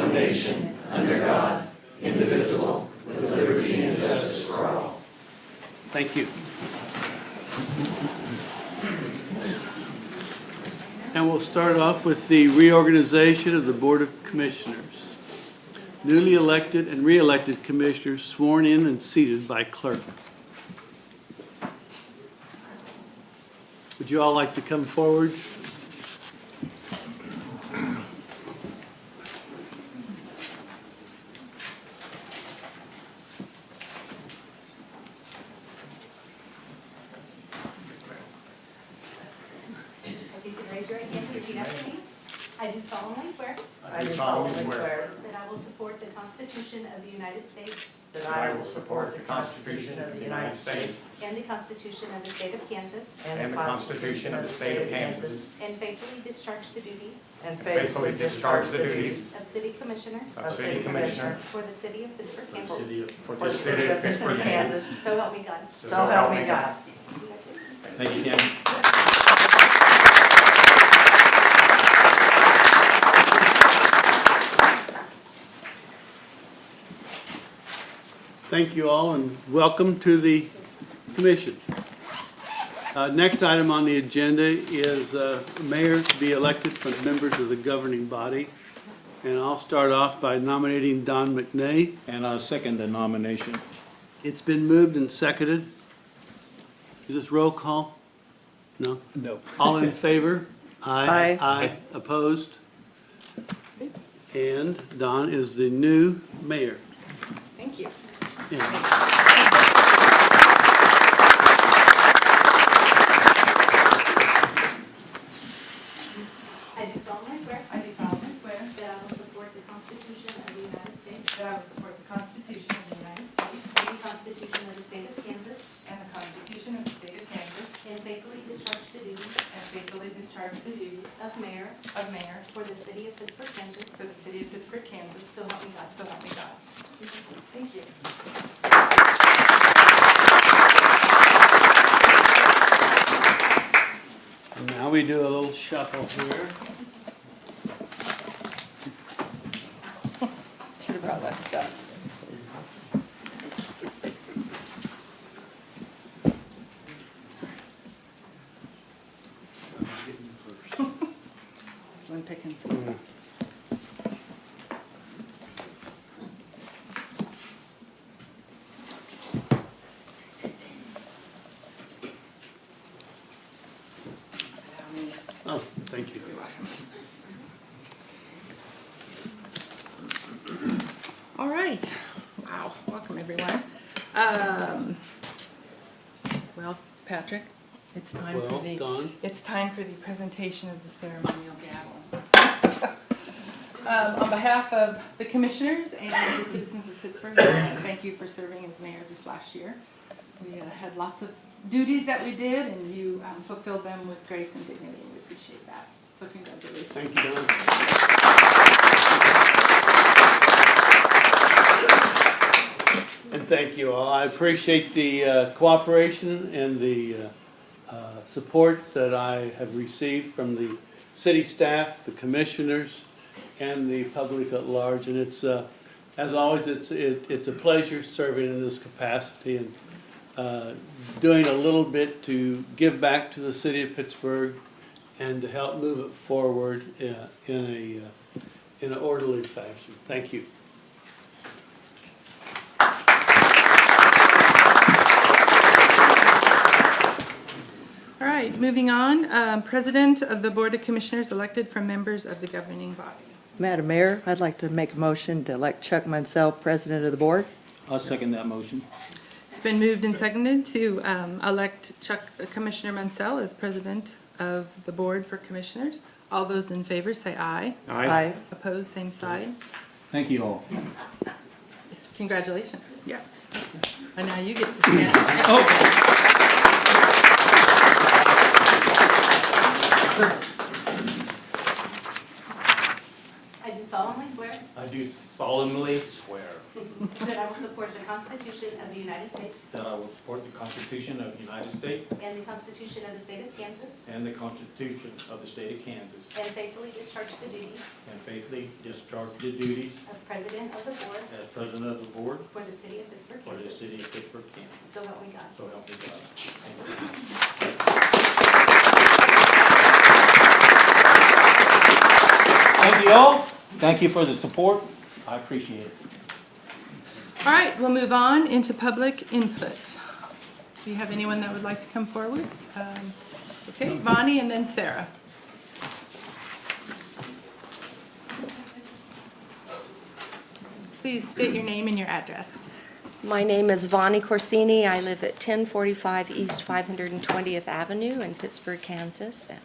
one nation, under God, indivisible, with liberty and justice for all. Thank you. And we'll start off with the reorganization of the Board of Commissioners. Newly elected and re-elected commissioners sworn in and seated by clerk. Would you all like to come forward? If you could raise your right hand and repeat after me. I do solemnly swear I do solemnly swear that I will support the Constitution of the United States that I will support the Constitution of the United States and the Constitution of the State of Kansas, and the Constitution of the State of Kansas, and faithfully discharge the duties and faithfully discharge the duties of City Commissioner of City Commissioner for the City of Pittsburgh, Kansas. for the City of Pittsburgh, Kansas. So help me God. So help me God. Congratulations. Thank you, Kim. Thank you all and welcome to the commission. Next item on the agenda is mayor to be elected from members of the governing body. And I'll start off by nominating Don McNay. And I'll second the nomination. It's been moved and seconded. Is this roll call? No? No. All in favor? Aye. Aye. Opposed? And Don is the new mayor. Thank you. Yeah. I do solemnly swear I do solemnly swear that I will support the Constitution of the United States that I will support the Constitution of the United States and the Constitution of the State of Kansas, and the Constitution of the State of Kansas, and faithfully discharge the duties and faithfully discharge the duties of mayor of mayor for the City of Pittsburgh, Kansas. for the City of Pittsburgh, Kansas. So help me God. So help me God. Thank you. And now we do a little shuffle here. Should have brought less stuff. Slim pickings. Oh, thank you. All right. Wow. Welcome, everyone. Well, Patrick, it's time for Well, the Don. it's time for the presentation of the ceremonial gavel. On behalf of the commissioners and the citizens of Pittsburgh, thank you for serving as mayor this last year. We had lots of duties that we did, and you fulfilled them with grace and dignity, and we appreciate that. So congratulations. Thank you, Don. And thank you all. I appreciate the cooperation and the support that I have received from the city staff, the commissioners, and the public at large. And it's, as always, it's a pleasure serving in this capacity and doing a little bit to give back to the city of Pittsburgh and to help move it forward in an orderly fashion. Thank you. All right, moving on. President of the Board of Commissioners elected from members of the governing body. Madam Mayor, I'd like to make a motion to elect Chuck Munsell, President of the Board. I'll second that motion. It's been moved and seconded to elect Commissioner Munsell as president of the Board for Commissioners. All those in favor say aye. Aye. Opposed, same side. Thank you all. Congratulations. Yes. And now you get to stand. I do solemnly swear I do solemnly swear that I will support the Constitution of the United States that I will support the Constitution of the United States and the Constitution of the State of Kansas, and the Constitution of the State of Kansas, and faithfully discharge the duties and faithfully discharge the duties of President of the Board as President of the Board for the City of Pittsburgh, for the Kansas. City of Pittsburgh, Kansas. So help me God. So help me God. Thank you. Thank you all. Thank you for the support. I appreciate it. All right, we'll move on into public input. Do you have anyone that would like to come forward? Okay, Bonnie and then Sarah. Please state your name and your address. My name is Vonnie Corsini. I live at 1045 East 520th Avenue in Pittsburgh, Kansas. And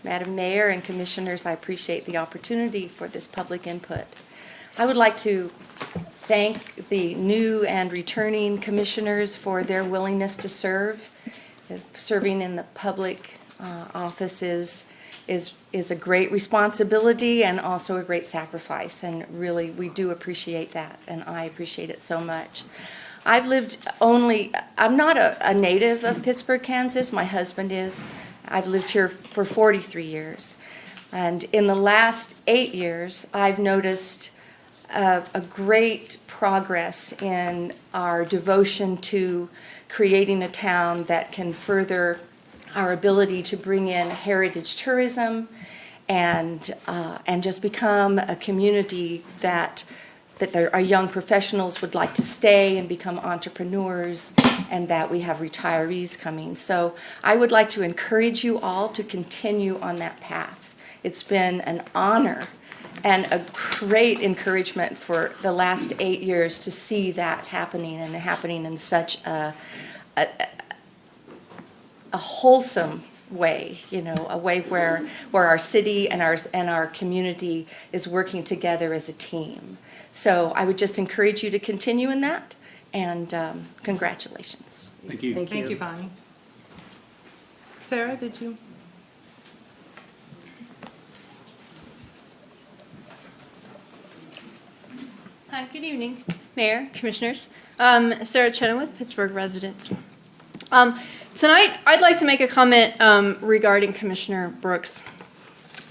Madam Mayor and Commissioners, I appreciate the opportunity for this public input. I would like to thank the new and returning commissioners for their willingness to serve. Serving in the public offices is a great responsibility and also a great sacrifice, and really we do appreciate that, and I appreciate it so much. I'm not a native of Pittsburgh, Kansas. My husband is. I've lived here for 43 years, and in the last 8 years I've noticed a great progress in our devotion to creating a town that can further our ability to bring in heritage tourism and just become a community that our young professionals would like to stay and become entrepreneurs, and that we have retirees coming. So I would like to encourage you all to continue on that path. It's been an honor and a great encouragement for the last 8 years to see that happening, and happening in such a wholesome way, a way where our city and our community is working together as a team. So I would just encourage you to continue in that, and congratulations. Thank you. Thank Thank you, Bonnie. Sarah, did you? Hi, good evening, Mayor, Commissioners. Sarah Chenoweth, Pittsburgh resident. Tonight, I'd like to make a comment regarding Commissioner Brooks.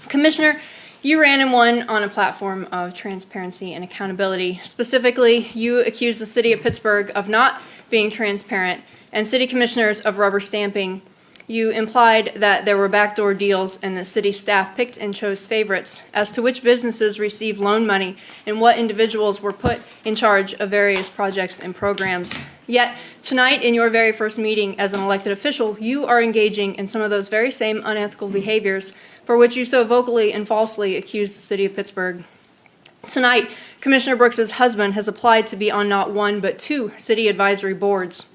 Commissioner, you ran and won on a platform of transparency and accountability. Specifically, you accused the city of Pittsburgh of not being transparent and city commissioners of rubber stamping. You implied that there were backdoor deals and that city staff picked and chose favorites as to which businesses received loan money and what individuals were put in charge of various projects and programs. Yet, tonight, in your very first meeting as an elected official, you are engaging in some of those very same unethical behaviors for which you so vocally and falsely accused the city of Pittsburgh. Tonight, Commissioner Brooks's husband has applied to be on not one but 2 city advisory boards.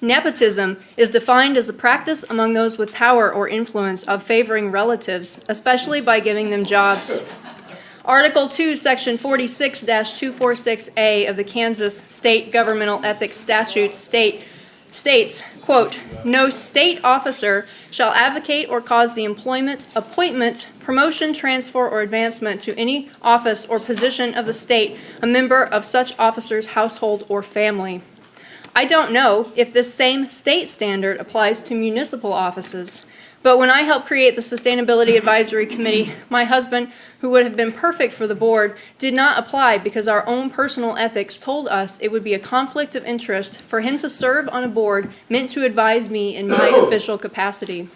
Nepotism is defined as the practice among those with power or influence of favoring relatives, especially by giving them jobs. Article 2, Section 46-246A of the Kansas State Governmental Ethics Statute states, quote, "No state officer shall advocate or cause the employment, appointment, promotion, transfer, or advancement to any office or position of the state, a member of such officer's household or family." I don't know if this same state standard applies to municipal offices, but when I helped create the Sustainability Advisory Committee, my husband, who would have been perfect for the board, did not apply because our own personal ethics told us it would be a conflict of interest for him to serve on a board meant to advise me in my official capacity.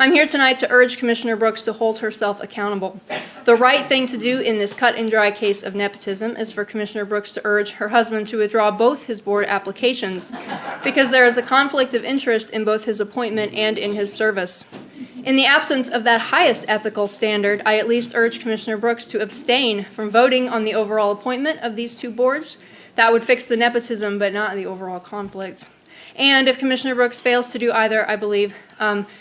I'm here tonight to urge Commissioner Brooks to hold herself accountable. The right thing to do in this cut and dry case of nepotism is for Commissioner Brooks to urge her husband to withdraw both his board applications because there is a conflict of interest in both his appointment and in his service. In the absence of that highest ethical standard, I at least urge Commissioner Brooks to abstain from voting on the overall appointment of these 2 boards. That would fix the nepotism, but not the overall conflict. And if Commissioner Brooks fails to do either, I believe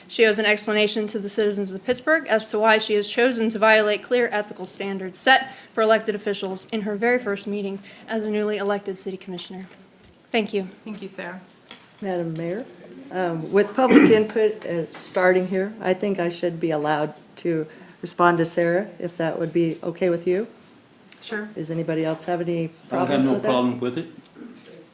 she owes an explanation to the citizens of Pittsburgh as to why she has chosen to violate clear ethical standards set for elected officials in her very first meeting as a newly elected city commissioner. Thank you. Thank you, Sarah. Madam Mayor, with public input starting here, I think I should be allowed to respond to Sarah, if that would be okay with you. Sure. Does anybody else have any I have problems no with that? problem with it.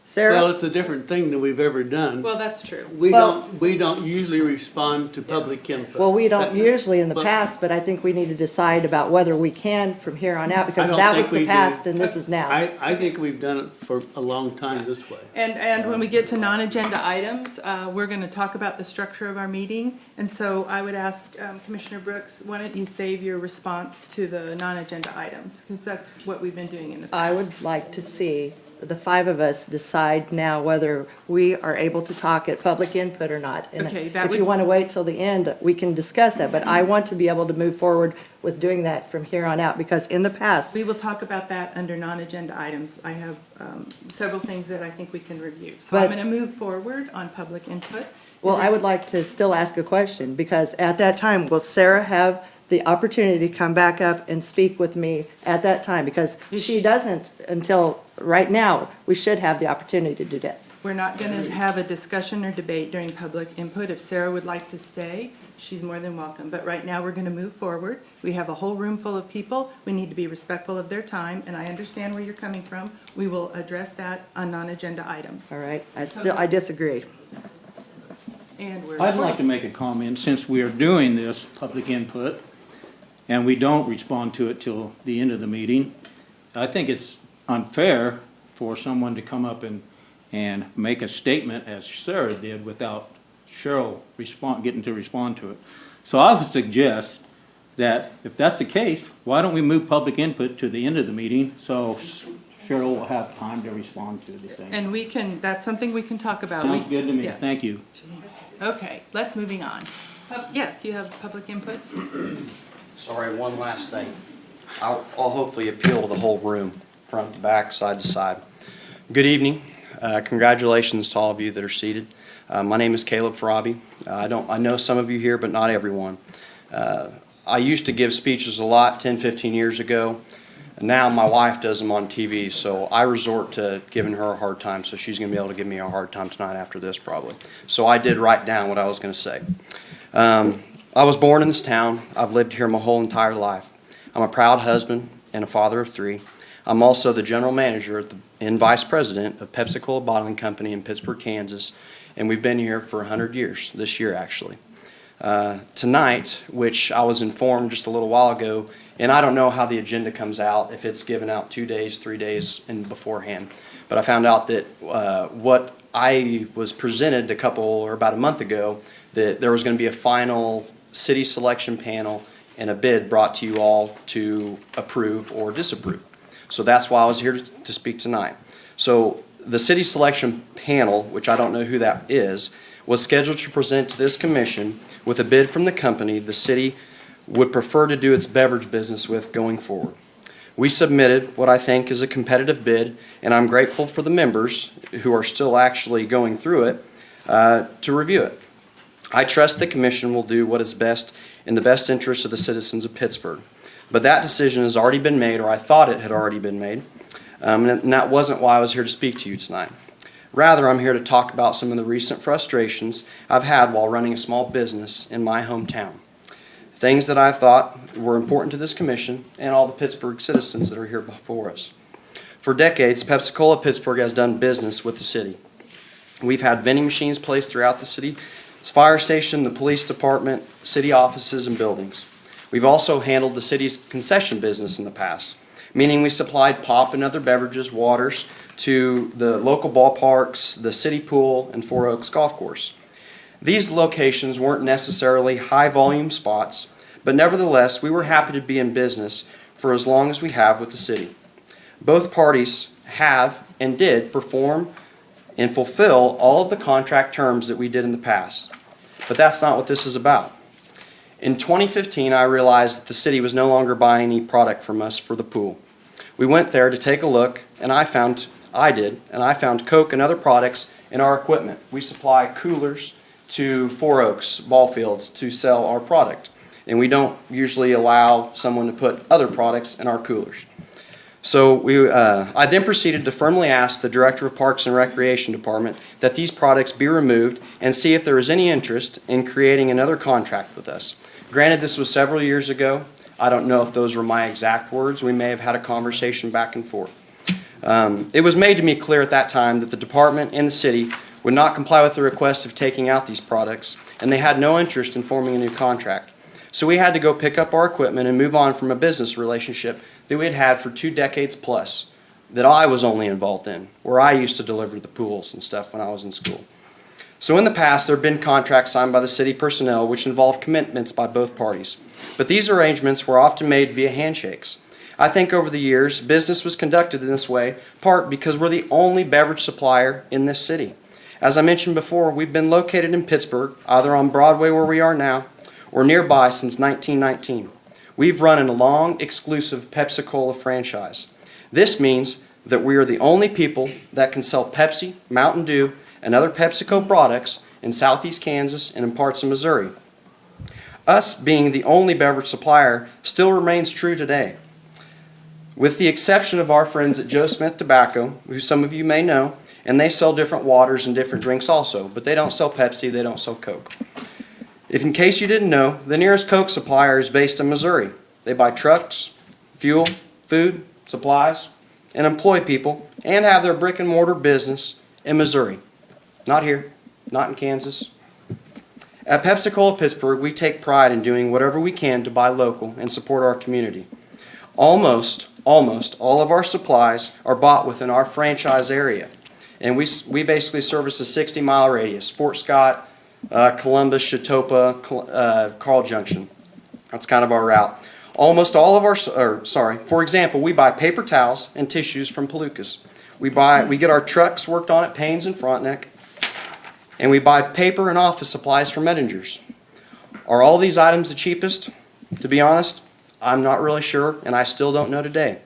Sarah? Well, it's a different thing than we've ever done. Well, that's true. We Well- don't usually respond to public input. Well, we don't usually in the But- past, but I think we need to decide about whether we can from here on out, because I don't that was think we the do. past and this is now. I think we've done it for a long time this way. And when we get to non-agenda items, we're gonna talk about the structure of our meeting. And so I would ask Commissioner Brooks, why don't you save your response to the non-agenda items? Because that's what we've been doing in the past. I would like to see the five of us decide now whether we are able to talk at public input or not. And Okay, that if you would- want to wait till the end, we can discuss that, but I want to be able to move forward with doing that from here on out, because in the past, We will talk about that under non-agenda items. I have several things that I think we can review. So I'm But- gonna move forward on public input. well, Is I it- would like to still ask a question, because at that time, will Sarah have the opportunity to come back up and speak with me at that time? Because she doesn't until right now. We should have the opportunity to do that. We're not gonna have a discussion or debate during public input. If Sarah would like to stay, she's more than welcome. But right now, we're gonna move forward. We have a whole room full of people. We need to be respectful of their time, and I understand where you're coming from. We will address that on non-agenda items. All right? I disagree. And we're. I'd like to make a comment, since we are doing this public input, and we don't respond to it till the end of the meeting. I think it's unfair for someone to come up and make a statement, as Sarah did, without Cheryl getting to respond to it. So I would suggest that if that's the case, why don't we move public input to the end of the meeting, so Cheryl will have time to respond to the thing. And we can, that's something we can talk about. Sounds We- good to me, yeah. thank you. Okay, let's moving on. Yes, you have public input? Sorry, one last thing. I'll hopefully appeal to the whole room, front to back, side to side. Good evening. Congratulations to all of you that are seated. My name is Caleb Farabi. I know some of you here, but not everyone. I used to give speeches a lot 10, 15 years ago. Now my wife does them on TV, so I resort to giving her a hard time, so she's going to be able to give me a hard time tonight after this probably. So I did write down what I was going to say. I was born in this town. I've lived here my whole entire life. I'm a proud husband and a father of 3. I'm also the general manager and vice president of Pepsi-Cola Bottling Company in Pittsburg, Kansas, and we've been here for 100 years, this year actually. Tonight, which I was informed just a little while ago, and I don't know how the agenda comes out, if it's given out 2 days, 3 days in beforehand, but I found out that what I was presented about a month ago, that there was going to be a final city selection panel and a bid brought to you all to approve or disapprove. So that's why I was here to speak tonight. So the city selection panel, which I don't know who that is, was scheduled to present to this commission with a bid from the company the city would prefer to do its beverage business with going forward. We submitted what I think is a competitive bid, and I'm grateful for the members who are still actually going through it to review it. I trust the commission will do what is best in the best interest of the citizens of Pittsburgh. But that decision has already been made, or I thought it had already been made, and that wasn't why I was here to speak to you tonight. Rather, I'm here to talk about some of the recent frustrations I've had while running a small business in my hometown. Things that I thought were important to this commission and all the Pittsburgh citizens that are here before us. For decades, Pepsi-Cola Pittsburgh has done business with the city. We've had vending machines placed throughout the city, fire station, the police department, city offices, and buildings. We've also handled the city's concession business in the past, meaning we supplied pop and other beverages, waters, to the local ballparks, the city pool, and Four Oaks Golf Course. These locations weren't necessarily high-volume spots, but nevertheless, we were happy to be in business for as long as we have with the city. Both parties have and did perform and fulfill all of the contract terms that we did in the past. But that's not what this is about. In 2015, I realized that the city was no longer buying any product from us for the pool. We went there to take a look, and I found Coke and other products in our equipment. We supply coolers to Four Oaks ball fields to sell our product, and we don't usually allow someone to put other products in our coolers. So I then proceeded to firmly ask the Director of Parks and Recreation Department that these products be removed and see if there was any interest in creating another contract with us. Granted, this was several years ago. I don't know if those were my exact words. We may have had a conversation back and forth. It was made to me clear at that time that the department and the city would not comply with the request of taking out these products, and they had no interest in forming a new contract. So we had to go pick up our equipment and move on from a business relationship that we had had for 2 decades plus, that I was only involved in, where I used to deliver the pools and stuff when I was in school. So in the past, there have been contracts signed by the city personnel which involved commitments by both parties. But these arrangements were often made via handshakes. I think over the years, business was conducted in this way, part because we're the only beverage supplier in this city. As I mentioned before, we've been located in Pittsburgh, either on Broadway where we are now, or nearby since 1919. We've run a long, exclusive Pepsi-Cola franchise. This means that we are the only people that can sell Pepsi, Mountain Dew, and other PepsiCo products in southeast Kansas and in parts of Missouri. Us being the only beverage supplier still remains true today. With the exception of our friends at Joe Smith Tobacco, who some of you may know, and they sell different waters and different drinks also, but they don't sell Pepsi, they don't sell Coke. If in case you didn't know, the nearest Coke supplier is based in Missouri. They buy trucks, fuel, food, supplies, and employ people, and have their brick and mortar business in Missouri. Not here, not in Kansas. At Pepsi-Cola Pittsburgh, we take pride in doing whatever we can to buy local and support our community. Almost all of our supplies are bought within our franchise area. And we basically service a 60-mile radius, Fort Scott, Columbus, Chetopa, Carl Junction. That's kind of our route. Almost all of our, for example, we buy paper towels and tissues from Palookas. We get our trucks worked on at Payne's and Frontenac, and we buy paper and office supplies from Ettinger's. Are all these items the cheapest? To be honest, I'm not really sure, and I still don't know today.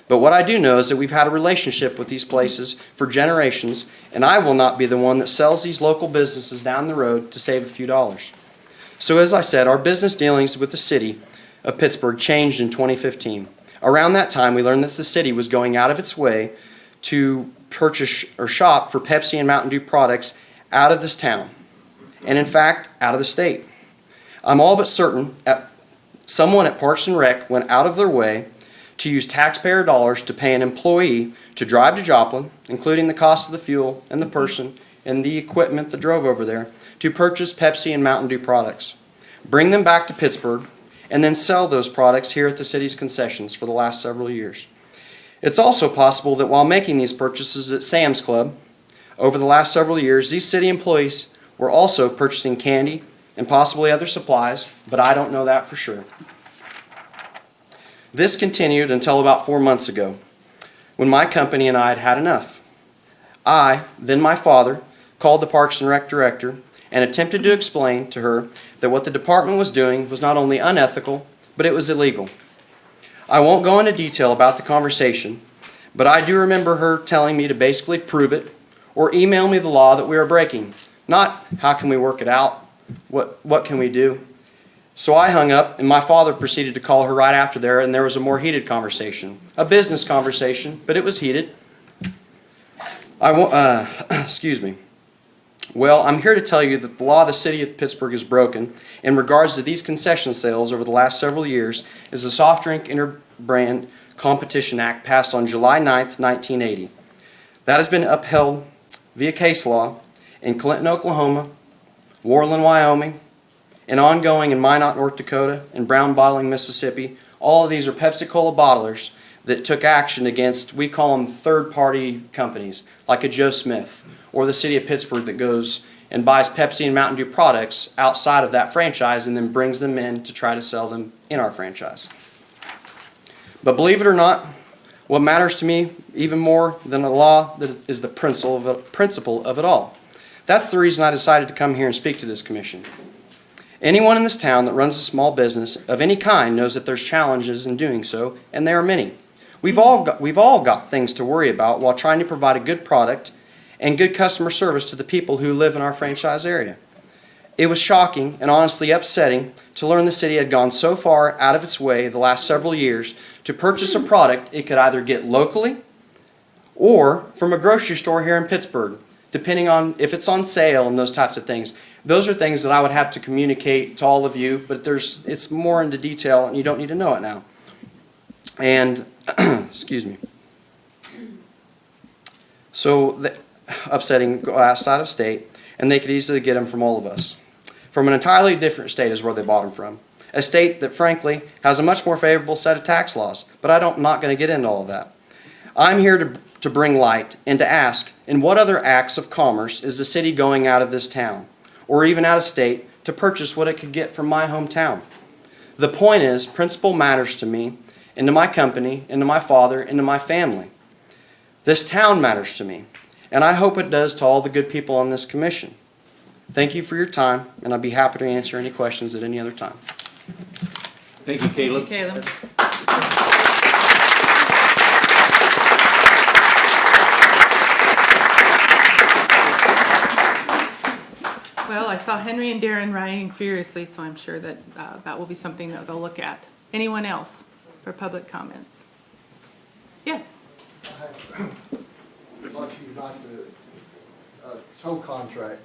But what I do know is that we've had a relationship with these places for generations, and I will not be the one that sells these local businesses down the road to save a few dollars. So as I said, our business dealings with the city of Pittsburgh changed in 2015. Around that time, we learned that the city was going out of its way to purchase or shop for Pepsi and Mountain Dew products out of this town, and in fact, out of the state. I'm all but certain someone at Parks and Rec went out of their way to use taxpayer dollars to pay an employee to drive to Joplin, including the cost of the fuel and the person and the equipment that drove over there, to purchase Pepsi and Mountain Dew products, bring them back to Pittsburgh, and then sell those products here at the city's concessions for the last several years. It's also possible that while making these purchases at Sam's Club over the last several years, these city employees were also purchasing candy and possibly other supplies, but I don't know that for sure. This continued until about 4 months ago, when my company and I had had enough. I, then my father, called the Parks and Rec director and attempted to explain to her that what the department was doing was not only unethical, but it was illegal. I won't go into detail about the conversation, but I do remember her telling me to basically prove it or email me the law that we are breaking. Not how can we work it out, what can we do. So I hung up, and my father proceeded to call her right after there, and there was a more heated conversation. A business conversation, but it was heated. Excuse me. Well, I'm here to tell you that the law of the city of Pittsburgh is broken in regards to these concession sales over the last several years is the Soft Drink Interbrand Competition Act passed on July 9th, 1980. That has been upheld via case law in Clinton, Oklahoma, Worland, Wyoming, and ongoing in Minot, North Dakota, and Brown Bottling, Mississippi. All of these are Pepsi-Cola bottlers that took action against, we call them third-party companies, like a Joe Smith, or the city of Pittsburgh that goes and buys Pepsi and Mountain Dew products outside of that franchise and then brings them in to try to sell them in our franchise. But believe it or not, what matters to me even more than the law is the principle of it all. That's the reason I decided to come here and speak to this commission. Anyone in this town that runs a small business of any kind knows that there's challenges in doing so, and there are many. We've all got things to worry about while trying to provide a good product and good customer service to the people who live in our franchise area. It was shocking and honestly upsetting to learn the city had gone so far out of its way the last several years to purchase a product it could either get locally or from a grocery store here in Pittsburgh, depending on if it's on sale and those types of things. Those are things that I would have to communicate to all of you, but it's more into detail and you don't need to know it now. And, excuse me. upsetting, go outside of state, and they could easily get them from all of us. From an entirely different state is where they bought them from. A state that, frankly, has a much more favorable set of tax laws, but I'm not going to get into all of that. I'm here to bring light and to ask, in what other acts of commerce is the city going out of this town, or even out of state, to purchase what it could get from my hometown? The point is, principle matters to me, and to my company, and to my father, and to my family. This town matters to me, and I hope it does to all the good people on this commission. Thank you for your time, and I'd be happy to answer any questions at any other time. Thank you, Caleb. Caleb. Well, I saw Henry and Darren writing furiously, so I'm sure that that will be something that they'll look at. Anyone else for public comments? Yes. Talk to you about the tow contract,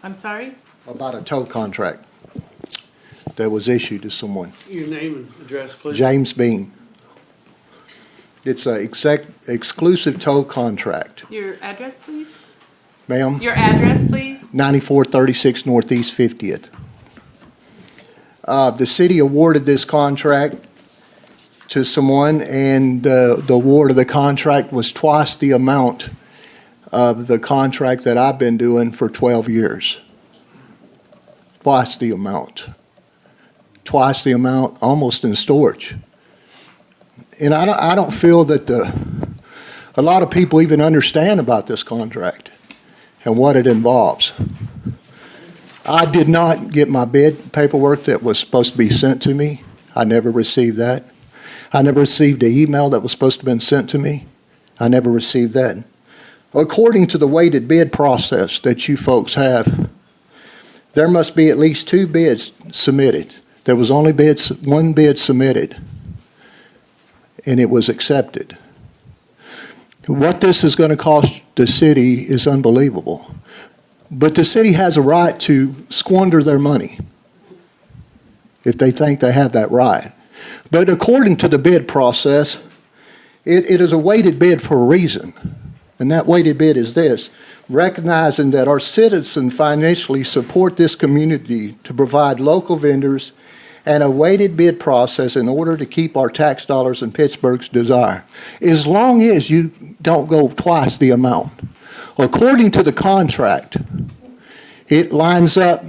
I'm sorry? about a tow contract that was issued to someone. Your name and address, please. James Bean. It's a exclusive tow contract. Your address, please? Ma'am, Your address, please? 9436 Northeast 50th. The city awarded this contract to someone, and the award of the contract was twice the amount of the contract that I've been doing for 12 years. Twice the amount. Twice the amount, almost in storage. And I don't feel that a lot of people even understand about this contract and what it involves. I did not get my bid paperwork that was supposed to be sent to me. I never received that. I never received the email that was supposed to have been sent to me. I never received that. According to the weighted bid process that you folks have, there must be at least 2 bids submitted. There was only one bid submitted, and it was accepted. What this is going to cost the city is unbelievable. But the city has a right to squander their money if they think they have that right. But according to the bid process, it is a weighted bid for a reason. And that weighted bid is this: recognizing that our citizens financially support this community to provide local vendors and a weighted bid process in order to keep our tax dollars in Pittsburgh's desire, as long as you don't go twice the amount. According to the contract, it lines up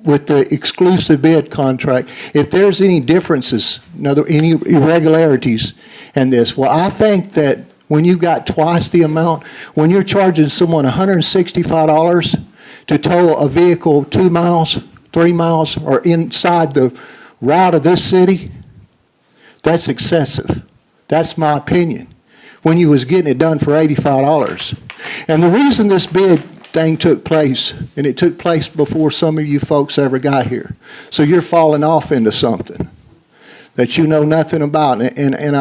with the exclusive bid contract. If there's any differences, any irregularities in this, well, I think that when you got twice the amount, when you're charging someone $165 to tow a vehicle 2 miles, 3 miles, or inside the route of this city, that's excessive. That's my opinion. When you was getting it done for $85. And the reason this bid thing took place, and it took place before some of you folks ever got here, so you're falling off into something that you know nothing about. And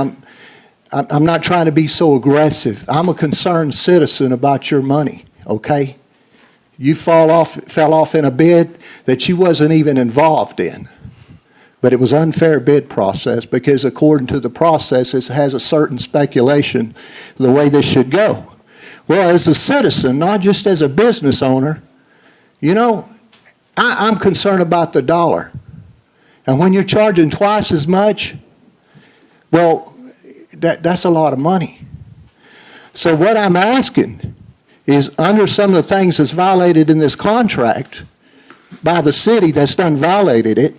I'm not trying to be so aggressive. I'm a concerned citizen about your money, okay? You fell off in a bid that you wasn't even involved in. But it was unfair bid process because according to the process, it has a certain speculation the way this should go. Well, as a citizen, not just as a business owner, I'm concerned about the dollar. And when you're charging twice as much, well, that's a lot of money. So what I'm asking is, under some of the things that's violated in this contract by the city that's done violated it,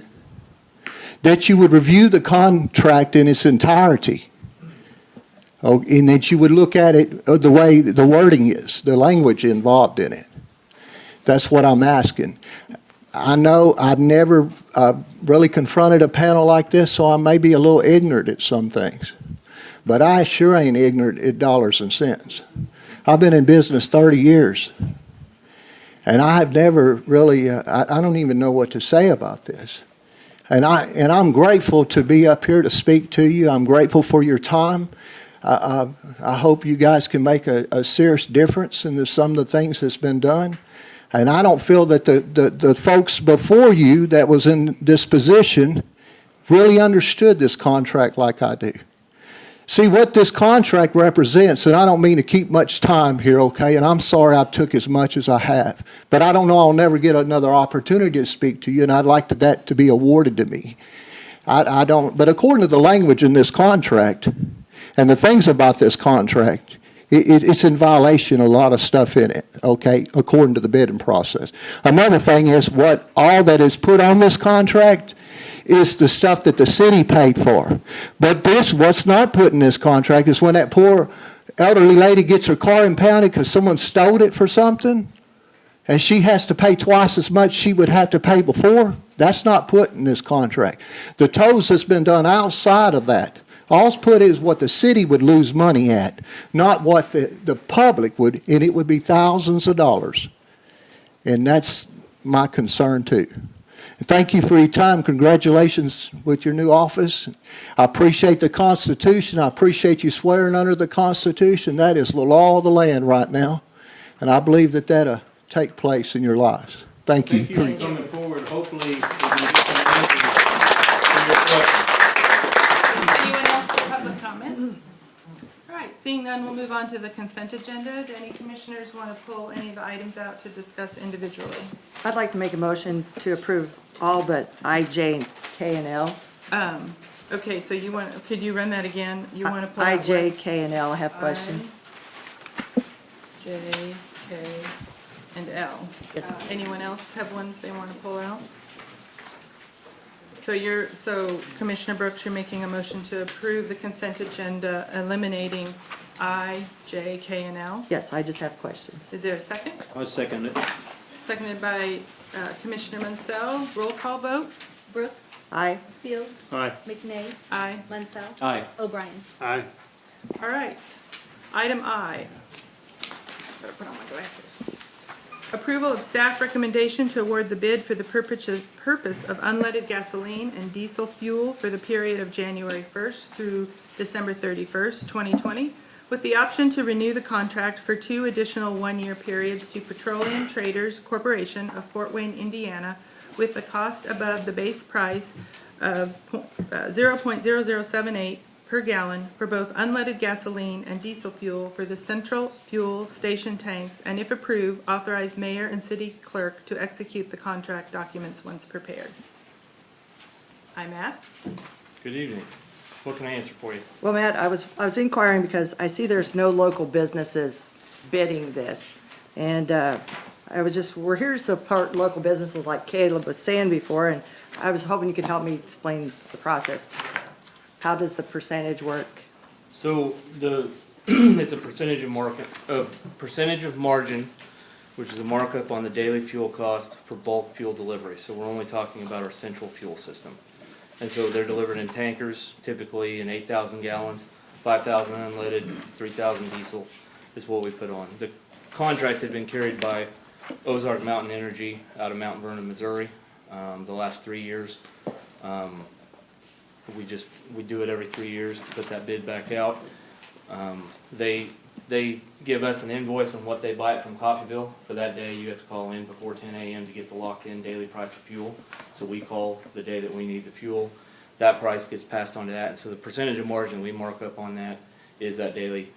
that you would review the contract in its entirety. And that you would look at it the way the wording is, the language involved in it. That's what I'm asking. I know I've never really confronted a panel like this, so I may be a little ignorant at some things. But I sure ain't ignorant at dollars and cents. I've been in business 30 years. And I've never really, I don't even know what to say about this. And I'm grateful to be up here to speak to you. I'm grateful for your time. I hope you guys can make a serious difference in some of the things that's been done. And I don't feel that the folks before you that was in this position really understood this contract like I do. See, what this contract represents, and I don't mean to keep much time here, okay, and I'm sorry I've took as much as I have, but I don't know I'll never get another opportunity to speak to you, and I'd like that to be awarded to me. I don't, but according to the language in this contract, and the things about this contract, it's in violation of a lot of stuff in it, okay, according to the bidding process. Another thing is all that is put on this contract is the stuff that the city paid for. But what's not put in this contract is when that poor elderly lady gets her car impounded because someone stole it for something, and she has to pay twice as much she would have to pay before, that's not put in this contract. The tolls that's been done outside of that, all's put is what the city would lose money at, not what the public would, and it would be thousands of dollars. And that's my concern too. Thank you for your time. Congratulations with your new office. I appreciate the Constitution. I appreciate you swearing under the Constitution. That is the law of the land right now. And I believe that'll take place in your lives. Thank you. Thank you for coming forward. Hopefully, we can get some answers to your questions. Anyone else for public comments? All right, seeing none, we'll move on to the consent agenda. Do any commissioners want to pull any of the items out to discuss individually? I'd like to make a motion to approve all but I, J, K, and L. Okay, so could you run that again? You want to pull out I, J, what? K, and L, I have questions. J, K, and L. Yes. Anyone else have ones they want to pull out? So Commissioner Brooks, you're making a motion to approve the consent agenda, eliminating I, J, K, and L. Yes, I just have questions. Is there a second? I'll second it. Seconded by Commissioner Mansell. Roll call vote. Brooks, Aye. Fields, Aye. McNay, Aye. Munsell, Aye. O'Brien. Aye. All right. Item I. Better put on my glasses. Approval of staff recommendation to award the bid for the purpose of unleaded gasoline and diesel fuel for the period of January 1st through December 31st, 2020, with the option to renew the contract for 2 additional one-year periods to Petroleum Traders Corporation of Fort Wayne, Indiana, with the cost above the base price of 0.0078 per gallon for both unleaded gasoline and diesel fuel for the central fuel station tanks, and if approved, authorize mayor and city clerk to execute the contract documents once prepared. I'm Matt. Good evening. What can I answer for you? Well, Matt, I was inquiring because I see there's no local businesses bidding this. And we're here to support local businesses like Caleb was saying before, and I was hoping you could help me explain the process. How does the percentage work? So it's a percentage of margin, which is a markup on the daily fuel cost for bulk fuel delivery. So we're only talking about our central fuel system. And so they're delivered in tankers, typically in 8,000 gallons, 5,000 unleaded, 3,000 diesel is what we put on. The contract had been carried by Ozark Mountain Energy out of Mount Vernon, Missouri, the last 3 years. We do it every 3 years to put that bid back out. They give us an invoice on what they buy it from Coffeyville. For that day, you have to call in before 10 a.m. to get the locked-in daily price of fuel. So we call the day that we need the fuel. That price gets passed on to that. And so the percentage of margin we mark up on that is that daily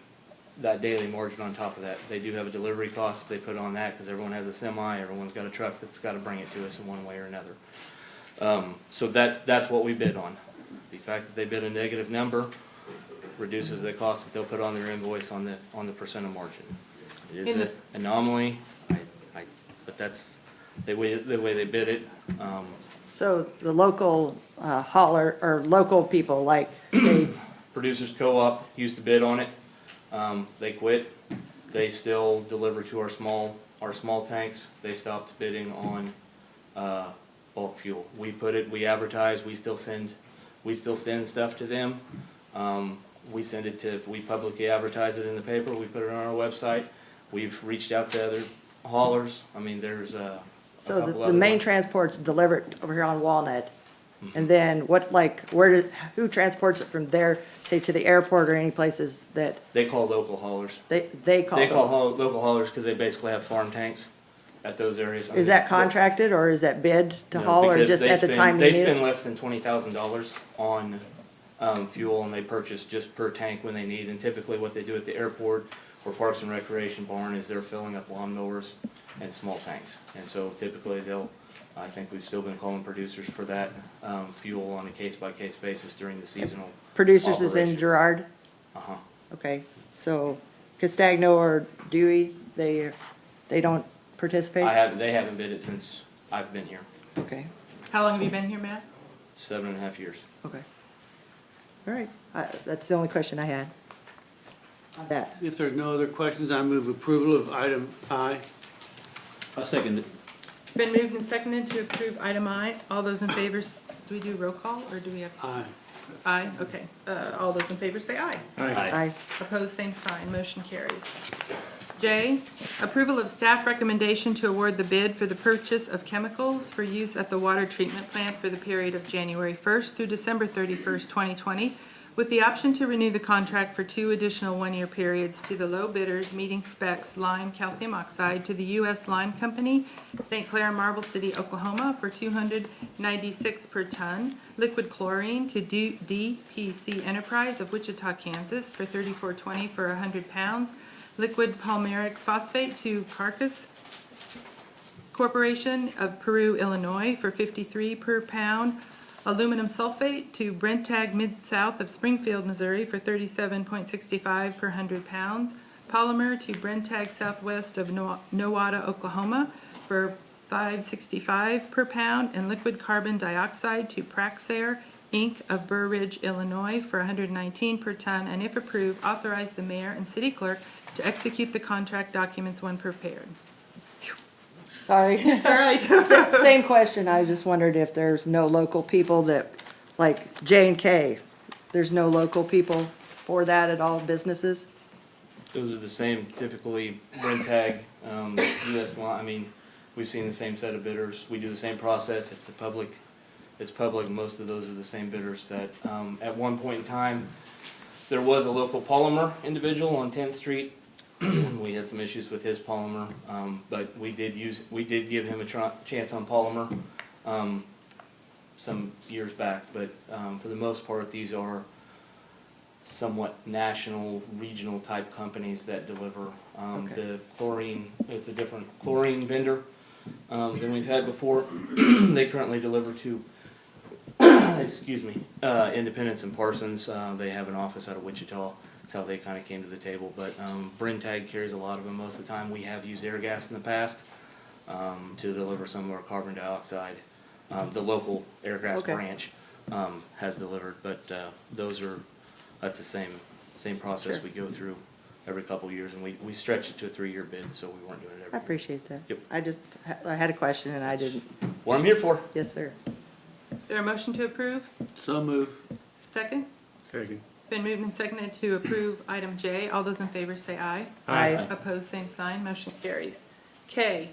margin on top of that. They do have a delivery cost they put on that because everyone has a semi, everyone's got a truck that's got to bring it to us in one way or another. So that's what we bid on. The fact that they bid a negative number reduces the cost that they'll put on their invoice on the percent of margin. It is an anomaly, but that's the way they bid it. So the local hauler, or local people, like, say, Producers Co-op used to bid on it. They quit. They still deliver to our small tanks. They stopped bidding on bulk fuel. We advertise, we still send stuff to them. We publicly advertise it in the paper, we put it on our website. We've reached out to other haulers. I mean, there's a so couple the other main ones. transport's delivered over here on Walnut. And then who transports it from there, say to the airport or any places that They call local haulers. they call They them? call local haulers because they basically have farm tanks at those areas. I Is mean, that contracted or is that bid to no, haul or because just they at the spend- time you They need spend it? less than $20,000 on fuel, and they purchase just per tank when they need. And typically what they do at the airport or Parks and Recreation barn is they're filling up lawnmowers and small tanks. And so typically I think we've still been calling producers for that fuel on a case-by-case basis during the seasonal Producers is in operation. Girard? Uh-huh. Okay, so Castagno or Dewey, they don't participate? They haven't bid it since I've been here, Okay, How long have you been here, Matt? 7.5 years. okay. All right, that's the only question I had on that. If there's no other questions, I move approval of item I. I second it. It's been moved and seconded to approve item I. All those in favor, do we do roll call or do we have? Aye. Aye, okay. All those in favor say aye. Aye. Opposed, same sign. Motion carries. J, approval of staff recommendation to award the bid for the purchase of chemicals for use at the water treatment plant for the period of January 1st through December 31st, 2020, with the option to renew the contract for 2 additional one-year periods to the low bidders meeting specs lime calcium oxide to the U.S. Lime Company, St. Clair, Marble City, Oklahoma for $296 per ton, liquid chlorine to DPC Enterprise of Wichita, Kansas for $34.20 for 100 pounds, liquid palmaric phosphate to Carcass Corporation of Peru, Illinois for $53 per pound, aluminum sulfate to Brentag Mid-South of Springfield, Missouri for $37.65 per 100 pounds, polymer to Brentag Southwest of Nowata, Oklahoma for $5.65 per pound, and liquid carbon dioxide to Praxair Inc. of Burr Ridge, Illinois for $119 per ton, and if approved, authorize the mayor and city clerk to execute the contract documents when prepared. Sorry. It's all right. Same question, I just wondered if there's no local people that, like J&K, there's no local people for that at all, businesses? Those are the same, typically Brentag, US Lime, I mean, we've seen the same set of bidders. We do the same process, it's public, most of those are the same bidders that, at one point in time, there was a local polymer individual on 10th Street. We had some issues with his polymer, but we did give him a chance on polymer, some years back, but, for the most part, these are somewhat national, regional type companies that deliver. Okay. The chlorine, it's a different chlorine vendor, than we've had before. They currently deliver to, excuse me, Independence and Parsons. They have an office out of Wichita. That's how they kind of came to the table. But Brentag carries a lot of them most of the time. We have used air gas in the past to deliver some of our carbon dioxide. The local air gas Okay. branch has delivered, but that's the same process Sure. we go through every couple of years, and we stretch it to a 3-year bid, so we weren't doing it every I year. appreciate that. Yep. I had a question and I didn't, What I'm here for. yes, sir. There a motion to approve? So move. Second? Second. Been moved and seconded to approve item J. All those in favor say aye. Aye. Opposed, same sign. Motion carries. K,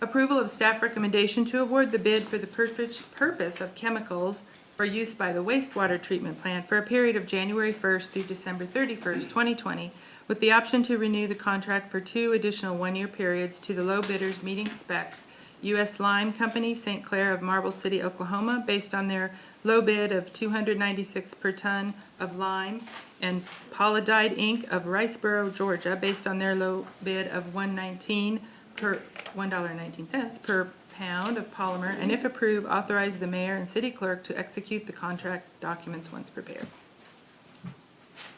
approval of staff recommendation to award the bid for the purpose of chemicals for use by the wastewater treatment plant for a period of January 1st through December 31st, 2020, with the option to renew the contract for 2 additional one-year periods to the low bidders meeting specs, U.S. Lime Company, St. Clair of Marble City, Oklahoma, based on their low bid of $296 per ton of lime, and Polydide Inc. of Riceboro, Georgia, based on their low bid of $1.19 per pound of polymer, and if approved, authorize the mayor and city clerk to execute the contract documents once prepared.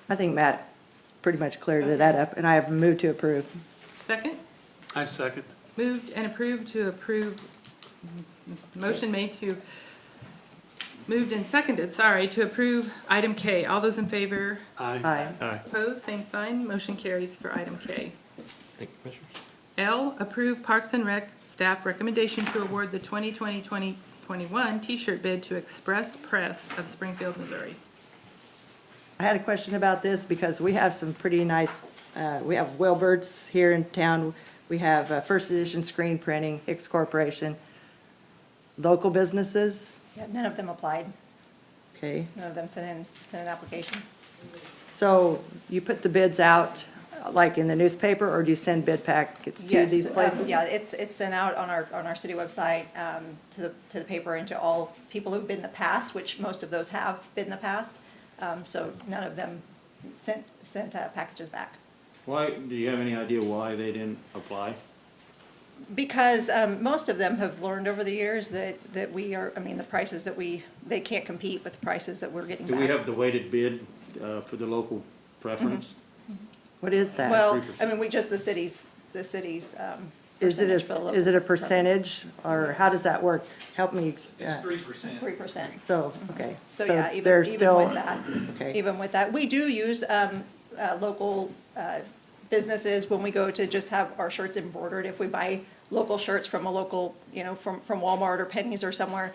I think Matt pretty much cleared that up, and I have moved to approve. Second? I second. Moved and approved to approve, motion made to, moved and seconded, sorry, to approve item K. All those in favor? Aye. Aye. Opposed, same sign. Motion carries for item K. Thank you, Commissioners. L, approve Parks and Rec staff recommendation to award the 2020-2021 T-shirt bid to Express Press of Springfield, Missouri. I had a question about this because we have some pretty nice, we have Wilberts here in town. We have First Edition Screen Printing, Hicks Corporation, local businesses, Yeah, none of them applied. okay? None of them sent in applications. So you put the bids out, like in the newspaper, or do you send bid packets to Yes, these places? Yeah, it's sent out on our city website, to the paper and to all people who've bid in the past, which most of those have bid in the past. So none of them sent packages back. Why, do you have any idea why they didn't apply? Because most of them have learned over the years that the prices that they can't compete with the prices that we're getting Do back. we have the weighted bid for the local preference? What is that? Well, 3%. we just the city's Is it percentage for the local is it a preference. percentage, or how does that work? Help me. It's 3%. 3%. So, okay. So yeah, they're even still with that, okay. even with that, we do use local businesses when we go to just have our shirts embroidered. If we buy local shirts from a local, from Walmart or Penny's or somewhere,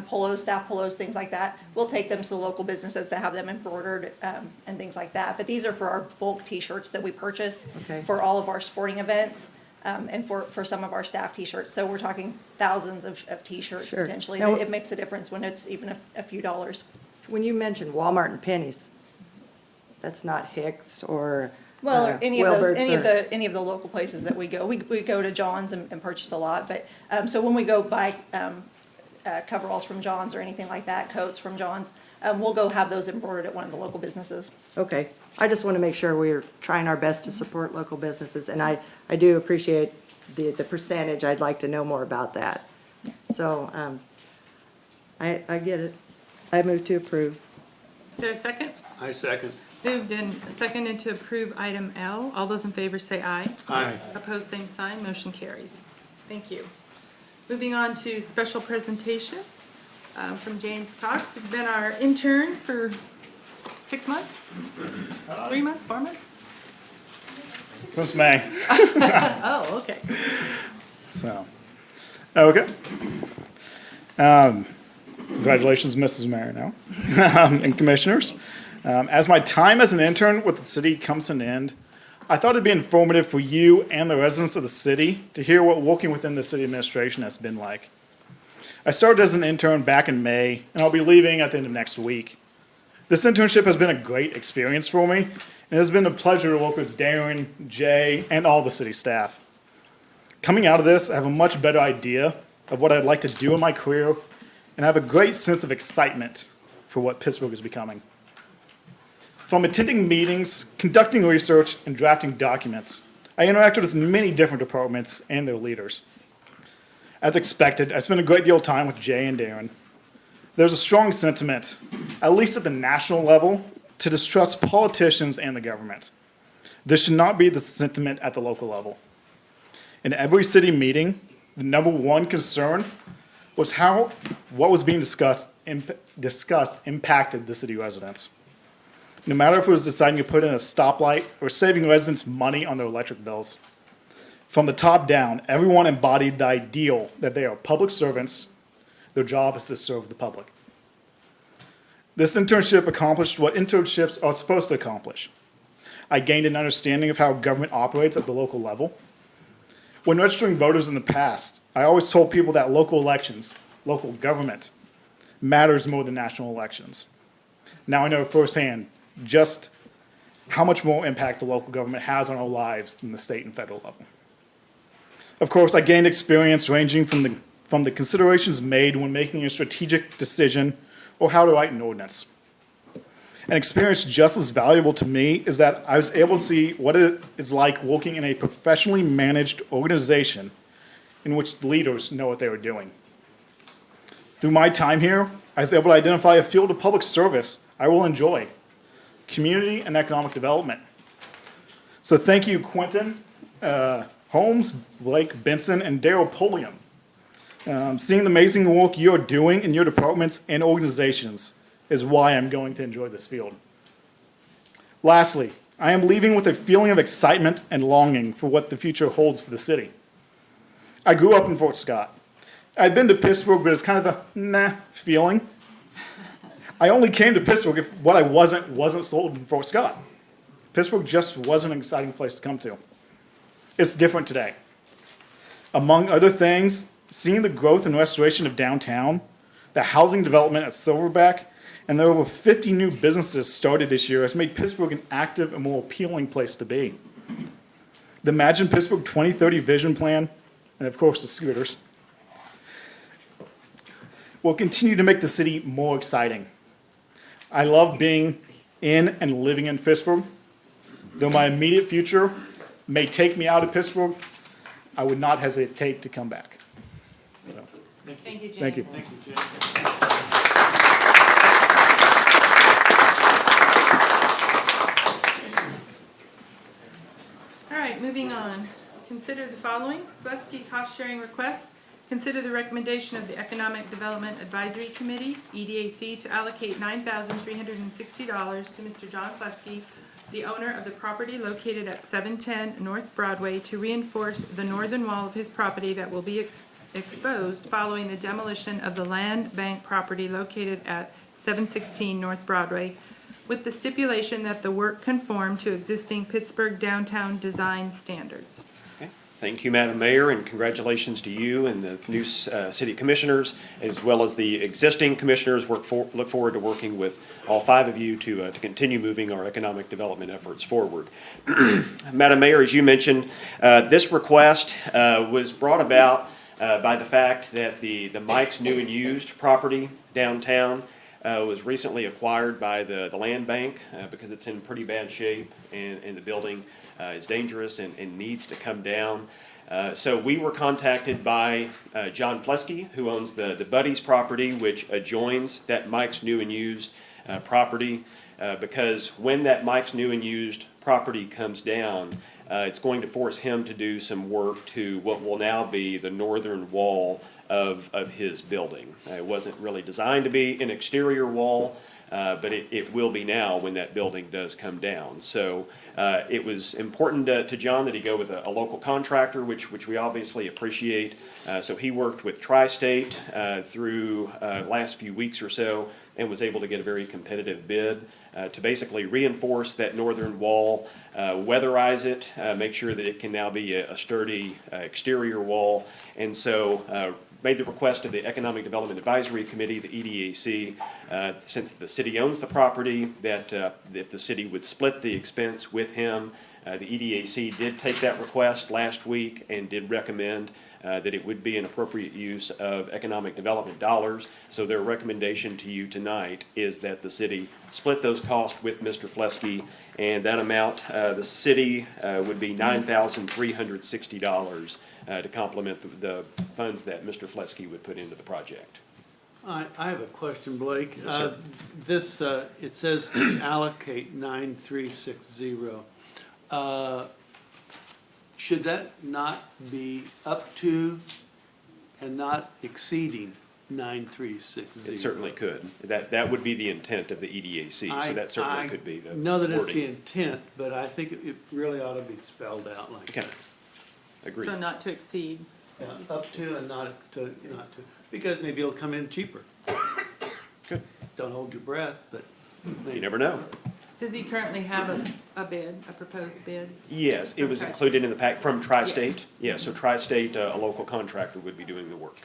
polos, staff polos, things like that, we'll take them to the local businesses to have them embroidered and things like that. But these are for our bulk T-shirts that we purchase Okay. for all of our sporting events. And for some of our staff T-shirts. So we're talking thousands of T-shirts Sure. potentially. Now- It makes a difference when it's even a few dollars. When you mentioned Walmart and Penny's, that's not Hicks or Well, or any of those, Wilbert's any of the local places that we go. We go to John's and purchase a lot, but, so when we go buy, coveralls from John's or anything like that, coats from John's, we'll go have those embroidered at one of the local businesses. Okay, I just want to make sure we're trying our best to support local businesses, and I do appreciate the percentage. I'd like to know more about that. So, I get it. I move to approve. Is there a second? I second. Moved and seconded to approve item L. All those in favor say aye. Aye. Opposed, same sign. Motion carries. Thank you. Moving on to special presentation from James Cox. He's been our intern for 6 months? 3 months, 4 months? Since May. Oh, okay. So, okay. Congratulations, Mrs. Mayor now, and commissioners. As my time as an intern with the city comes to an end, I thought it'd be informative for you and the residents of the city to hear what working within the city administration has been like. I started as an intern back in May, and I'll be leaving at the end of next week. This internship has been a great experience for me, and it has been a pleasure to work with Darren, Jay, and all the city staff. Coming out of this, I have a much better idea of what I'd like to do in my career, and I have a great sense of excitement for what Pittsburgh is becoming. From attending meetings, conducting research, and drafting documents, I interacted with many different departments and their leaders. As expected, I spent a great deal of time with Jay and Darren. There's a strong sentiment, at least at the national level, to distrust politicians and the government. This should not be the sentiment at the local level. In every city meeting, the number one concern was how what was being discussed impacted the city residents. No matter if it was deciding to put in a stoplight or saving residents money on their electric bills. From the top down, everyone embodied the ideal that they are public servants. Their job is to serve the public. This internship accomplished what internships are supposed to accomplish. I gained an understanding of how government operates at the local level. When registering voters in the past, I always told people that local elections, local government, matters more than national elections. Now I know firsthand just how much more impact the local government has on our lives than the state and federal level. Of course, I gained experience ranging from the considerations made when making a strategic decision or how to write an ordinance. An experience just as valuable to me is that I was able to see what it is like working in a professionally managed organization in which the leaders know what they were doing. Through my time here, I was able to identify a field of public service I will enjoy: community and economic development. So thank you, Quentin, Holmes, Blake, Benson, and Daryl Polium. Seeing the amazing work you're doing in your departments and organizations is why I'm going to enjoy this field. Lastly, I am leaving with a feeling of excitement and longing for what the future holds for the city. I grew up in Fort Scott. I'd been to Pittsburgh, but it's kind of a meh feeling. I only came to Pittsburgh if what I wasn't sold in Fort Scott. Pittsburgh just wasn't an exciting place to come to. It's different today. Among other things, seeing the growth and restoration of downtown, the housing development at Silverback, and the over 50 new businesses started this year has made Pittsburgh an active and more appealing place to be. The Imagine Pittsburgh 2030 vision plan, and of course the scooters, will continue to make the city more exciting. I love being in and living in Pittsburgh. Though my immediate future may take me out of Pittsburgh, I would not hesitate to come back. So, Thank you, James. thank you. Thank you, Jim. All right, moving on. Consider the following. Glusky cost-sharing request. Consider the recommendation of the Economic Development Advisory Committee, EDAC, to allocate $9,360 to Mr. John Glusky, the owner of the property located at 710 North Broadway, to reinforce the northern wall of his property that will be exposed following the demolition of the land bank property located at 716 North Broadway, with the stipulation that the work conform to existing Pittsburgh downtown design standards. Okay. Thank you, Madam Mayor, and congratulations to you and the new city commissioners, as well as the existing commissioners. Look forward to working with all 5 of you to continue moving our economic development efforts forward. Madam Mayor, as you mentioned, this request was brought about by the fact that the Mike's New and Used property downtown was recently acquired by the land bank because it's in pretty bad shape, and the building is dangerous and needs to come down. So we were contacted by John Plesky, who owns the Buddy's property, which adjoins that Mike's New and Used property, because when that Mike's New and Used property comes down, it's going to force him to do some work to what will now be the northern wall of his building. It wasn't really designed to be an exterior wall, but it will be now when that building does come down. So it was important to John that he go with a local contractor, which we obviously appreciate. So he worked with Tri-State through last few weeks or so, and was able to get a very competitive bid to basically reinforce that northern wall, weatherize it, make sure that it can now be a sturdy exterior wall. And so made the request of the Economic Development Advisory Committee, the EDAC, since the city owns the property, that if the city would split the expense with him. The EDAC did take that request last week and did recommend that it would be an appropriate use of economic development dollars. So their recommendation to you tonight is that the city split those costs with Mr. Flesky, and that amount, the city would be $9,360 to complement the funds that Mr. Flesky would put into the project. I have a question, Blake. Yes, sir. This, it says allocate 9,360. Should that not be up to and not exceeding 9,360? It certainly could. That would be the intent of the EDAC, so that certainly could be the I know that it's the wording. intent, but I think it really ought to be spelled out like Okay, that. agreed. So not to exceed. Yeah, up to and not to, because maybe it'll come in cheaper. Good. Don't hold your breath, but You never know. Does he currently have a bid, a proposed bid? Yes, it was Okay. included in the pack from Tri-State. Yeah, so Tri-State, a local contractor, would be doing the work.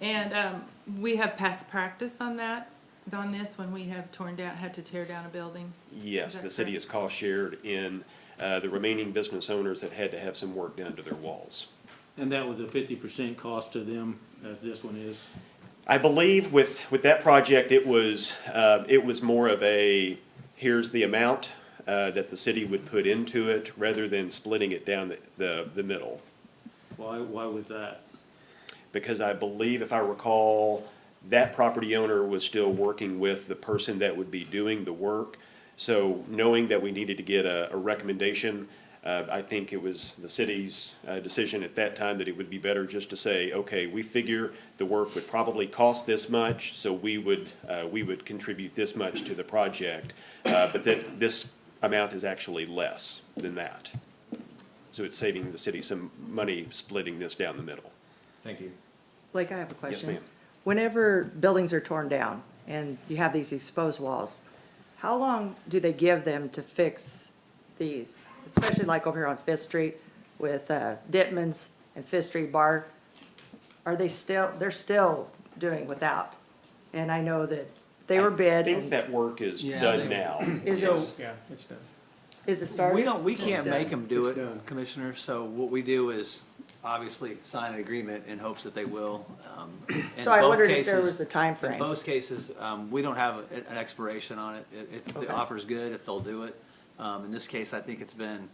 And we have past practice on this, when we have had to tear down a building? Yes, Is that the city correct? is cost shared in the remaining business owners that had to have some work done to their walls. And that was a 50% cost to them, as this one is. I believe with that project, it was more of a, here's the amount that the city would put into it, rather than splitting it down the middle. Why was that? Because I believe, if I recall, that property owner was still working with the person that would be doing the work. So knowing that we needed to get a recommendation, I think it was the city's decision at that time that it would be better just to say, okay, we figure the work would probably cost this much, so we would contribute this much to the project, but that this amount is actually less than that. So it's saving the city some money splitting this down the middle. Thank you. Blake, I have a question. ma'am. Whenever buildings are torn down and you have these exposed walls, how long do they give them to fix these? Especially like over here on Fifth Street with Dittman's and Fifth Street Bar. They're still doing without. And I know that they were bid. I think that work is Yeah, done now. Is Yes. Yeah, it's done. Is it started? We can't It's make done. them do it, Commissioner, so what we do is obviously sign an agreement in hopes that they will. In So I both wondered if there cases- was a time In frame. both cases, we don't have an expiration on it. If the Okay. offer's good, if they'll do it. In this case, I think it's been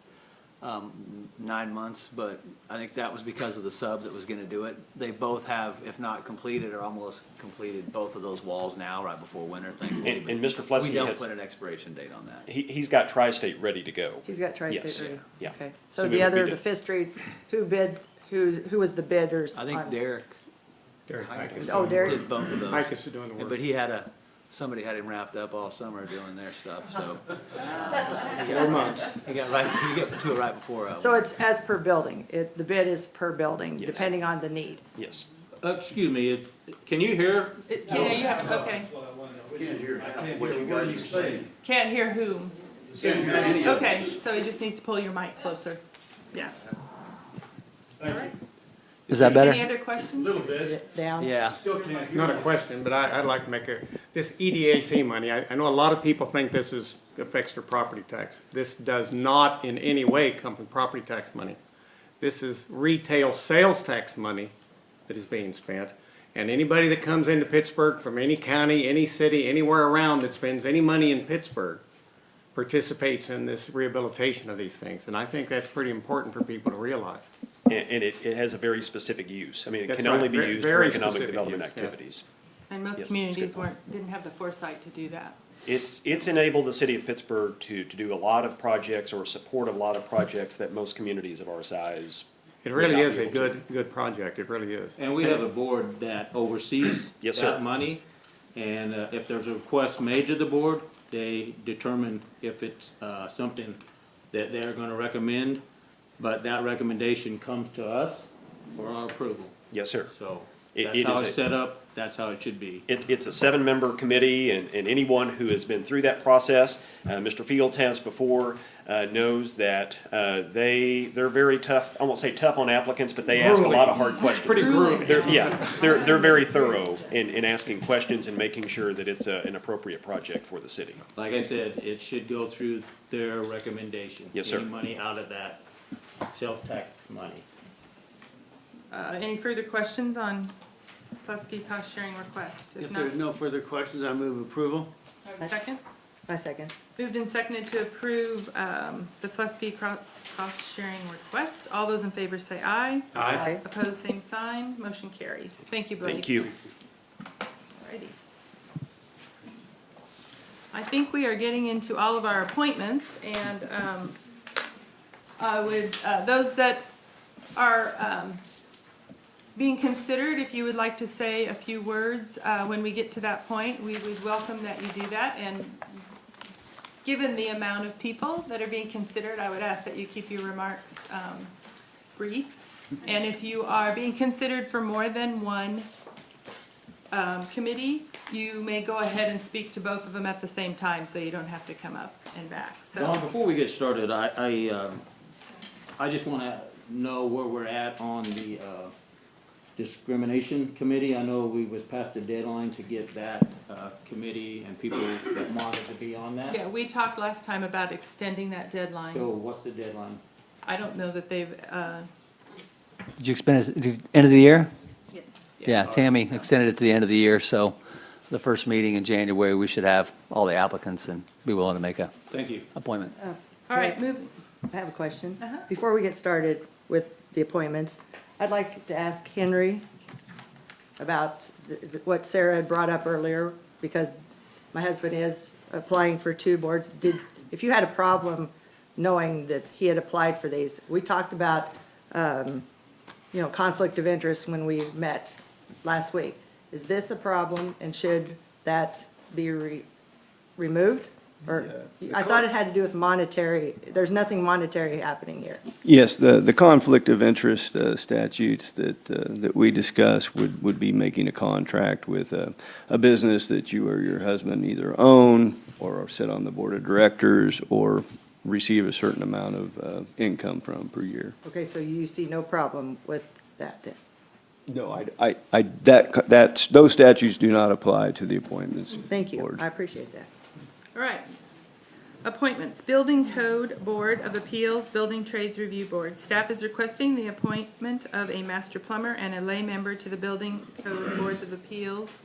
9 months, but I think that was because of the sub that was gonna do it. They both have, if not completed or almost completed, both of those walls now, right before winter, thankfully. And but Mr. Flesky We don't has- put an expiration date on that. He's got Tri-State ready to go. He's got Yes, Tri-State ready? yeah. Okay. So So it the would other, be the the- Fifth Street, who was the bidders? I think on- Derek. Derek Oh, Derek. Did both of those. is doing the work. But somebody had him wrapped up all summer doing their stuff, so. 4 months. He got to it right before. So it's as per building. The bid is per building, Yes. depending on the need. Yes. Excuse me, can you hear? Yeah, you have, okay. Can't hear whom? Okay, so he just needs to pull your mic closer. Yeah. All right. Is that better? Any other questions? Down? Yeah. Not a question, but I'd like to make this EDAC money, I know a lot of people think this affects their property tax. This does not in any way come from property tax money. This is retail sales tax money that is being spent. And anybody that comes into Pittsburgh from any county, any city, anywhere around that spends any money in Pittsburgh participates in this rehabilitation of these things. And I think that's pretty important for people to realize. And it has a very specific use. I mean, it That's can only right. be used for Very economic specific development use, yeah. activities. And most Yes, that's communities good. didn't have the foresight to do that. It's enabled the city of Pittsburgh to do a lot of projects or support a lot of projects that most communities of our size. It really would not is be a able to. good project, it really is. And we have a board that oversees Yes, sir. that money. And if there's a request made to the board, they determine if it's something that they're gonna recommend. But that recommendation comes to us for our approval. Yes, sir. So It- that's it how is it's a- set up, that's how it should be. It's a 7-member committee, and anyone who has been through that process, Mr. Fields has before, knows that they're very tough, I won't say tough on applicants, but they ask a lot of hard questions. Pretty grueling. They're very thorough in asking questions and making sure that it's an appropriate project for the city. Like I said, it should go through their recommendation. Yes, sir. Any money out of that self-tax money. Any further questions on Fusky cost sharing request? If If there's not, no further questions, I move approval. have a second? My second. Moved and seconded to approve the Fusky cost sharing request. All those in favor say aye. Aye. Opposed, same sign. Motion carries. Thank you, Blake. Thank you. Alrighty. I think we are getting into all of our appointments, and I would, those that are being considered, if you would like to say a few words when we get to that point, we would welcome that you do that. And given the amount of people that are being considered, I would ask that you keep your remarks brief. And if you are being considered for more than one committee, you may go ahead and speak to both of them at the same time, so you don't have to come up and back. Dawn, So, before we get started, I just wanna know where we're at on the discrimination committee. I know we was past the deadline to get that committee and people that wanted to be on that. yeah, we talked last time about extending that deadline. So what's the deadline? I don't know that they've, Did you expend it to the end of the year? yes. Yeah, Tammy extended it to the end of the year, so the first meeting in January, we should have all the applicants and be willing to make a Thank you. appointment. All right, move, I have a question. Uh-huh. Before we get started with the appointments, I'd like to ask Henry about what Sarah had brought up earlier, because my husband is applying for 2 boards. If you had a problem knowing that he had applied for these, we talked about, conflict of interest when we met last week. Is this a problem, and should that be removed? Or, I thought it had to do with monetary, there's nothing monetary happening here. Yes, the conflict of interest statutes that we discuss would be making a contract with a business that you or your husband either own or sit on the board of directors or receive a certain amount of income from per year. Okay, so you see no problem with that then? No, those statutes do not apply to the appointments. Thank you, board. I appreciate that. all right. Appointments, Building Code Board of Appeals, Building Trades Review Board. Staff is requesting the appointment of a master plumber and a lay member to the Building Code Boards of Appeals,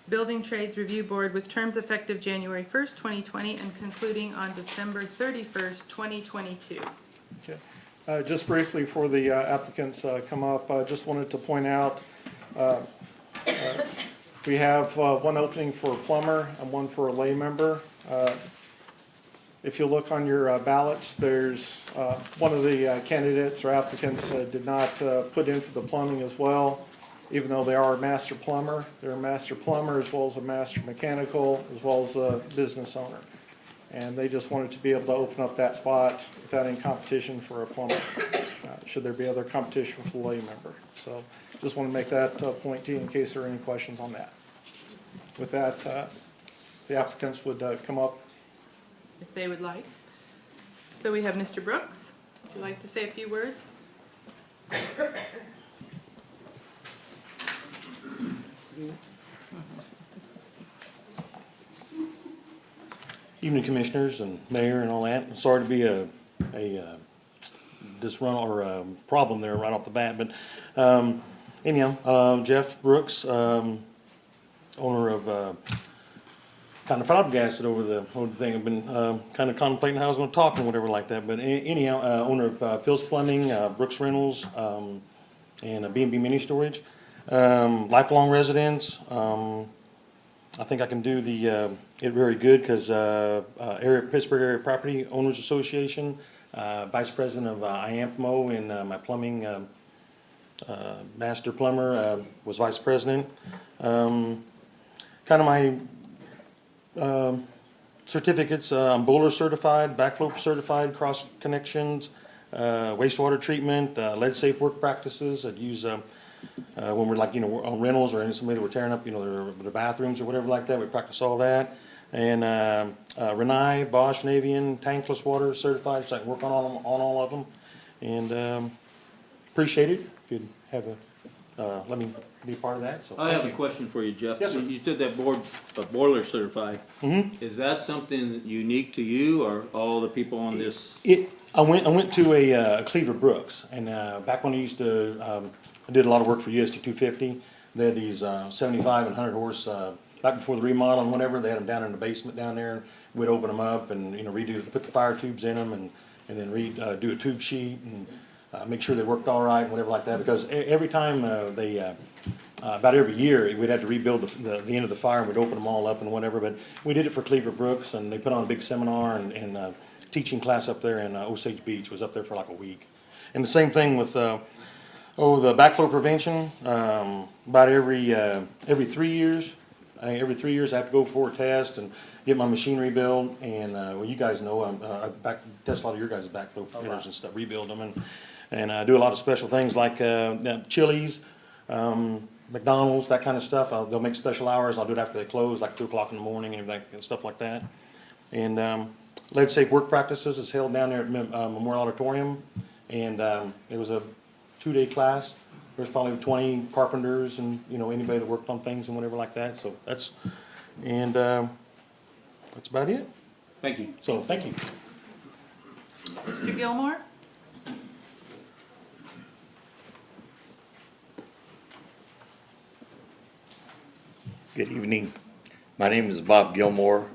Building Trades Review Board with terms effective January 1st, 2020 and concluding on December 31st, 2022. Okay. Just briefly for the applicants come up, I just wanted to point out, we have one opening for a plumber and one for a lay member. If you look on your ballots, there's one of the candidates or applicants did not put in for the plumbing as well, even though they are a master plumber. They're a master plumber as well as a master mechanical, as well as a business owner. And they just wanted to be able to open up that spot without any competition for a plumber, should there be other competition for the lay member. So just want to make that point to you in case there are any questions on that. With that, the applicants would come up. If they would like. So we have Mr. Brooks. Would you like to say a few words? Evening, Commissioners and Mayor and all that. Sorry to be a disrun or a problem there right off the bat, but anyhow, Jeff Brooks, owner of kind of flabbergasted over the whole thing. I've been kind of contemplating how I was going to talk and whatever like that. But anyhow, owner of Phil's Plumbing, Brooks Rentals, and B&B Mini Storage. Lifelong residents. I think I can do it very good because Pittsburgh Area Property Owners Association, Vice President of IAMPMO, and my plumbing master plumber was Vice President. Kind of my certificates, I'm boiler certified, backflow certified, cross connections, wastewater treatment, lead safe work practices. I'd use when we're like, on rentals or somebody that we're tearing up, their bathrooms or whatever like that. We practice all that. And Renai, Bosch, Navian, tankless water certified, so I can work on all of them. And appreciate it if you'd have let me be part of that. So I have a question for you, Jeff. Yes, sir. You said that boiler certified. Mm-hmm. Is that something unique to you or all the people on this? I went to a Cleaver Brooks, and back when I used to, I did a lot of work for USD 250. They had these 75 and 100 horse, back before the remodel and whatever, they had them down in the basement down there. We'd open them up and put the fire tubes in them, and then do a tube sheet and make sure they worked all right and whatever like that. Because every time about every year, we'd have to rebuild the end of the fire, and we'd open them all up and whatever. But we did it for Cleaver Brooks, and they put on a big seminar and teaching class up there in Osage Beach. Was up there for like a week. And the same thing with the backflow prevention. About every 3 years, I have to go for a test and get my machinery built. And well, you guys know I test a lot of your guys' backflow preventers and stuff, rebuild them, and do a lot of special things like Chili's, McDonald's, that kind of stuff. They'll make special hours. I'll do it after they close, like 2 o'clock in the morning and stuff like that. And lead safe work practices is held down there at Memorial Auditorium, and it was a 2-day class. There's probably 20 carpenters and anybody that worked on things and whatever like that. So that's about it. Thank you. So thank you. Mr. Gilmore? Good evening. My name is Bob Gilmore.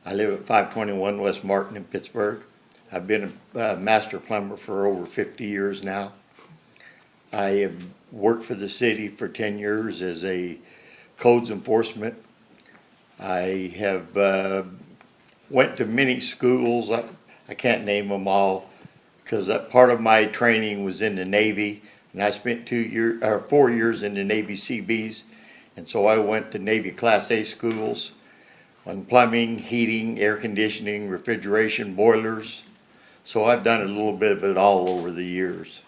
I live at 521 West Martin in Pittsburgh. I've been a master plumber for over 50 years now. I have worked for the city for 10 years as a codes enforcement. I have went to many schools. I can't name them all because part of my training was in the Navy, and I spent 4 years in the Navy Seabees. And so I went to Navy Class A schools on plumbing, heating, air conditioning, refrigeration, boilers. So I've done a little bit of it all over the years.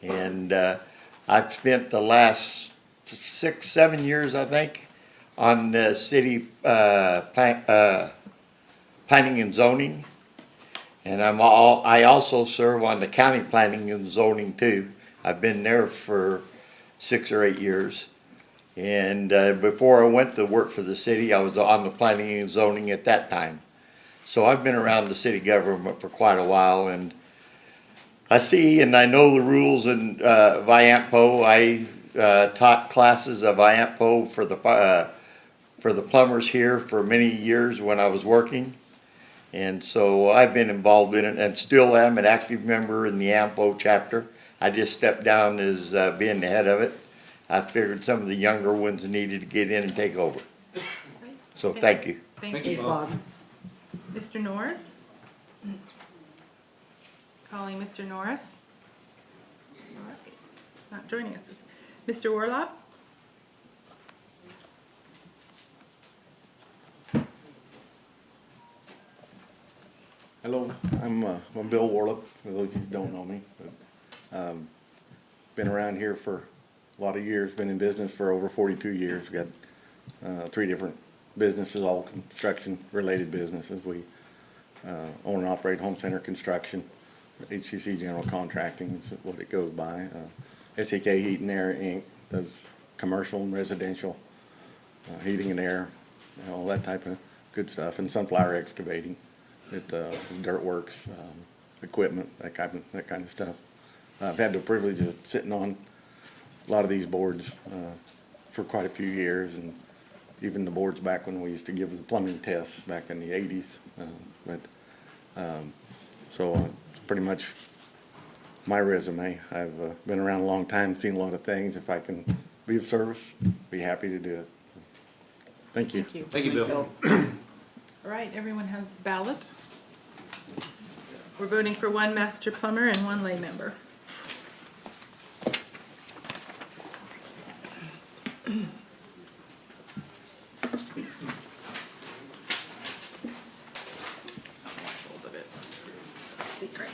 And I've spent the last 6-7 years, I think, on the city planning and zoning. And I also serve on the county planning and zoning too. I've been there for 6 or 8 years. And before I went to work for the city, I was on the planning and zoning at that time. So I've been around the city government for quite a while, and I see and I know the rules in VIAMPO. I taught classes of VIAMPO for the plumbers here for many years when I was working. And so I've been involved in it and still am an active member in the AMPO chapter. I just stepped down as being the head of it. I figured some of the younger ones needed to get in and take over. So thank you. Thank you, Bob. Mr. Norris? Calling Mr. Norris? All right. Not joining us. Mr. Warlock? Hello, I'm Bill Warlock, for those of you who don't know me. But, been around here for a lot of years, been in business for over 42 years. Got 3 different businesses, all construction-related businesses. We own and operate Home Center Construction, HCC General Contracting is what it goes by. SEK Heat and Air Inc. does commercial and residential heating and air, all that type of good stuff, and Sunflower Excavating. It dirt works, equipment, that kind of stuff. I've had the privilege of sitting on a lot of these boards for quite a few years, and even the boards back when we used to give the plumbing tests back in the 80s. So it's pretty much my resume. I've been around a long time, seen a lot of things. If I can be of service, be happy to do it. Thank you. Thank you. Thank you, Bill. All right, everyone has a ballot. We're voting for 1 master plumber and 1 lay member. Hold of it. Secret.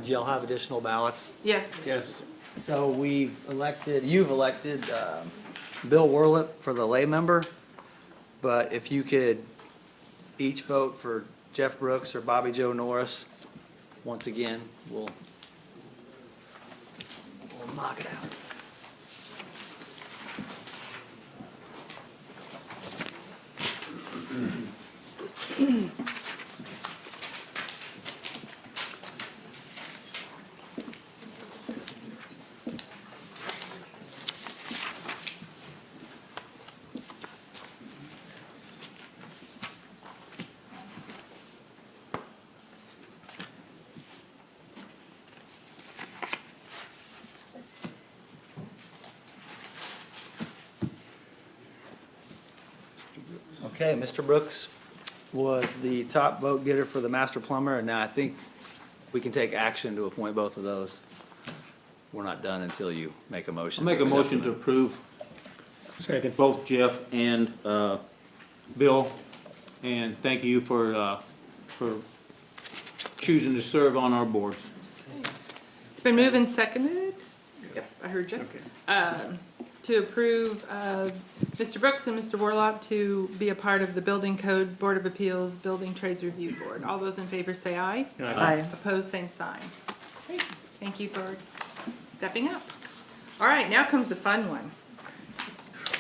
Do y'all have additional ballots? Yes. Yes. So you've elected Bill Warlick for the lay member, but if you could each vote for Jeff Brooks or Bobby Joe Norris, once again, we'll knock it out. Okay, Mr. Brooks was the top vote getter for the master plumber, and now I think we can take action to appoint both of those. We're not done until you make a motion. I'll make a motion to approve. Second. Both Jeff and Bill, and thank you for choosing to serve on our boards. It's been moved and seconded. Yep, I heard you. To approve Mr. Brooks and Mr. Warlock to be a part of the Building Code Board of Appeals Building Trades Review Board. All those in favor say aye. Aye. Opposed, same sign. Great, thank you for stepping up. All right, now comes the fun one.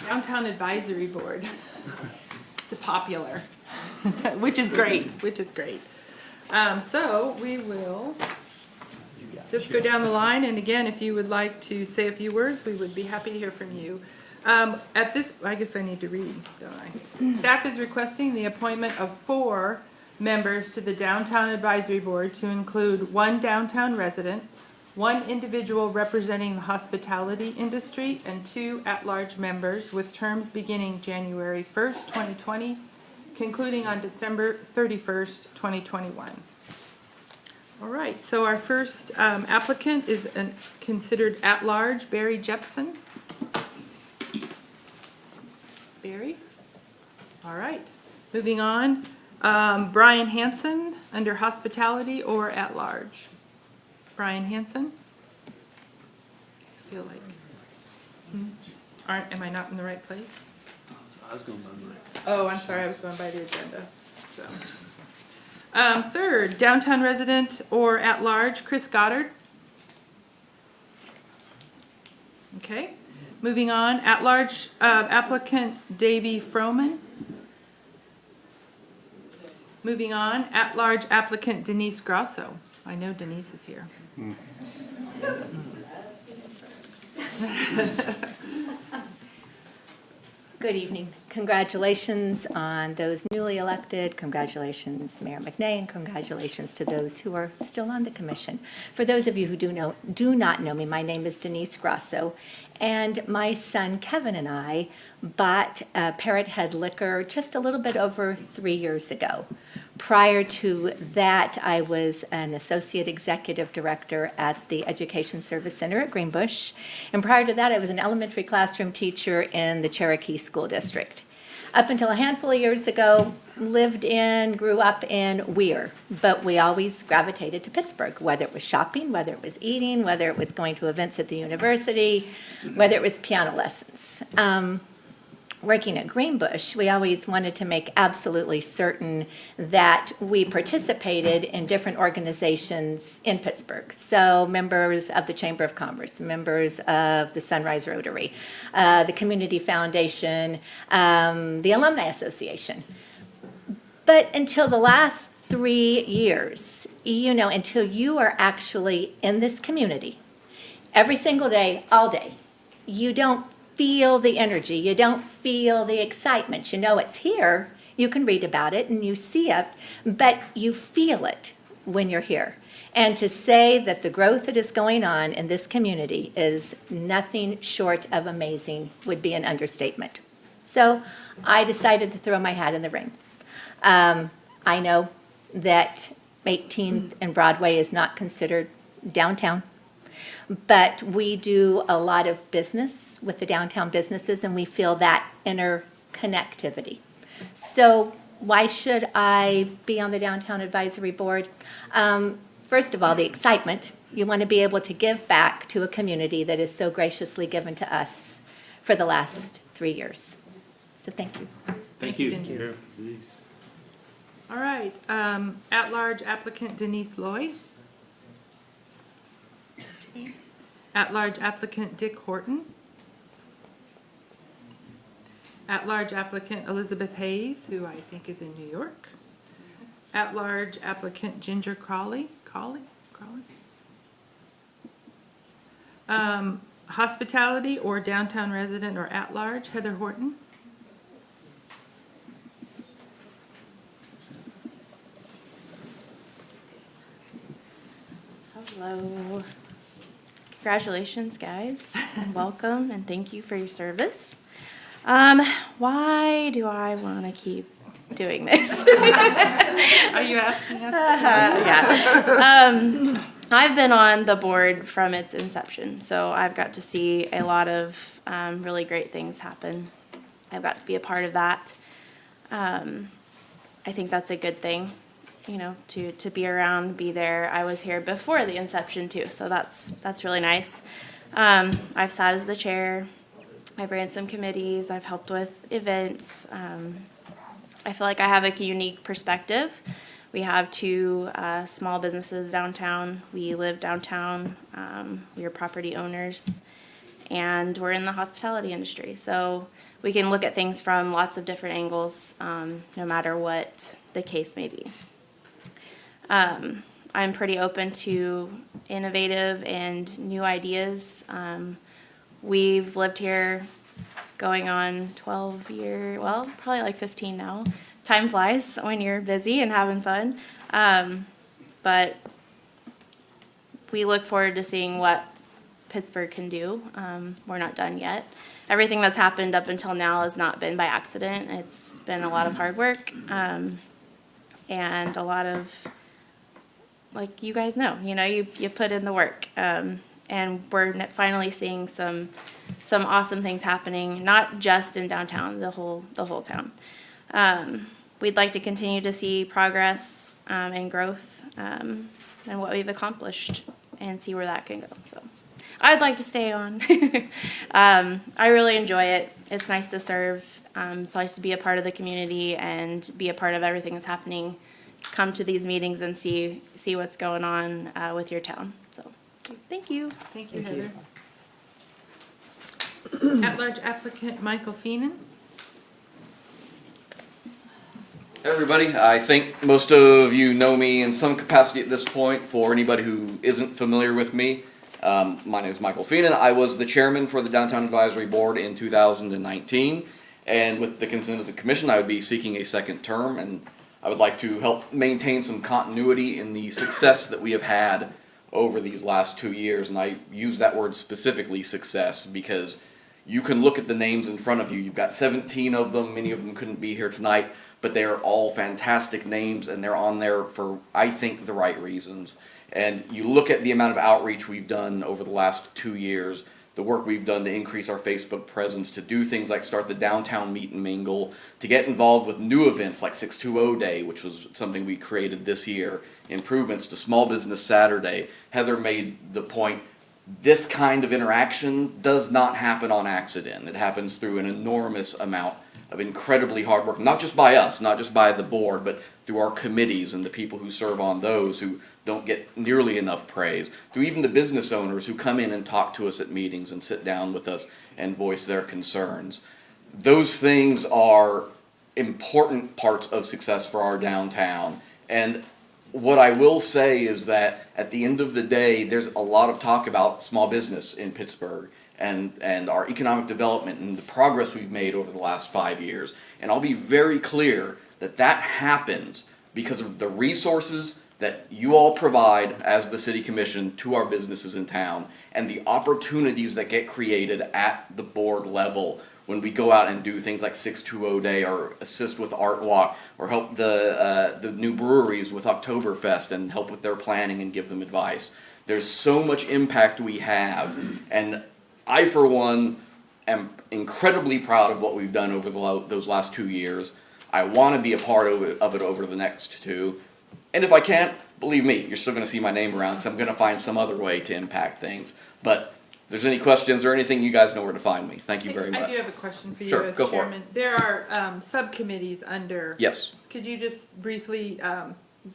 Downtown Advisory Board. It's a popular, which is great, So we will just go down the line, and again, if you would like to say a few words, we would be happy to hear from you. At this, I guess I need to read, don't I? Staff is requesting the appointment of 4 members to the Downtown Advisory Board to include 1 downtown resident, 1 individual representing the hospitality industry, and 2 at-large members with terms beginning January 1st, 2020, concluding on December 31st, 2021. All right, so our first applicant is considered at-large, Barry Jepson. Barry? All right, moving on. Brian Hansen, under hospitality or at-large? Brian Hansen? I feel like, am I not in the right place? I was going by mine. Oh, I'm sorry, I was going by the agenda, so. Third, downtown resident or at-large, Chris Goddard. Okay, moving on, at-large applicant Davy Froman. Moving on, at-large applicant Denise Grasso. I know Denise is here. Good evening. Congratulations on those newly elected. Congratulations, Mayor McNay, and congratulations to those who are still on the commission. For those of you who do not know me, my name is Denise Grasso, and my son Kevin and I bought Parrot Head Liquor just a little bit over 3 years ago. Prior to that, I was an associate executive director at the Education Service Center at Greenbush. And prior to that, I was an elementary classroom teacher in the Cherokee School District. Up until a handful of years ago, grew up in Weir, but we always gravitated to Pittsburgh, whether it was shopping, whether it was eating, whether it was going to events at the university, whether it was piano lessons. Working at Greenbush, we always wanted to make absolutely certain that we participated in different organizations in Pittsburgh. So members of the Chamber of Commerce, members of the Sunrise Rotary, the Community Foundation, the Alumni Association. But until the last 3 years, until you are actually in this community, every single day, all day, you don't feel the energy, you don't feel the excitement. You know it's here, you can read about it and you see it, but you feel it when you're here. And to say that the growth that is going on in this community is nothing short of amazing would be an understatement. So I decided to throw my hat in the ring. I know that 18th and Broadway is not considered downtown, but we do a lot of business with the downtown businesses, and we feel that interconnectivity. So why should I be on the Downtown Advisory Board? First of all, the excitement. You want to be able to give back to a community that is so graciously given to us for the last 3 years. So thank you. Thank you. All right, at-large applicant Denise Loy. At-large applicant Dick Horton. At-large applicant Elizabeth Hayes, who I think is in New York. At-large applicant Ginger Crawley. Hospitality or downtown resident or at-large, Heather Horton. Hello. Congratulations, guys. Welcome, and thank you for your service. Why do I want to keep doing this? Are you asking us to? Yeah. I've been on the board from its inception, so I've got to see a lot of really great things happen. I've got to be a part of that. I think that's a good thing. To be around, be there. I was here before the inception too, so that's really nice. I've sat as the chair. I've ran some committees. I've helped with events. I feel like I have a unique perspective. We have 2 small businesses downtown. We live downtown. We are property owners, and we're in the hospitality industry. So we can look at things from lots of different angles, no matter what the case may be. I'm pretty open to innovative and new ideas. We've lived here going on 12 years, well, probably like 15 now. Time flies when you're busy and having fun. But we look forward to seeing what Pittsburgh can do. We're not done yet. Everything that's happened up until now has not been by accident. It's been a lot of hard work, and a lot of, like you guys know, you put in the work. And we're finally seeing some awesome things happening, not just in downtown, the whole town. We'd like to continue to see progress and growth and what we've accomplished, and see where that can go. So I'd like to stay on. I really enjoy it. It's nice to serve. It's nice to be a part of the community and be a part of everything that's happening. Come to these meetings and see what's going on with your town. So thank you. Thank you, Heather. At-large applicant Michael Feenan. Hey everybody, I think most of you know me in some capacity at this point. For anybody who isn't familiar with me, my name is Michael Feenan. I was the chairman for the Downtown Advisory Board in 2019, and with the consent of the commission, I would be seeking a second term, and I would like to help maintain some continuity in the success that we have had over these last 2 years. And I use that word specifically, success, because you can look at the names in front of you. You've got 17 of them. Many of them couldn't be here tonight, but they are all fantastic names, and they're on there for, I think, the right reasons. And you look at the amount of outreach we've done over the last 2 years, the work we've done to increase our Facebook presence, to do things like start the downtown meet and mingle, to get involved with new events like 620 Day, which was something we created this year, improvements to Small Business Saturday. Heather made the point, this kind of interaction does not happen on accident. It happens through an enormous amount of incredibly hard work, not just by us, not just by the board, but through our committees and the people who serve on those who don't get nearly enough praise, through even the business owners who come in and talk to us at meetings and sit down with us and voice their concerns. Those things are important parts of success for our downtown. And what I will say is that at the end of the day, there's a lot of talk about small business in Pittsburgh and our economic development and the progress we've made over the last 5 years. And I'll be very clear that that happens because of the resources that you all provide as the city commission to our businesses in town, and the opportunities that get created at the board level when we go out and do things like 620 Day, or assist with Art Walk, or help the new breweries with Oktoberfest and help with their planning and give them advice. There's so much impact we have, and I, for one, am incredibly proud of what we've done over those last 2 years. I want to be a part of it over the next 2. And if I can't, believe me, you're still going to see my name around, because I'm going to find some other way to impact things. But if there's any questions or anything, you guys know where to find me. Thank you very much. I do have a question for you Sure, as go for it. chairman. There are subcommittees under. Yes. Could you just briefly,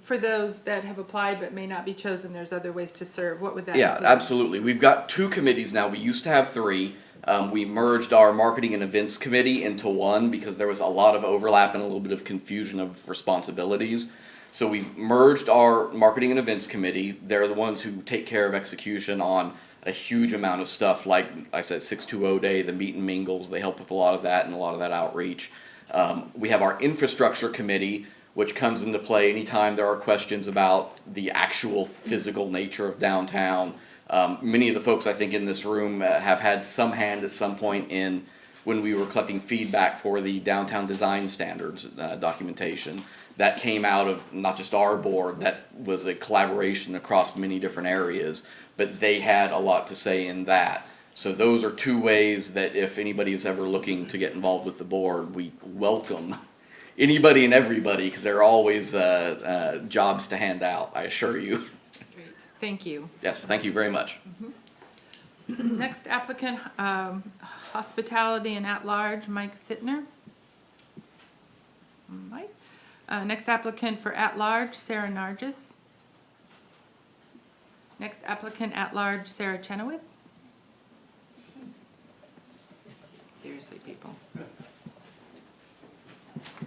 for those that have applied but may not be chosen, there's other ways to serve, what would that Yeah, include? absolutely. We've got 2 committees now. We used to have 3. We merged our marketing and events committee into one because there was a lot of overlap and a little bit of confusion of responsibilities. So we've merged our marketing and events committee. They're the ones who take care of execution on a huge amount of stuff, like I said, 620 Day, the meet and mingles. They help with a lot of that and a lot of that outreach. We have our infrastructure committee, which comes into play anytime there are questions about the actual physical nature of downtown. Many of the folks I think in this room have had some hand at some point in when we were collecting feedback for the downtown design standards documentation. That came out of not just our board, that was a collaboration across many different areas, but they had a lot to say in that. So those are 2 ways that if anybody is ever looking to get involved with the board, we welcome anybody and everybody, because there are always jobs to hand out, I assure you. Great, thank you. Yes, thank you very much. Next applicant, hospitality and at-large, Mike Sittner. Mike. Next applicant for at-large, Sarah Nargis. Next applicant at-large, Sarah Chenoweth. Seriously, people.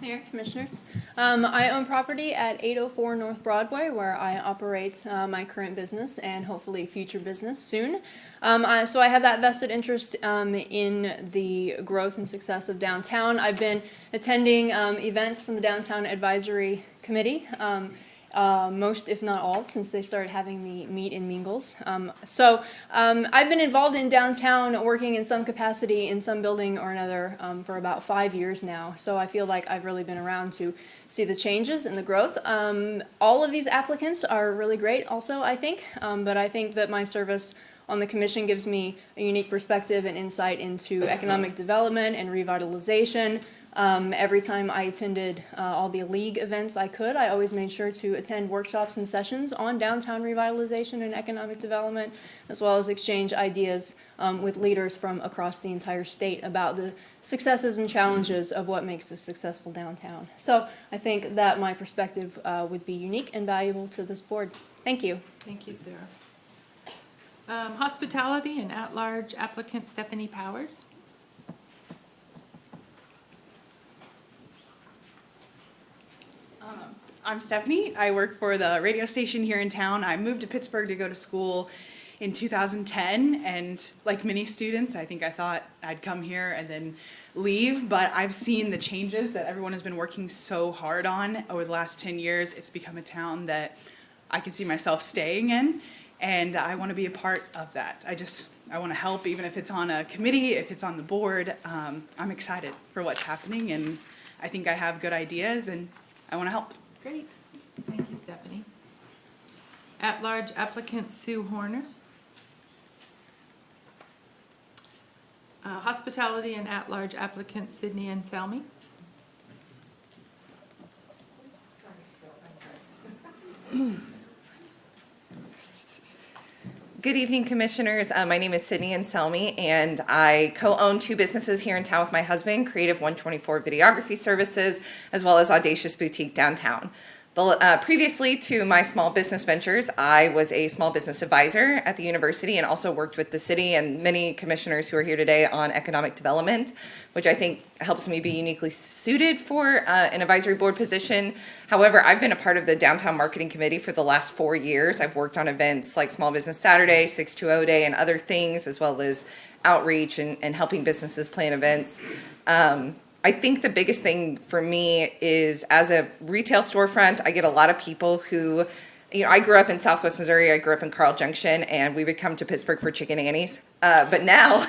Mayor, Commissioners. I own property at 804 North Broadway where I operate my current business and hopefully future business soon. So I have that vested interest in the growth and success of downtown. I've been attending events from the Downtown Advisory Committee, most if not all, since they started having the meet and mingles. I've been involved in downtown, working in some capacity in some building or another for about 5 years now. So I feel like I've really been around to see the changes and the growth. All of these applicants are really great also, I think, but I think that my service on the commission gives me a unique perspective and insight into economic development and revitalization. Every time I attended all the league events I could, I always made sure to attend workshops and sessions on downtown revitalization and economic development, as well as exchange ideas with leaders from across the entire state about the successes and challenges of what makes a successful downtown. So I think that my perspective would be unique and valuable to this board. Thank you. Thank you, Sarah. Hospitality and at-large applicant Stephanie Powers. I'm Stephanie. I work for the radio station here in town. I moved to Pittsburgh to go to school in 2010, and like many students, I think I thought I'd come here and then leave, but I've seen the changes that everyone has been working so hard on over the last 10 years. It's become a town that I can see myself staying in, and I want to be a part of that. I want to help, even if it's on a committee, if it's on the board. I'm excited for what's happening, and I think I have good ideas, and I want to help. Great. Thank you, Stephanie. At-large applicant Sue Horner. Hospitality and at-large applicant Sydney Anselmi. Good evening, Commissioners. My name is Sydney Anselmi, and I co-own 2 businesses here in town with my husband, Creative 124 Videography Services, as well as Audacious Boutique Downtown. Previously to my small business ventures, I was a small business advisor at the university and also worked with the city and many commissioners who are here today on economic development, which I think helps me be uniquely suited for an advisory board position. However, I've been a part of the Downtown Marketing Committee for the last 4 years. I've worked on events like Small Business Saturday, 620 Day, and other things, as well as outreach and helping businesses plan events. I think the biggest thing for me is, as a retail storefront, I get a lot of people who, I grew up in Southwest Missouri, I grew up in Carl Junction, and we would come to Pittsburgh for chicken Annie's. But now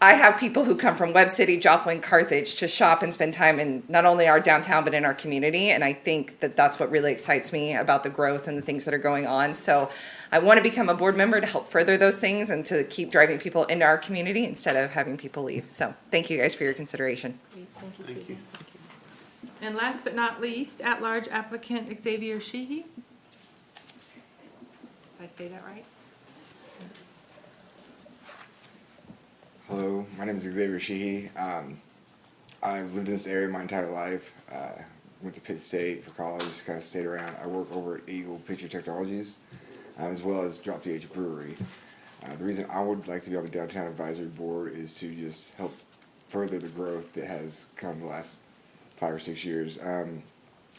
I have people who come from Webb City, Joplin, Carthage to shop and spend time in not only our downtown, but in our community. And I think that that's what really excites me about the growth and the things that are going on. So I want to become a board member to help further those things and to keep driving people into our community instead of having people leave. So thank you guys for your consideration. Thank you. And last but not least, at-large applicant Xavier Sheehy. Did I say that right? Hello, my name is Xavier Sheehy. I've lived in this area my entire life. Went to Pitt State for college, just kind of stayed around. I work over at Eagle Picture Technologies, as well as Drop the H Brewery. The reason I would like to be on the Downtown Advisory Board is to just help further the growth that has come the last 5 or 6 years. I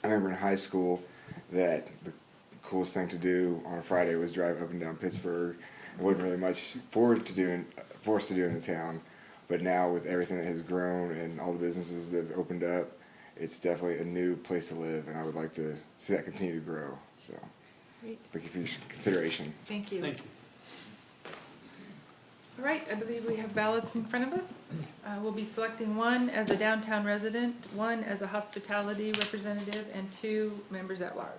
remember in high school that the coolest thing to do on a Friday was drive up and down Pittsburgh. It wasn't really much for us to do in the town, but now with everything that has grown and all the businesses that have opened up, it's definitely a new place to live, and I would like to see that continue to grow. So, Great. thank you for your consideration. Thank you. All right, I believe we have ballots in front of us. We'll be selecting 1 as a downtown resident, 1 as a hospitality representative, and 2 members at large.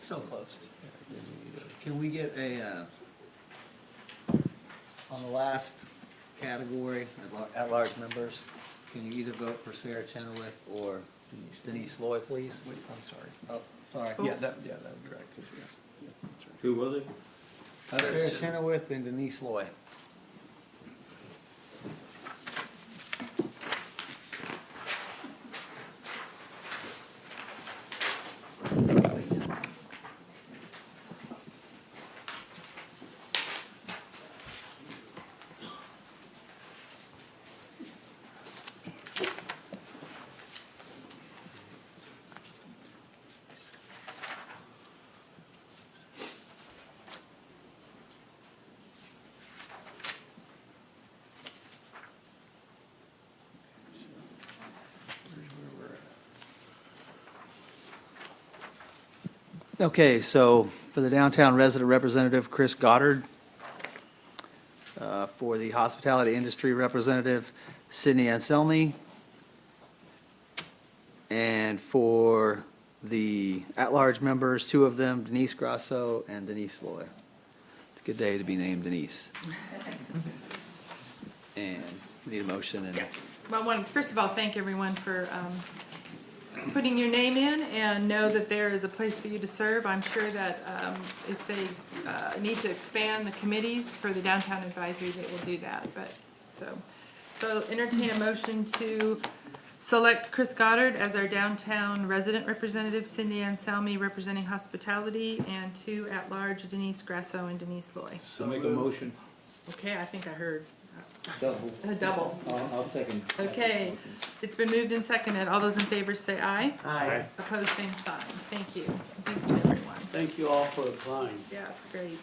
So close. Can we get a, on the last category, at-large members, can you either vote for Sarah Chenoweth or Denise Loy, please? Wait, I'm sorry. Oh, sorry. Yeah, that would be right, 'cause, yeah. Who was it? Sarah Chenoweth and Denise Loy. Okay, so for the downtown resident representative, Chris Goddard. For the hospitality industry representative, Sydney Anselmi. And for the at-large members, two of them, Denise Grasso and Denise Loy. It's a good day to be named Denise. And need a motion and. Well, first of all, thank everyone for putting your name in, and know that there is a place for you to serve. I'm sure that if they need to expand the committees for the downtown advisory, they will do that. But so entertain a motion to select Chris Goddard as our downtown resident representative, Cindy Anselmi representing hospitality, and two at-large, Denise Grasso and Denise Loy. So make a motion. Okay, I think I heard Double. a double. I'll second. Okay, it's been moved and seconded. All those in favor say aye. Aye. Opposed, same sign. Thank you. Thanks to everyone. Thank you all for applying. Yeah, it's great.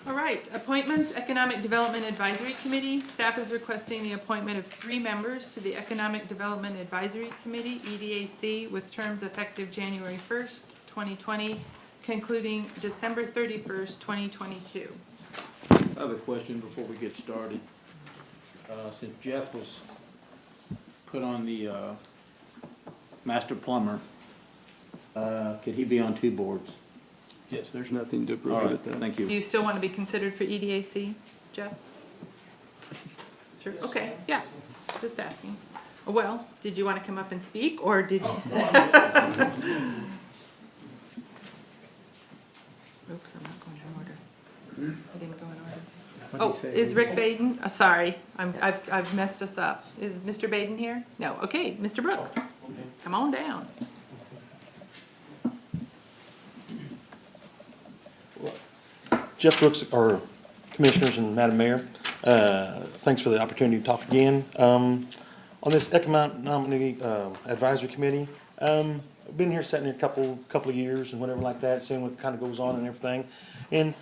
All right, appointments, Economic Development Advisory Committee. Staff is requesting the appointment of 3 members to the Economic Development Advisory Committee, EDAC, with terms effective January 1st, 2020, concluding December 31st, 2022. I have a question before we get started. Since Jeff was put on the master plumber, could he be on 2 boards? Yes, there's nothing to All right, prohibit that. thank Do you. you still want to be considered for EDAC, Jeff? Sure, okay, yeah, just asking. Well, did you want to come up and speak, or did you? Oops, I'm not going in order. I didn't go in order. Oh, is Rick Baden? Sorry, I've messed us up. Is Mr. Baden here? No, okay, Mr. Brooks, come on down. Jeff Brooks, our commissioners and Madam Mayor, thanks for the opportunity to talk again. On this Economic Advisory Committee, I've been here, sitting here a couple of years and whatever like that, seeing what kind of goes on and everything. And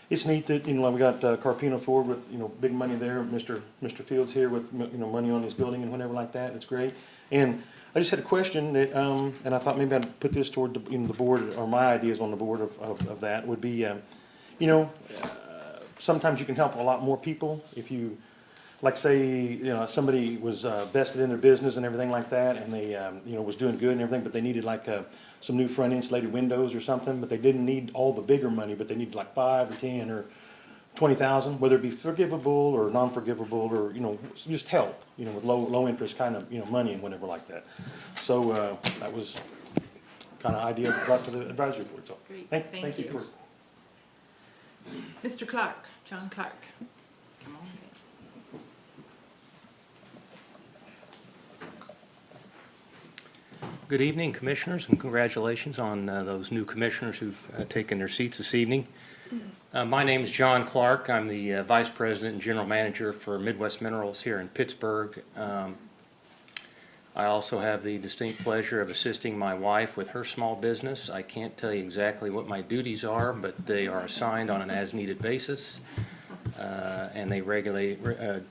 it's neat that, we got Carpino Ford with, big money there, Mr. Fields here with, money on his building and whatever like that. It's great. And I just had a question that, and I thought maybe I'd put this toward the board, or my ideas on the board of that would be, sometimes you can help a lot more people if you, like say, somebody was vested in their business and everything like that, and they, was doing good and everything, but they needed like some new front insulated windows or something, but they didn't need all the bigger money, but they needed like 5 or 10 or 20,000, whether it be forgivable or non-forgivable, or just help, with low interest kind of money and whatever like that. So that was kind of idea brought to the advisory board. So Great, thank you for. Mr. Clark, John Clark, come on. Good evening, Commissioners, and congratulations on those new commissioners who've taken their seats this evening. My name is John Clark. I'm the Vice President and General Manager for Midwest Minerals here in Pittsburgh. I also have the distinct pleasure of assisting my wife with her small business. I can't tell you exactly what my duties are, but they are assigned on an as-needed basis, and they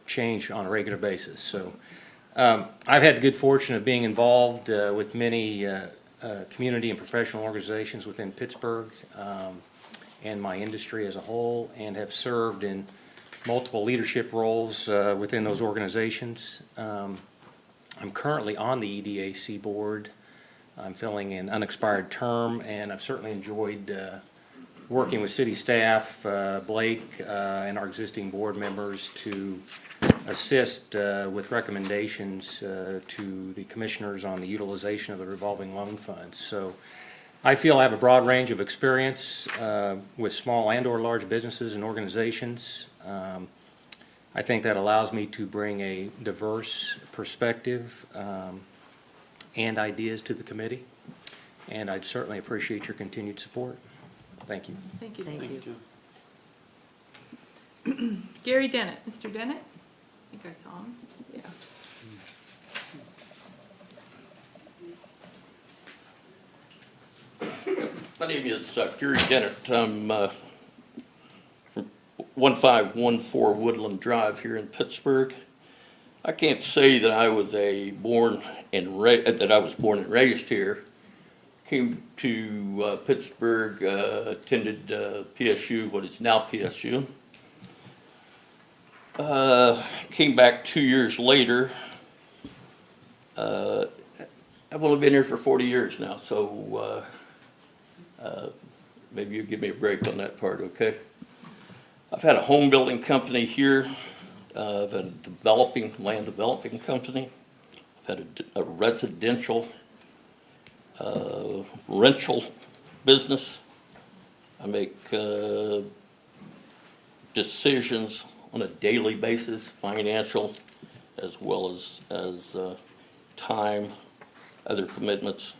change on a regular basis. So I've had the good fortune of being involved with many community and professional organizations within Pittsburgh and my industry as a whole, and have served in multiple leadership roles within those organizations. I'm currently on the EDAC board, I'm filling an unexpired term, and I've certainly enjoyed working with city staff, Blake, and our existing board members to assist with recommendations to the commissioners on the utilization of the revolving loan funds. So I feel I have a broad range of experience with small and/or large businesses and organizations. I think that allows me to bring a diverse perspective and ideas to the committee, and I'd certainly appreciate your continued support. Thank you. Thank you. Thank you. Gary Dennett. Mr. Dennett? I think I saw him. Yeah. My name is Gary Dennett. I'm 1514 Woodland Drive here in Pittsburgh. I can't say that I was born and raised here. Came to Pittsburgh, attended PSU, what is now PSU. Came back 2 years later. I've only been here for 40 years now, so maybe you give me a break on that part, okay? I've had a home building company here. I've had a land developing company. I've had a residential rental business. I make decisions on a daily basis, financial, as well as time, other commitments.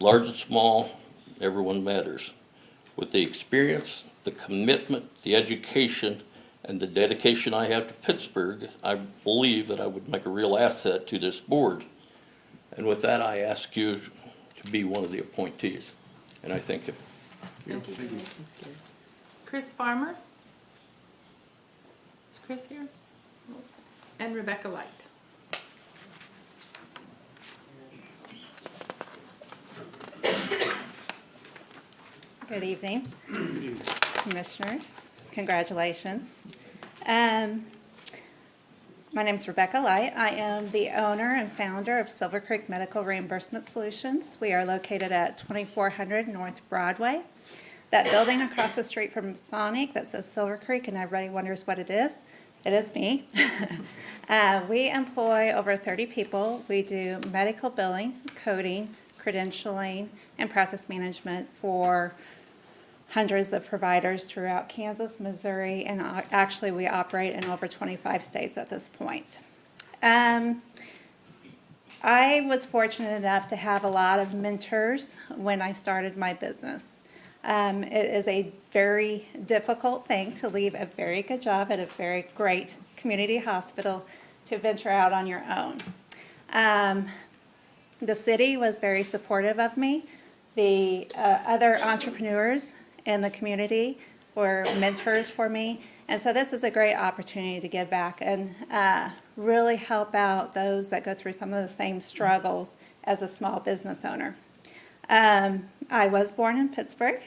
Large and small, everyone matters. With the experience, the commitment, the education, and the dedication I have to Pittsburgh, I believe that I would make a real asset to this board. And with that, I ask you to be one of the appointees, and I thank you. Thank you. Chris Farmer? Is Chris here? And Rebecca Light. Good evening, commissioners. Congratulations. My name is Rebecca Light. I am the owner and founder of Silver Creek Medical Reimbursement Solutions. We are located at 2400 North Broadway. That building across the street from Sonic that says Silver Creek, and everybody wonders what it is me. We employ over 30 people. We do medical billing, coding, credentialing, and practice management for hundreds of providers throughout Kansas, Missouri, and actually we operate in over 25 states at this point. I was fortunate enough to have a lot of mentors when I started my business. It is a very difficult thing to leave a very good job at a very great community hospital to venture out on your own. The city was very supportive of me. The other entrepreneurs in the community were mentors for me. And so this is a great opportunity to give back and really help out those that go through some of the same struggles as a small business owner. I was born in Pittsburgh,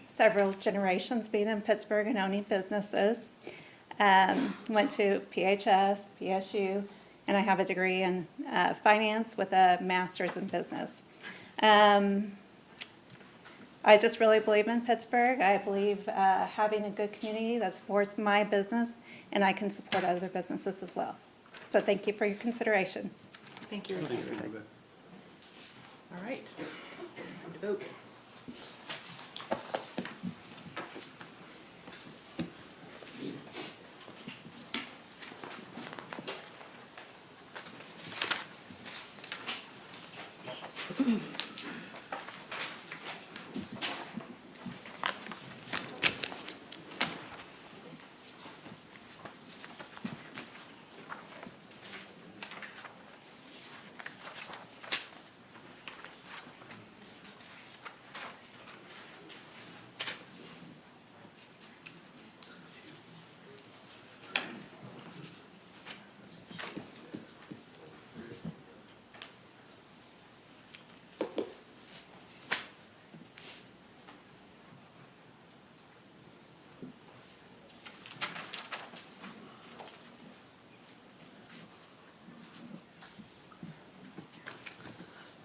several generations being in Pittsburgh and owning businesses. Went to PHS, PSU, and I have a degree in finance with a master's in business. I just really believe in Pittsburgh. I believe having a good community that supports my business, and I can support other businesses as well. So thank you for your consideration. Thank you, Rebecca. All right. Time to vote.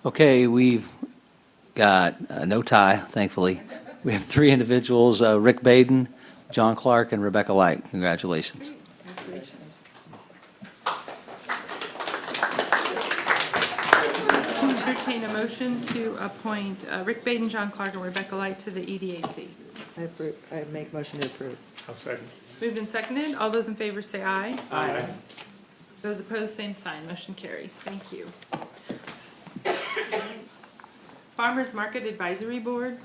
Okay, we've got no tie, thankfully. We have three individuals, Rick Baden, John Clark, and Rebecca Light. Congratulations. Entertain a motion to appoint Rick Baden, John Clark, and Rebecca Light to the EDAC. I make motion to approve. I'll second. Moved and seconded. All those in favor say aye. Aye. Those opposed, same sign. Motion carries. Thank you. Farmers Market Advisory Board.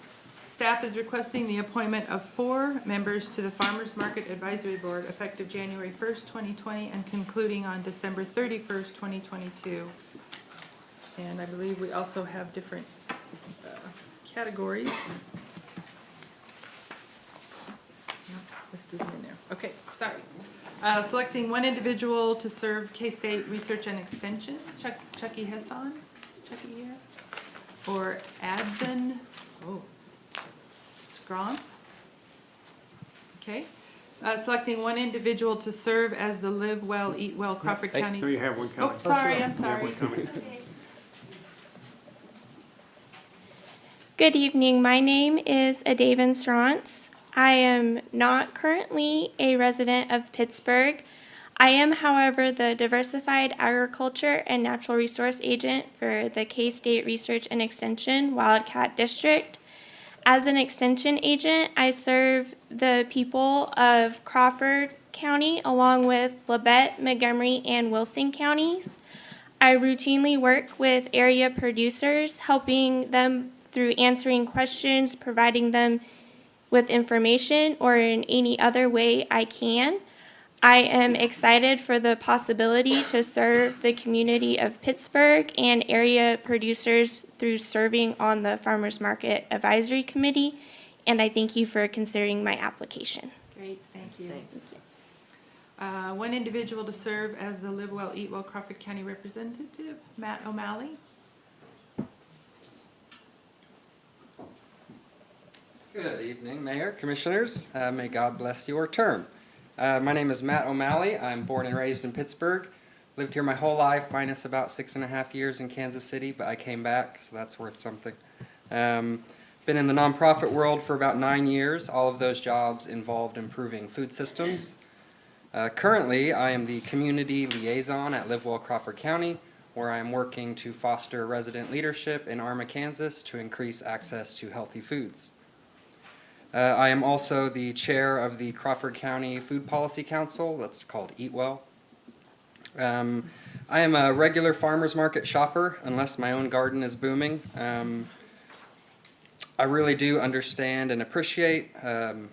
Staff is requesting the appointment of 4 members to the Farmers Market Advisory Board effective January 1st, 2020 and concluding on December 31st, 2022. And I believe we also have different categories. This isn't in there. Okay, sorry. Selecting 1 individual to serve K-State Research and Extension, Chucky Hassan. Is Chucky here? Or Advin Scrance. Okay. Selecting 1 individual to serve as the Live Well, Eat Well Crawford County. No, you have one coming. Oh, sorry, I'm You have one sorry. coming. Good evening. My name is Adavan Srance. I am not currently a resident of Pittsburgh. I am, however, the Diversified Agriculture and Natural Resource Agent for the K-State Research and Extension Wildcat District. As an extension agent, I serve the people of Crawford County along with Labette, Montgomery, and Wilson counties. I routinely work with area producers, helping them through answering questions, providing them with information, or in any other way I can. I am excited for the possibility to serve the community of Pittsburgh and area producers through serving on the Farmers Market Advisory Committee, and I thank you for considering my application. Great, thank you. Thanks. 1 individual to serve as the Live Well, Eat Well Crawford County Representative, Matt O'Malley. Good evening, Mayor, Commissioners. May God bless your term. My name is Matt O'Malley. I'm born and raised in Pittsburgh. Lived here my whole life, minus about 6.5 years in Kansas City, but I came back, so that's worth something. Been in the nonprofit world for about 9 years. All of those jobs involved improving food systems. Currently, I am the community liaison at Live Well Crawford County, where I am working to foster resident leadership in Arma, Kansas to increase access to healthy foods. I am also the chair of the Crawford County Food Policy Council, that's called Eat Well. I am a regular farmer's market shopper, unless my own garden is booming. I really do understand and appreciate the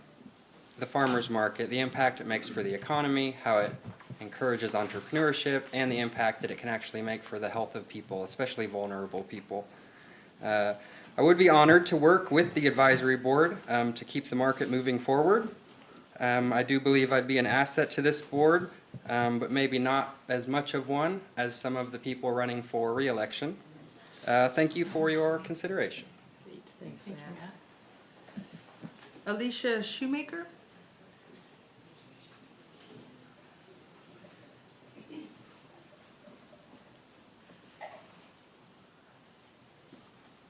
farmer's market, the impact it makes for the economy, how it encourages entrepreneurship, and the impact that it can actually make for the health of people, especially vulnerable people. I would be honored to work with the advisory board to keep the market moving forward. I do believe I'd be an asset to this board, but maybe not as much of one as some of the people running for re-election. Thank you for your consideration. Thank you, Matt. Alicia Shoemaker.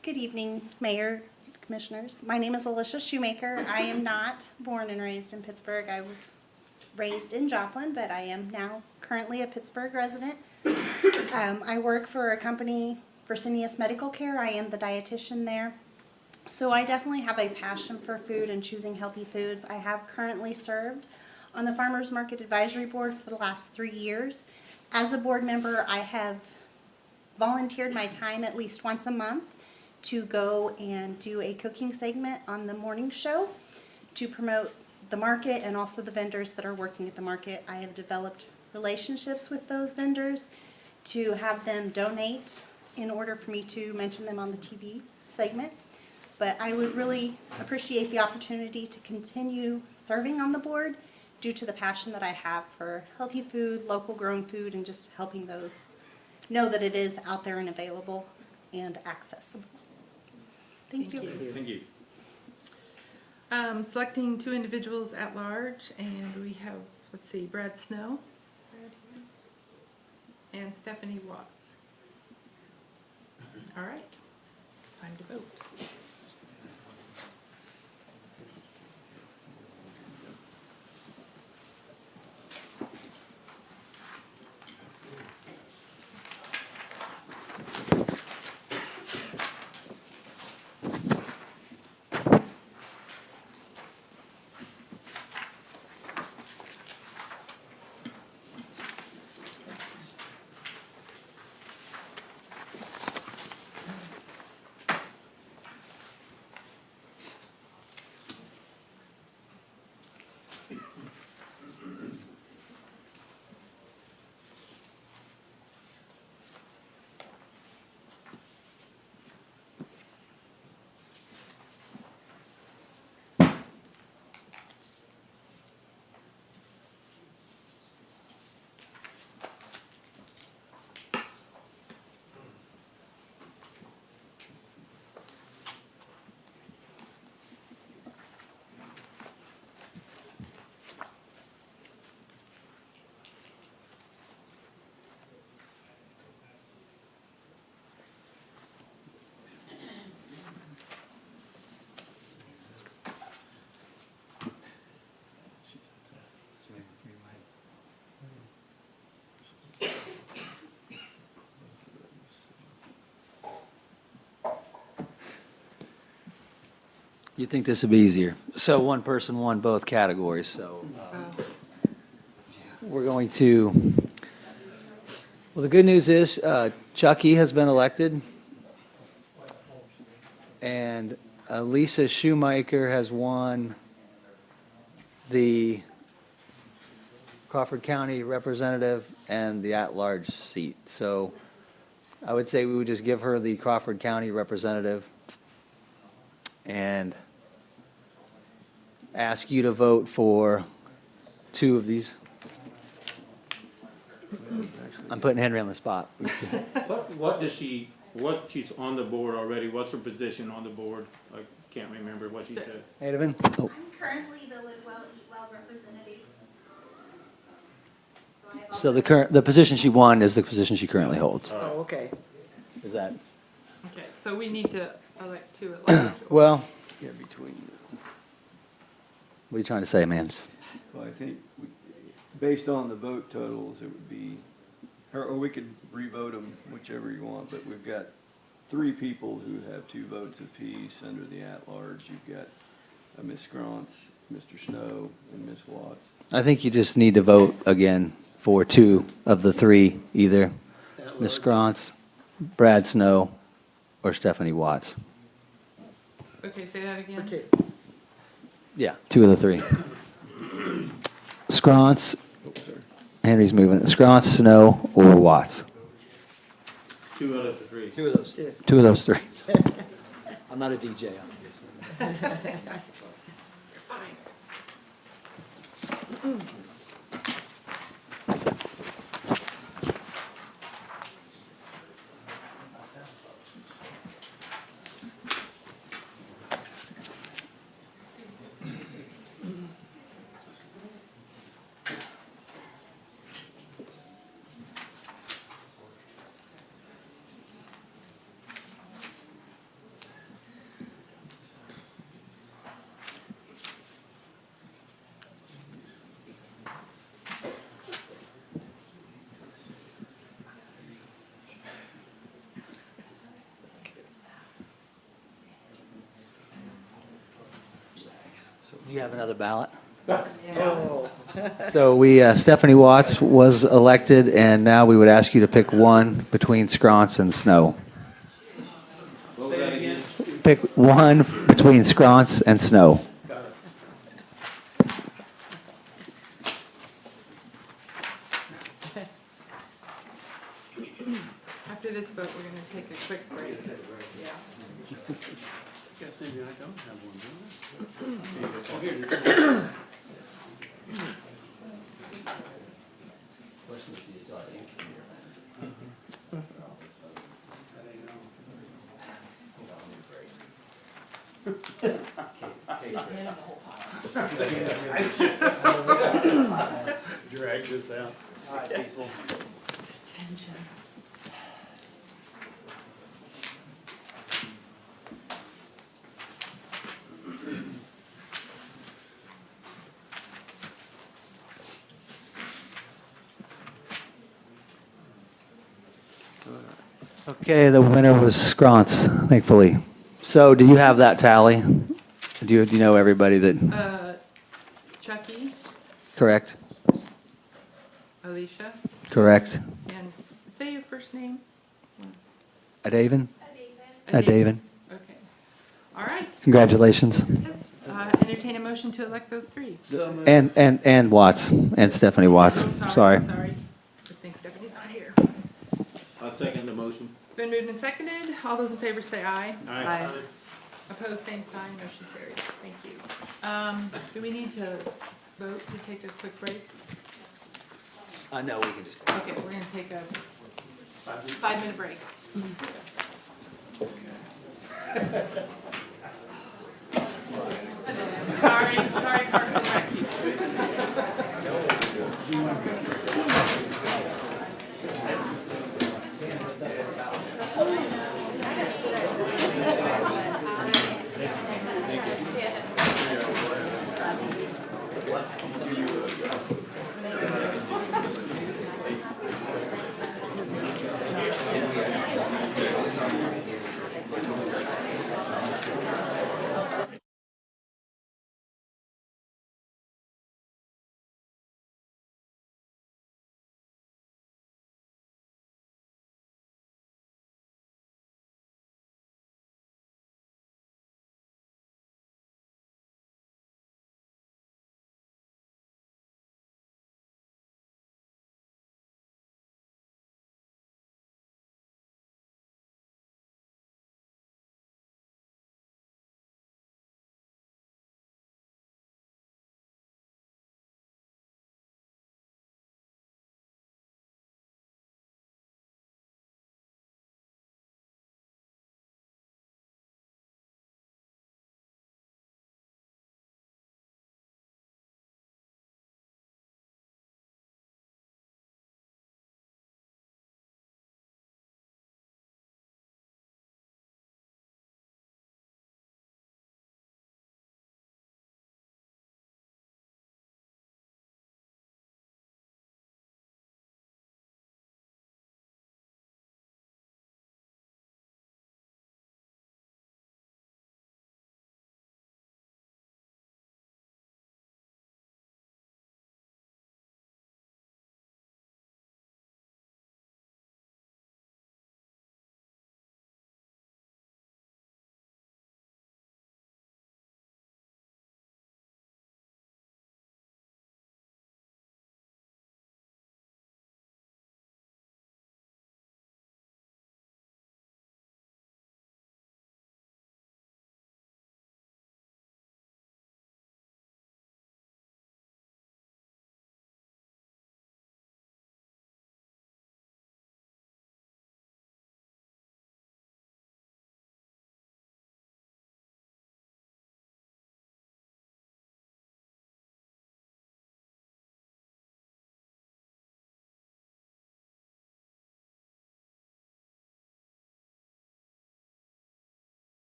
Good evening, Mayor, Commissioners. My name is Alicia Shoemaker. I am not born and raised in Pittsburgh. I was raised in Joplin, but I am now currently a Pittsburgh resident. I work for a company, Fresenius Medical Care. I am the dietitian there. So I definitely have a passion for food and choosing healthy foods. I have currently served on the Farmers Market Advisory Board for the last 3 years. As a board member, I have volunteered my time at least once a month to go and do a cooking segment on the morning show to promote the market and also the vendors that are working at the market. I have developed relationships with those vendors to have them donate in order for me to mention them on the TV segment. But I would really appreciate the opportunity to continue serving on the board due to the passion that I have for healthy food, local grown food, and just helping those know that it is out there and available and accessible. Thank you. Thank you. Selecting 2 individuals at large, and we have, let's see, Brad Snow and Stephanie Watts. All right, time to vote. You'd think this would be easier. So one person won both categories, so we're going to, well, the good news is Chucky has been elected, and Lisa Shoemaker has won the Crawford County Representative and the at-large seat. So I would say we would just give her the Crawford County Representative and ask you to vote for two of these. I'm putting Henry on the spot. What does she, what she's on the board already, what's her position on the board? I can't remember what she said. Adovan? Oh. I'm currently the Live Well, Eat Well representative. So the position she won is the position she currently holds. Oh, okay. Is that? Okay, so we need to elect two at large. Well, yeah, between, What are you trying to say, man? well, I think, based on the vote totals, it would be, or we could re-vote them, whichever you want, but we've got three people who have 2 votes apiece under the at-large. You've got Ms. Grantz, Mr. Snow, and Ms. Watts. I think you just need to vote again for 2 of the 3, either Ms. Grantz, Brad Snow, or Stephanie Watts. Okay, say that again. Okay. Yeah. 2 of the 3. Scrantz, Henry's moving. Scrantz, Snow, or Watts. 2 out of the 3. 2 of those. 2 of those 3. I'm not a DJ, obviously. Do you have another ballot? So Stephanie Watts was elected, and now we would ask you to pick one between Scrantz and Snow. Say it again. Pick one between Scrantz and Snow. After this vote, we're gonna take a quick break. Yeah. Guess maybe I don't have one, do I? Oh, here it is. Drag this out. All right, people. Attention. Okay, the winner was Scronce, thankfully. So do you have that tally? Do you know everybody that, Chucky, correct? Alicia, Correct. and say your first name. Adaven? Adaven. Adaven. Okay. All right. Congratulations. Yes. Entertain a motion to elect those three. And Watts, and Stephanie Watts, Oh, sorry. Sorry. Good thing Stephanie's not here. I second the motion. It's been moved and seconded. All those in favor say aye. Aye. Opposed, same sign. Motion carries. Thank you. Do we need to vote to take a quick break? No, we can just. Okay, we're gonna take a 5-minute break. Sorry, Parks and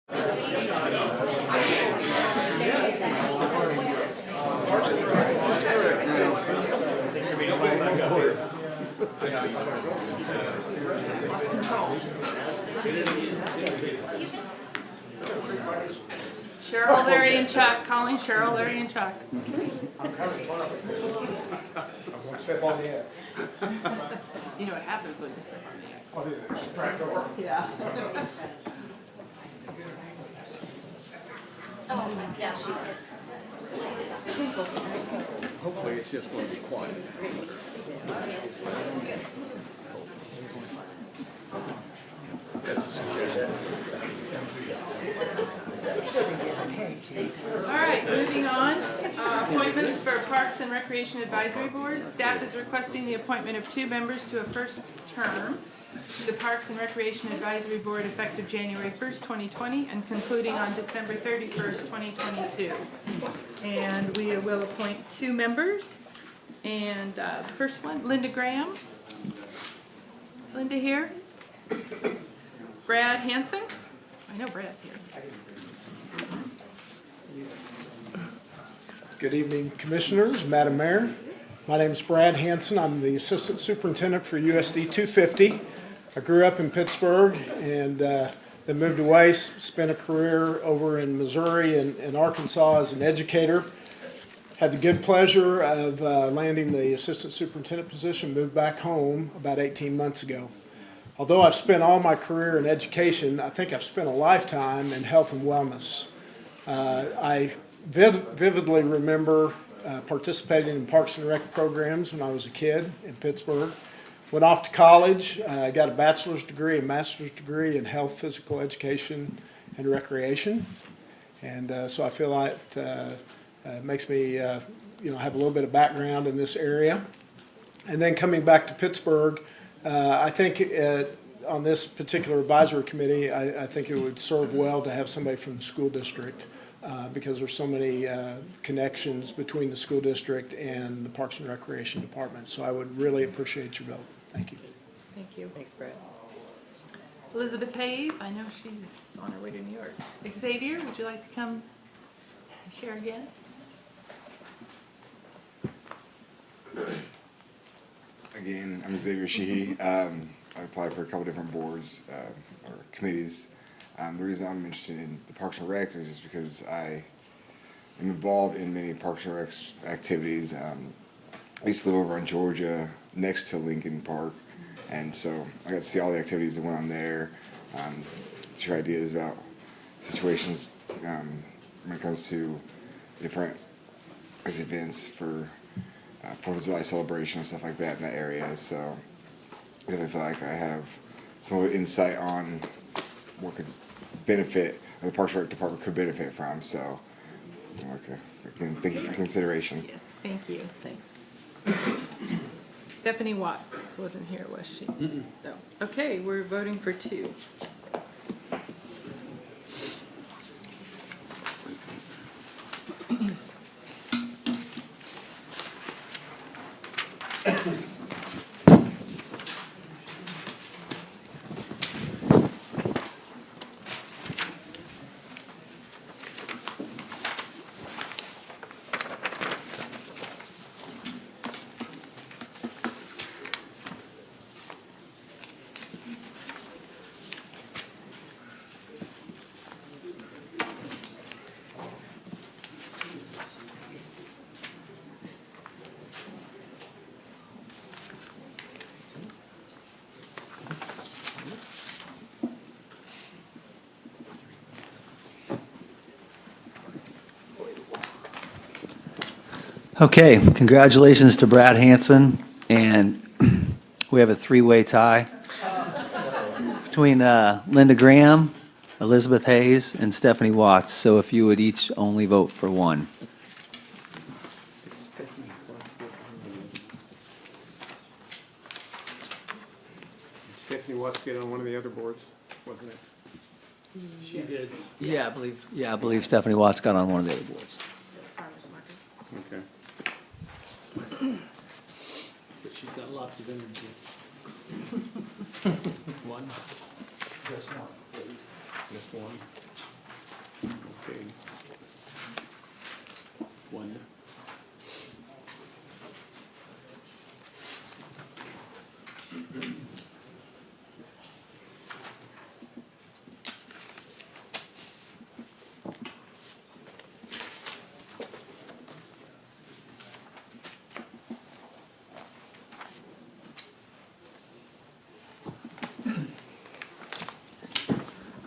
Lost control. Cheryl, Larry, and Chuck. Calling Cheryl, Larry, and Chuck. You know what happens when you step on the X. Yeah. Oh, yeah, she's here. Hopefully it's just going to be quiet. All right, moving on. Appointments for Parks and Recreation Advisory Board. Staff is requesting the appointment of 2 members to a first term to the Parks and Recreation Advisory Board effective January 1st, 2020 and concluding on December 31st, 2022. And we will appoint 2 members. And the first one, Linda Graham. Linda here. Brad Hanson. I know Brad's here. Good evening, Commissioners, Madam Mayor. My name is Brad Hanson. I'm the Assistant Superintendent for USD 250. I grew up in Pittsburgh and then moved away, spent a career over in Missouri and Arkansas as an educator. Had the good pleasure of landing the Assistant Superintendent position, moved back home about 18 months ago. Although I've spent all my career in education, I think I've spent a lifetime in health and wellness. I vividly remember participating in Parks and Rec programs when I was a kid in Pittsburgh. Went off to college, got a bachelor's degree and master's degree in health, physical education, and recreation. And so I feel like it makes me have a little bit of background in this area. And then coming back to Pittsburgh, I think on this particular advisory committee, I think it would serve well to have somebody from the school district because there's so many connections between the school district and the Parks and Recreation Department. So I would really appreciate your vote. Thank you. Thank you. Thanks, Brad. Elizabeth Hayes, I know she's on her way to New York. Xavier, would you like to come share again? Again, I'm Xavier Sheehy. I applied for a couple different boards or committees. The reason I'm interested in the Parks and Recs is just because I am involved in many Parks and Recs activities. I used to live over in Georgia next to Lincoln Park, and so I got to see all the activities that went on there, share ideas about situations when it comes to different events for 4th of July celebration and stuff like that in that area. So I really feel like I have some of the insight on what could benefit, or the Parks and Rec Department could benefit from. So I'd like to, again, thank you for consideration. Yes, thank you. Thanks. Stephanie Watts wasn't here, was she? No. Okay, we're voting for 2. Okay, congratulations to Brad Hanson, and we have a 3-way tie between Linda Graham, Elizabeth Hayes, and Stephanie Watts. So if you would each only vote for one. Stephanie Watts get on one of the other boards, wasn't it? She did. Yeah, I believe Stephanie Watts got on one of the other boards. Okay. But she's got lots of energy. One. Just one, please. Just one. Okay. Wanda.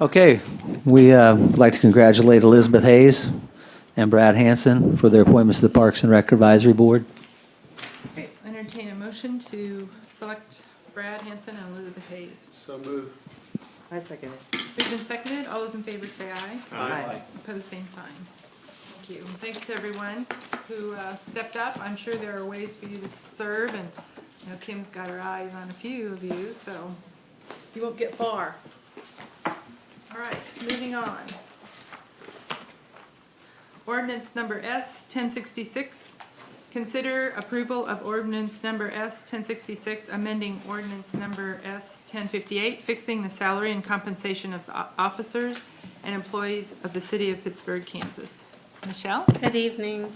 Okay, we would like to congratulate Elizabeth Hayes and Brad Hanson for their appointments to the Parks and Rec Advisory Board. Okay, entertain a motion to select Brad Hanson and Elizabeth Hayes. So move. I second it. Moved and seconded, all those in favor say aye. Aye. Opposed, same sign. Thank you. And thanks to everyone who stepped up. I'm sure there are ways for you to serve, and you know, Kim's got her eyes on a few of you, so you won't get far. All right, moving on. Ordinance number S 1066. Consider approval of ordinance number S 1066, amending ordinance number S 1058, fixing the salary and compensation of the officers and employees of the city of Pittsburgh, Kansas. Michelle? Good evening.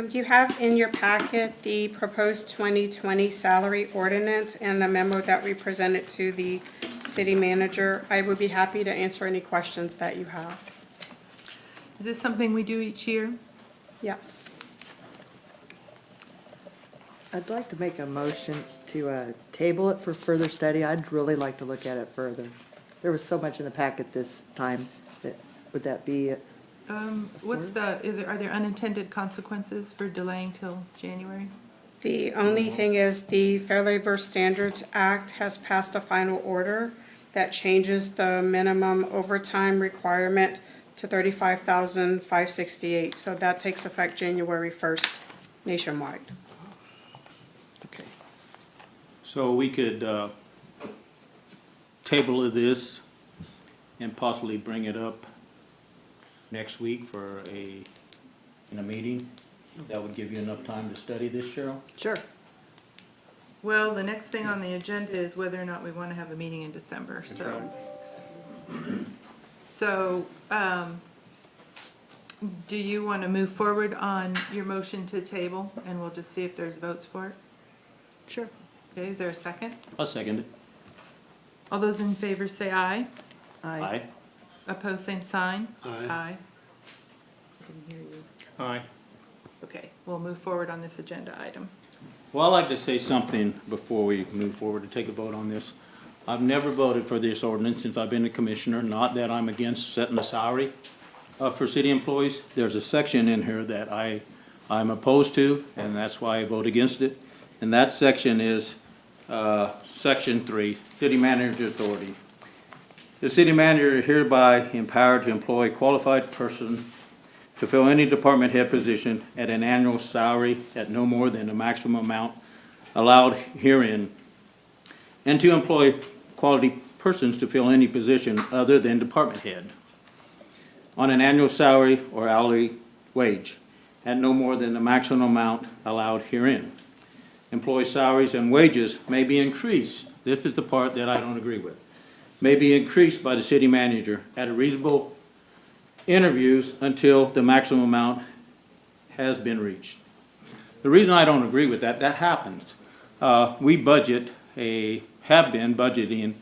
You have in your packet the proposed 2020 salary ordinance and the memo that we presented to the city manager. I would be happy to answer any questions that you have. Is this something we do each year? Yes. I'd like to make a motion to table it for further study. I'd really like to look at it further. There was so much in the packet this time. Would that be? Are there unintended consequences for delaying till January? The only thing is the Fair Labor Standards Act has passed a final order that changes the minimum overtime requirement to $35,568. So that takes effect January 1st nationwide. Okay. So we could table this and possibly bring it up next week in a meeting. That would give you enough time to study this, Cheryl? Sure. Well, the next thing on the agenda is whether or not we want to have a meeting in December, so. So, do you want to move forward on your motion to table, and we'll just see if there's votes for it? Sure. Okay, is there a second? I'll second it. All those in favor say aye. Aye. Opposed, same sign? Aye. Aye. Didn't hear you. Aye. Okay, we'll move forward on this agenda item. Well, I'd like to say something before we move forward to take a vote on this. I've never voted for this ordinance since I've been a commissioner, not that I'm against setting the salary for city employees. There's a section in here that I'm opposed to, and that's why I vote against it. And that section is Section 3, City Manager Authority. The city manager is hereby empowered to employ a qualified person to fill any department head position at an annual salary at no more than the maximum amount allowed herein, and to employ quality persons to fill any position other than department head on an annual salary or hourly wage at no more than the maximum amount allowed herein. Employee salaries and wages may be increased, this is the part that I don't agree with, may be increased by the city manager at a reasonable interviews until the maximum amount has been reached. The reason I don't agree with that happens. We have been budgeting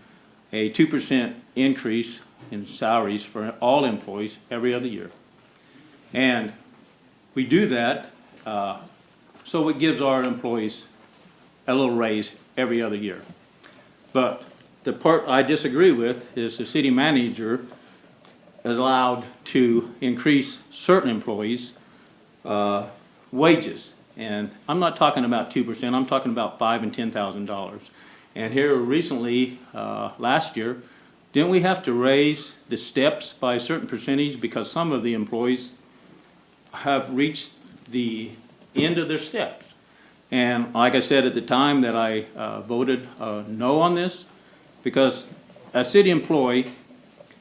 a 2% increase in salaries for all employees every other year. And we do that so it gives our employees a little raise every other year. But the part I disagree with is the city manager is allowed to increase certain employees' wages. And I'm not talking about 2%, I'm talking about $5,000 and $10,000. And here recently, last year, didn't we have to raise the steps by a certain percentage because some of the employees have reached the end of their steps? And like I said at the time that I voted no on this, because a city employee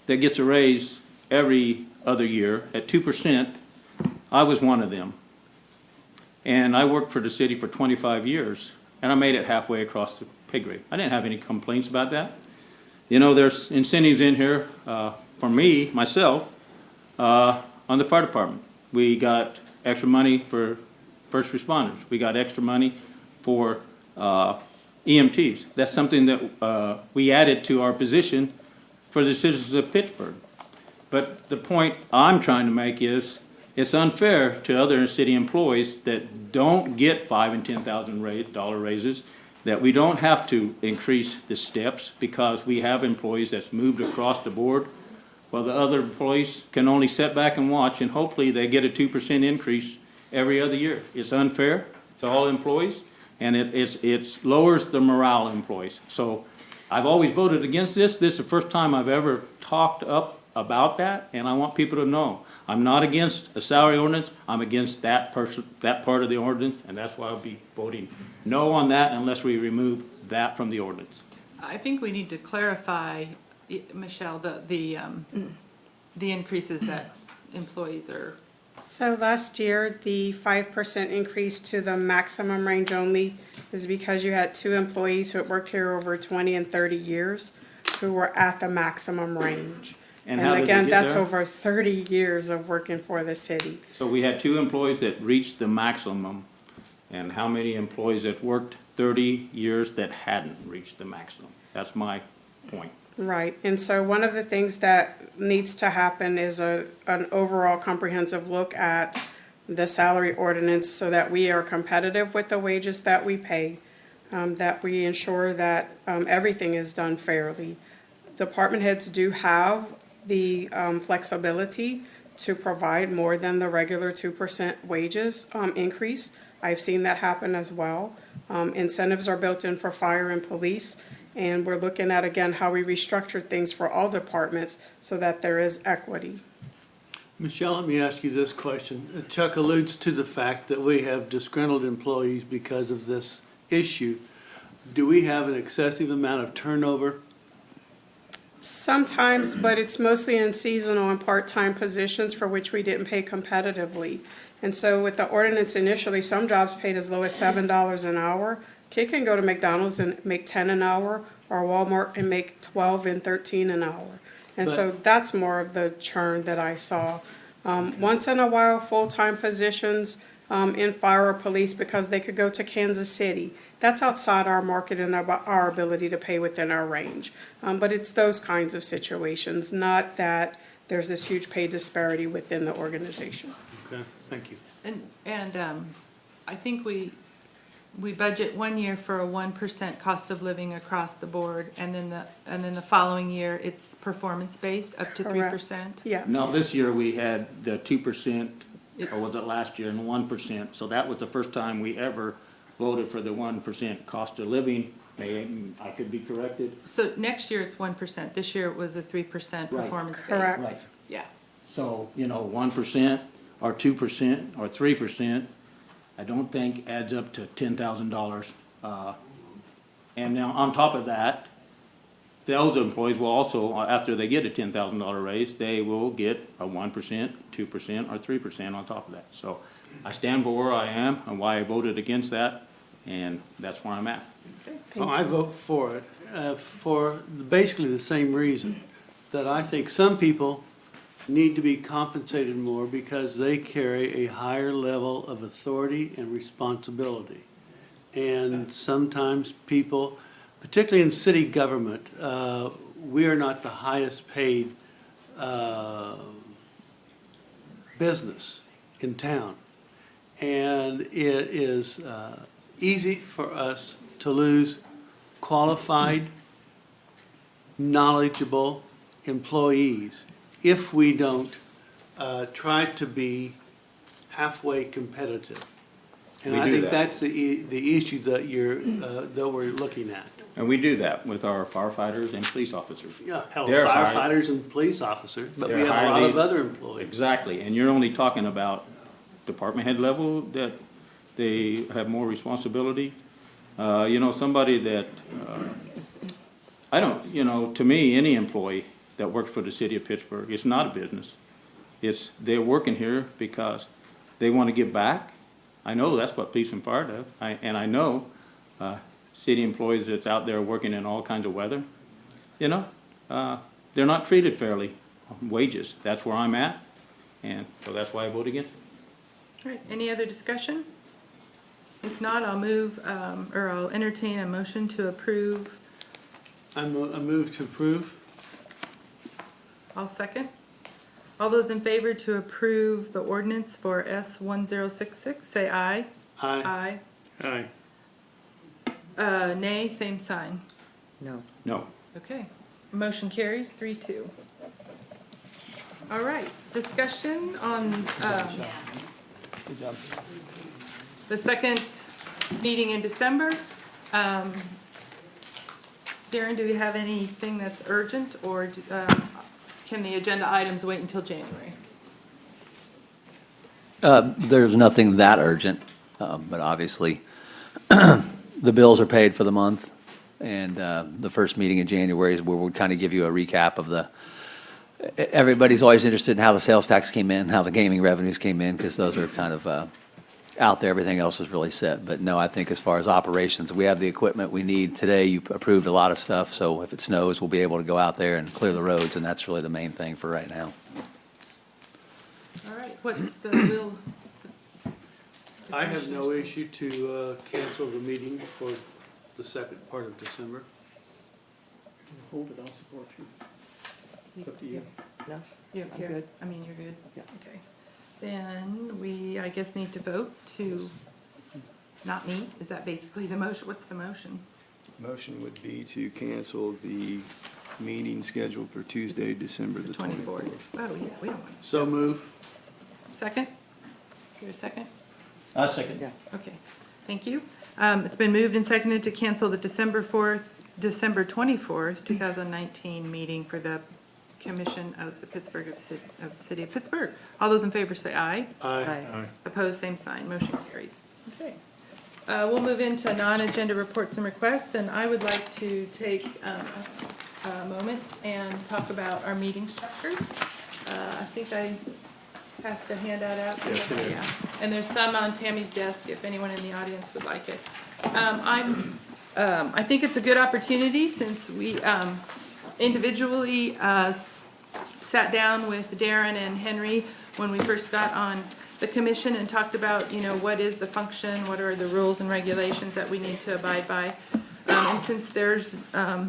that gets a raise every other year at 2%, I was one of them. And I worked for the city for 25 years, and I made it halfway across the pay grade. I didn't have any complaints about that. You know, there's incentives in here for me, myself, On the fire department, we got extra money for first responders. We got extra money for EMTs. That's something that we added to our position for the citizens of Pittsburgh. But the point I'm trying to make is, it's unfair to other city employees that don't get $5,000 and $10,000 raises, that we don't have to increase the steps because we have employees that's moved across the board, while the other employees can only sit back and watch, and hopefully they get a 2% increase every other year. It's unfair to all employees, and it lowers the morale of employees. So I've always voted against this. This is the first time I've ever talked up about that, and I want people to know, I'm not against a salary ordinance, I'm against that part of the ordinance, and that's why I'll be voting no on that unless we remove that from the ordinance. I think we need to clarify, Michelle, the increases that employees are. So last year, the 5% increase to the maximum range only is because you had 2 employees who had worked here over 20 and 30 years who were at the maximum range. And how did they again, get that's there? over 30 years of working for the city. So we had 2 employees that reached the maximum, and how many employees that worked 30 years that hadn't reached the maximum? That's my point. Right, and so one of the things that needs to happen is an overall comprehensive look at the salary ordinance so that we are competitive with the wages that we pay, that we ensure that everything is done fairly. Department heads do have the flexibility to provide more than the regular 2% wages increase. I've seen that happen as well. Incentives are built in for fire and police, and we're looking at, again, how we restructure things for all departments so that there is equity. Michelle, let me ask you this question. Chuck alludes to the fact that we have disgruntled employees because of this issue. Do we have an excessive amount of turnover? Sometimes, but it's mostly in seasonal and part-time positions for which we didn't pay competitively. And so with the ordinance initially, some jobs paid as low as $7 an hour. Kid can go to McDonald's and make 10 an hour, or Walmart and make 12 and 13 an hour. And so that's more of the churn that I saw. Once in a while, full-time positions in fire or police because they could go to Kansas City. That's outside our market and our ability to pay within our range. But it's those kinds of situations, not that there's this huge pay disparity within the organization. Okay, thank you. And I think we budget 1 year for a 1% cost of living across the board, and then the following year, it's performance-based, up to 3%? Yes. Now, this year we had the 2%, or was it last year, and 1%. So that was the first time we ever voted for the 1% cost of living. I could be corrected. So next year it's 1%, this year it was a 3% performance-based? Correct. Right. Yeah. So, 1% or 2% or 3%, I don't think adds up to $10,000. And now, on top of that, those employees will also, after they get a $10,000 raise, they will get a 1%, 2%, or 3% on top of that. So I stand for where I am and why I voted against that, and that's where I'm at. Well, I vote for it, for basically the same reason, that I think some people need to be compensated more because they carry a higher level of authority and responsibility. And sometimes people, particularly in city government, we are not the highest paid business in town. And it is easy for us to lose qualified, knowledgeable employees if we don't try to be halfway competitive. And We I do think that. that's the issue that we're looking at. And we do that with our firefighters and police officers. Yeah, hell, They're highly- firefighters and police officers, but we They're have a lot highly- of other employees. Exactly, and you're only talking about department head level that they have more responsibility. Somebody that, I don't, to me, any employee that works for the city of Pittsburgh, it's not a business. They're working here because they want to give back. I know that's what police and fire does, and I know city employees that's out there working in all kinds of weather, they're not treated fairly on wages. That's where I'm at. And so that's why I vote against it. All right, any other discussion? If not, I'll move, or I'll entertain a motion to approve. I move to approve. I'll second. All those in favor to approve the ordinance for S1066, say aye. Aye. Aye. Aye. Nay, same sign. No. No. Okay, motion carries 3-2. All right, discussion on, Good job. the second meeting in December. Darren, do we have anything that's urgent, or can the agenda items wait until January? There's nothing that urgent, but obviously, the bills are paid for the month, and the first meeting in January is where we'll kind of give you a recap of everybody's always interested in how the sales tax came in, how the gaming revenues came in, because those are kind of out there. Everything else is really set. But no, I think as far as operations, we have the equipment we need. Today, you approved a lot of stuff, so if it snows, we'll be able to go out there and clear the roads, and that's really the main thing for right now. All right, what's the will? I have no issue to cancel the meeting for the second part of December. Hold it, I'll support you. It's up to you. No? You're I'm good. I mean, you're good? Yeah. Okay. Then we, I guess, need to vote to not meet. Is that basically the motion? What's the motion? Motion would be to cancel the meeting scheduled for Tuesday, December the 24th. Oh, yeah, we don't want So move. Second? Is there a second? I'll second. Yeah. Okay, thank you. It's been moved and seconded to cancel the December 24th, 2019 meeting for the Commission of the City of Pittsburgh. All those in favor say aye. Aye. Opposed, same sign. Motion carries. Okay. We'll move into non-agenda reports and requests, and I would like to take a moment and talk about our meeting structure. I think I passed a handout out. Yes, you did. Yeah. And there's some on Tammy's desk if anyone in the audience would like it. I think it's a good opportunity since we individually sat down with Darren and Henry when we first got on the commission and talked about, you know, what is the function, what are the rules and regulations that we need to abide by. And since there's a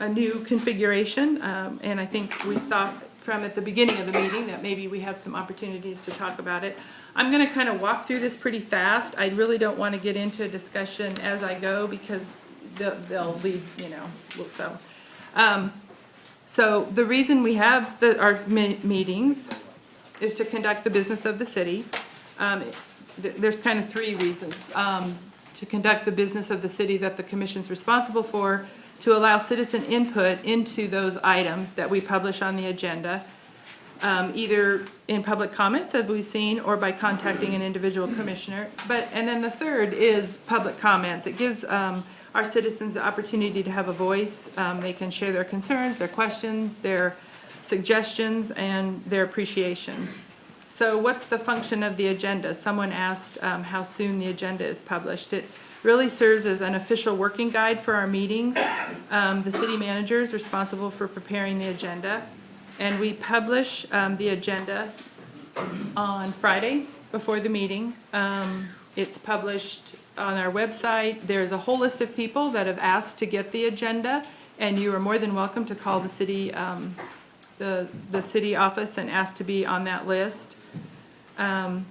new configuration, and I think we thought from at the beginning of the meeting that maybe we have some opportunities to talk about it. I'm going to kind of walk through this pretty fast. I really don't want to get into a discussion as I go because they'll leave, you know, so the reason we have our meetings is to conduct the business of the city. There's kind of three reasons. To conduct the business of the city that the commission's responsible for, to allow citizen input into those items that we publish on the agenda, either in public comments, as we've seen, or by contacting an individual commissioner. And then the third is public comments. It gives our citizens the opportunity to have a voice. They can share their concerns, their questions, their suggestions, and their appreciation. So what's the function of the agenda? Someone asked how soon the agenda is published. It really serves as an official working guide for our meetings. The city manager is responsible for preparing the agenda, and we publish the agenda on Friday before the meeting. It's published on our website. There's a whole list of people that have asked to get the agenda, and you are more than welcome to call the city city office and ask to be on that list. By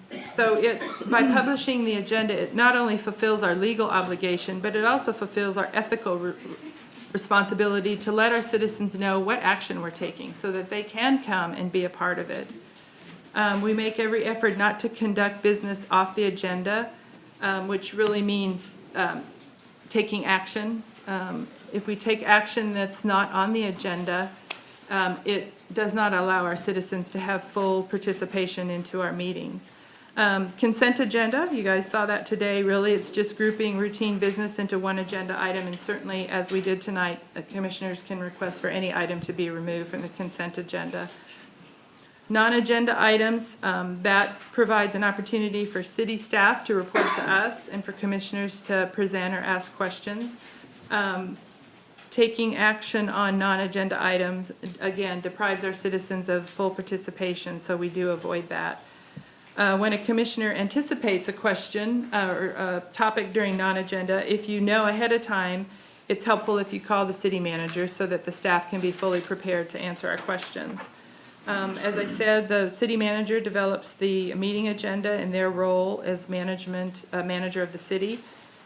publishing the agenda, it not only fulfills our legal obligation, but it also fulfills our ethical responsibility to let our citizens know what action we're taking so that they can come and be a part of it. We make every effort not to conduct business off the agenda, which really means taking action. If we take action that's not on the agenda, it does not allow our citizens to have full participation into our meetings. Consent agenda, you guys saw that today. Really, it's just grouping routine business into one agenda item, and certainly, as we did tonight, the commissioners can request for any item to be removed from the consent agenda. Non-agenda items, that provides an opportunity for city staff to report to us and for commissioners to present or ask questions. taking action on non-agenda items, again, deprives our citizens of full participation, so we do avoid that. When a commissioner anticipates a question or a topic during non-agenda, if you know ahead of time, it's helpful if you call the city manager so that the staff can be fully prepared to answer our questions. As I said, the city manager develops the meeting agenda in their role as manager of the city.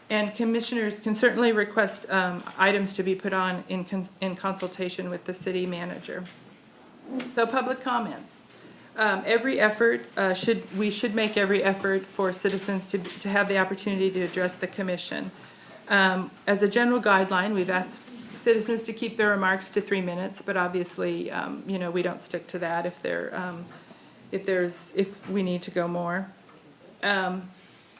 And commissioners can certainly request items to be put on in consultation with the city manager. So public comments. We should make every effort for citizens to have the opportunity to address the commission. As a general guideline, we've asked citizens to keep their remarks to 3 minutes, but obviously, we don't stick to that if we need to go more.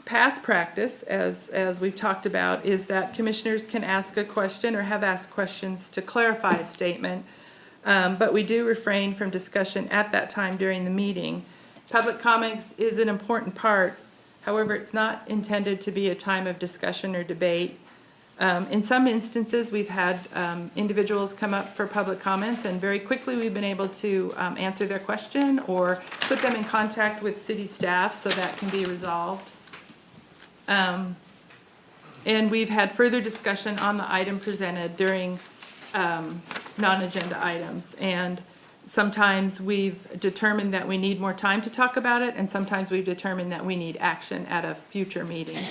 Past practice, as we've talked about, is that commissioners can ask a question or have asked questions to clarify a statement, but we do refrain from discussion at that time during the meeting. Public comments is an important part. However, it's not intended to be a time of discussion or debate. In some instances, we've had individuals come up for public comments, and very quickly we've been able to answer their question or put them in contact with city staff so that can be resolved. And we've had further discussion on the item presented during non-agenda items. And sometimes we've determined that we need more time to talk about it, and sometimes we've determined that we need action at a future meeting.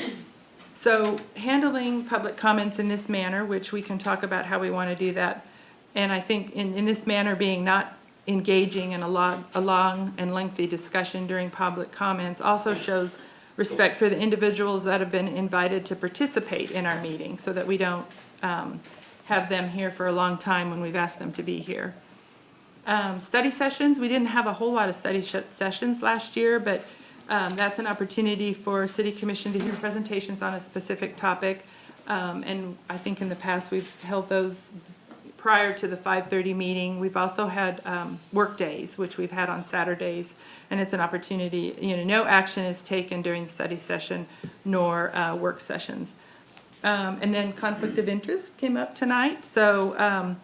So handling public comments in this manner, which we can talk about how we want to do that, and I think in this manner being not engaging in a long and lengthy discussion during public comments also shows respect for the individuals that have been invited to participate in our meeting so that we don't have them here for a long time when we've asked them to be here. Study sessions, we didn't have a whole lot of study sessions last year, but that's an opportunity for City Commission to hear presentations on a specific topic. And I think in the past we've held those prior to the 5:30 meeting. We've also had work days, which we've had on Saturdays, and it's an opportunity, no action is taken during the study session nor work sessions. And then conflict of interest came up tonight. So,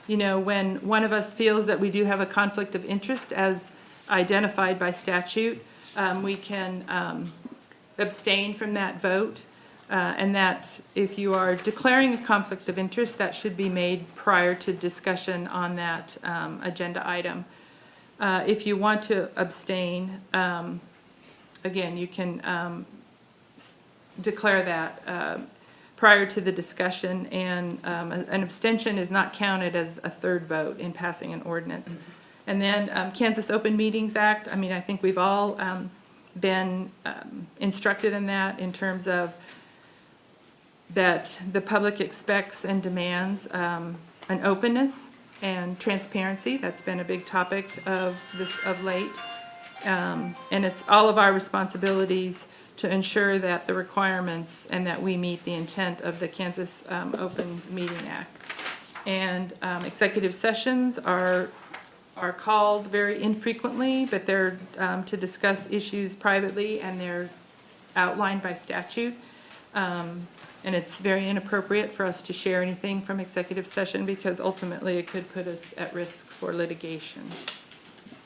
when one of us feels that we do have a conflict of interest as identified by statute, we can abstain from that vote. And that if you are declaring a conflict of interest, that should be made prior to discussion on that agenda item. If you want to abstain, again, you can declare that prior to the discussion, and an abstention is not counted as a third vote in passing an ordinance. Mm-hmm. And then Kansas Open Meetings Act, I think we've all been instructed in that in terms of that the public expects and demands an openness and transparency. That's been a big topic of late. And it's all of our responsibilities to ensure that the requirements and that we meet the intent of the Kansas Open Meeting Act. And executive sessions are called very infrequently, but they're to discuss issues privately, and they're outlined by statute. And it's very inappropriate for us to share anything from executive session because ultimately it could put us at risk for litigation.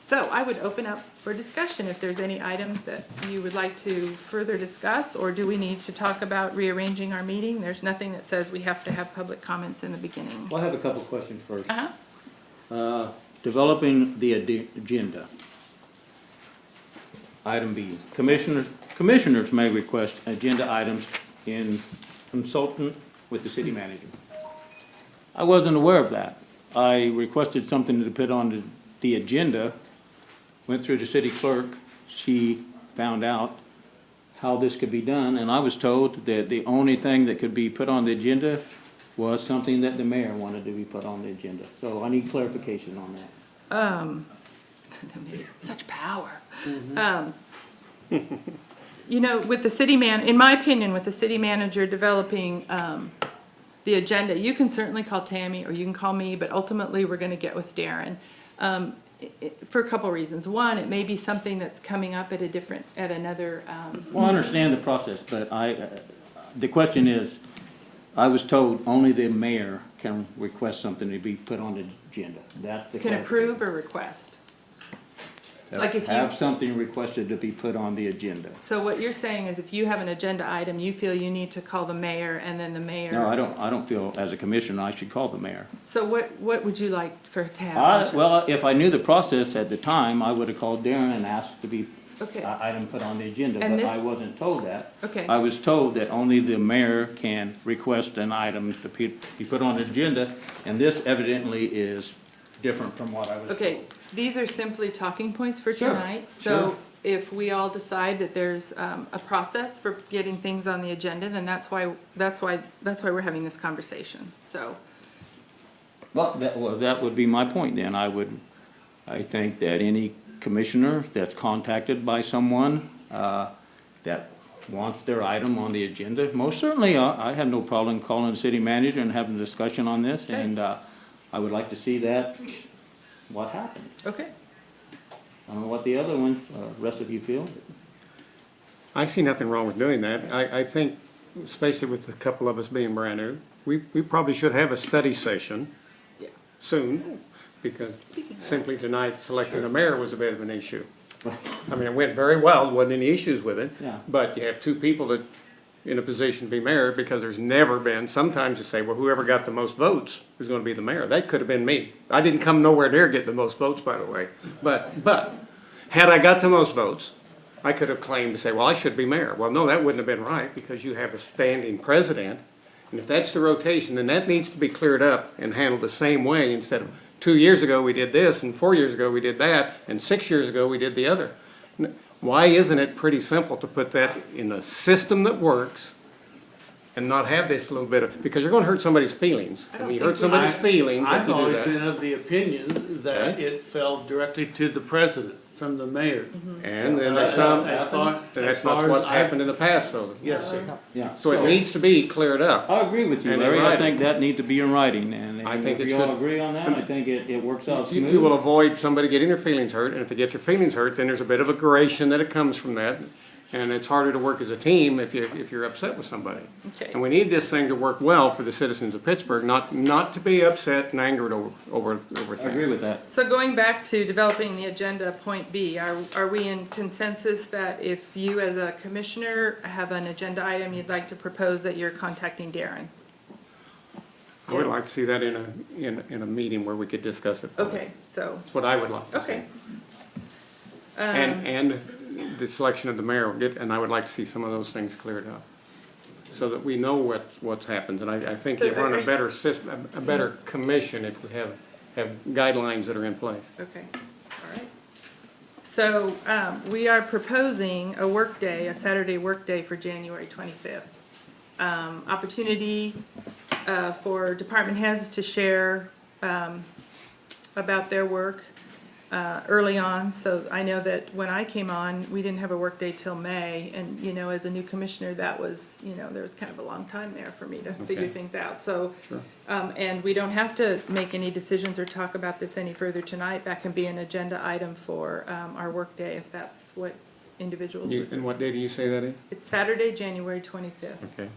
So I would open up for discussion if there's any items that you would like to further discuss, or do we need to talk about rearranging our meeting? There's nothing that says we have to have public comments in the beginning. Well, I have a couple questions first. Developing the agenda. Item B, commissioners may request agenda items in consultant with the city manager. I wasn't aware of that. I requested something to put on the agenda, went through the city clerk. She found out how this could be done, and I was told that the only thing that could be put on the agenda was something that the mayor wanted to be put on the agenda. So I need clarification on that. Such power. Mm-hmm. With the in my opinion, with the city manager developing the agenda, you can certainly call Tammy or you can call me, but ultimately we're going to get with Darren for a couple reasons. One, it may be something that's coming up at another. Well, I understand the process, but the question is, I was told only the mayor can request something to be put on the agenda. That's the Can clarification. approve or request. Like if you- Have something requested to be put on the agenda. So what you're saying is if you have an agenda item, you feel you need to call the mayor and then the mayor. No, I don't feel, as a commissioner, I should call the mayor. So what would you like for to have? Well, if I knew the process at the time, I would have called Darren and asked to be Okay. item put on the agenda, And but this- I wasn't told that. Okay. I was told that only the mayor can request an item to be put on the agenda, and this evidently is different from what I was told. Okay, these are simply talking points for Sure, tonight. sure. So if we all decide that there's a process for getting things on the agenda, then that's why we're having this conversation, so. Well, that would be my point then. I think that any commissioner that's contacted by someone, that wants their item on the agenda, most certainly, I have no problem calling the city manager and having a discussion on this, and, I would like to see that, what happened. Okay. I don't know what the other ones, rest of you feel. I see nothing wrong with doing that. I think, especially with a couple of us being brand new, we probably should have a study session soon, because simply tonight selecting a mayor was a bit of an issue. I mean, it went very well, there wasn't any issues with it. Yeah. But you have two people that, in a position to be mayor, because there's never been, sometimes you say, well, whoever got the most votes is gonna be the mayor. That could have been me. I didn't come nowhere near get the most votes, by the way. But, had I got the most votes, I could have claimed to say, well, I should be mayor. Well, no, that wouldn't have been right, because you have a standing president. And if that's the rotation, then that needs to be cleared up and handled the same way, instead of 2 years ago we did this, and 4 years ago we did that, and 6 years ago we did the other. Why isn't it pretty simple to put that in a system that works and not have this little bit of, because you're gonna hurt somebody's feelings. And when you hurt somebody's feelings, if I've you do always that. been of the opinion that Okay. it fell directly to the president from the mayor. And then there's some, that's not what's happened in the past, though. Yes, sir. Yeah. So it needs to be cleared up. I agree with you, And in Larry. I writing. think that need to be in writing, and I think if it you all should. agree on that, I think it works out You smooth. will avoid somebody getting their feelings hurt, and if they get their feelings hurt, then there's a bit of aggression that it comes from that. And it's harder to work as a team if you're upset with somebody. Okay. And we need this thing to work well for the citizens of Pittsburgh, not to be upset and angered over things. I agree with that. So going back to developing the agenda, point B, are we in consensus that if you as a commissioner have an agenda item you'd like to propose, that you're contacting Darren? I would like to see that in a meeting where we could discuss it. Okay, so, That's what I would like to see. okay. And the selection of the mayor, and I would like to see some of those things cleared up, so that we know what's happened. And I think you So run are a you- better system, a better commission if we have guidelines that are in place. Okay, all right. So, we are proposing a workday, a Saturday workday for January 25th. Opportunity for department heads to share about their work early on. So I know that when I came on, we didn't have a workday till May, and, you know, as a new commissioner, that was, you know, there was kind of a long time there for me to figure Okay. things out, so. Sure. And we don't have to make any decisions or talk about this any further tonight. That can be an agenda item for our workday, if that's what individuals. And what day do you say that is? It's Saturday, January 25th. Okay.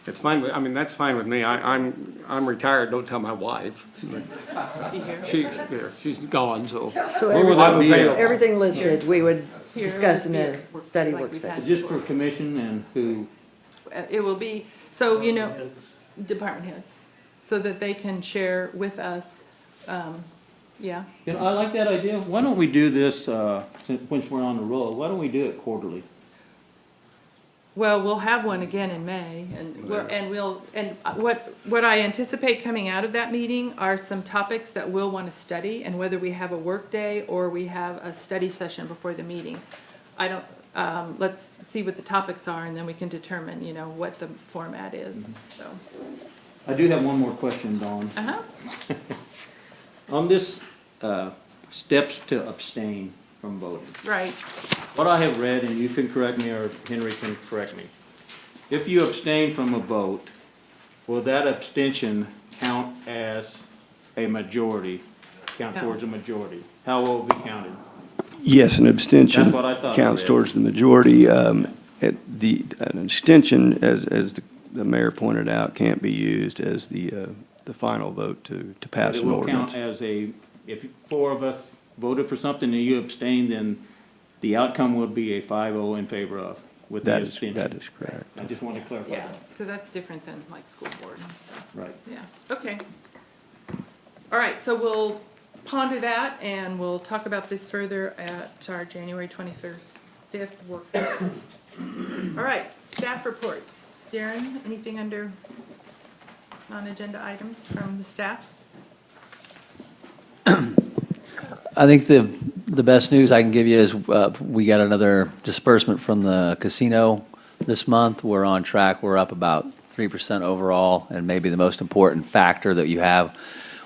It's fine with, I mean, that's fine with me. I'm retired, don't tell my wife. Be here. She's gone, so. So Where will that be at? everything listed, we would Here, discuss in here, a study like work we've session. had Just before. for commission and who, It will be, so, you know, department heads, so that they can share with us, yeah. you know, I like that idea. Why don't we do this, since we're on the roll, why don't we do it quarterly? Well, we'll have one again in May, and what I anticipate coming out of that meeting are some topics that we'll want to study, and whether we have a work day or we have a study session before the meeting. I don't, let's see what the topics are, and then we can determine, you know, what the format is, so. I do have one more question, Dawn. Uh-huh. On this, steps to abstain from voting. Right. What I have read, and you can correct me or Henry can correct me, if you abstain from a vote, will that abstention count as a majority, count No. towards a majority? How will it be counted? Yes, an abstention That's what I thought I counts read. towards the majority. An abstention, as the mayor pointed out, can't be used as the final vote to pass It an will ordinance. count as if 4 of us voted for something and you abstained, then the outcome will be a 5-0 in favor of, with the That is abstention. correct. I just want to clarify Yeah, that. because that's different than like school board and stuff. Right. Yeah, okay. All right, so we'll ponder that and we'll talk about this further at our January 25th work. All right, staff reports. Darren, anything under non-agenda items from the staff? I think the best news I can give you is we got another disbursement from the casino this month. We're on track. We're up about 3% overall, and maybe the most important factor that you have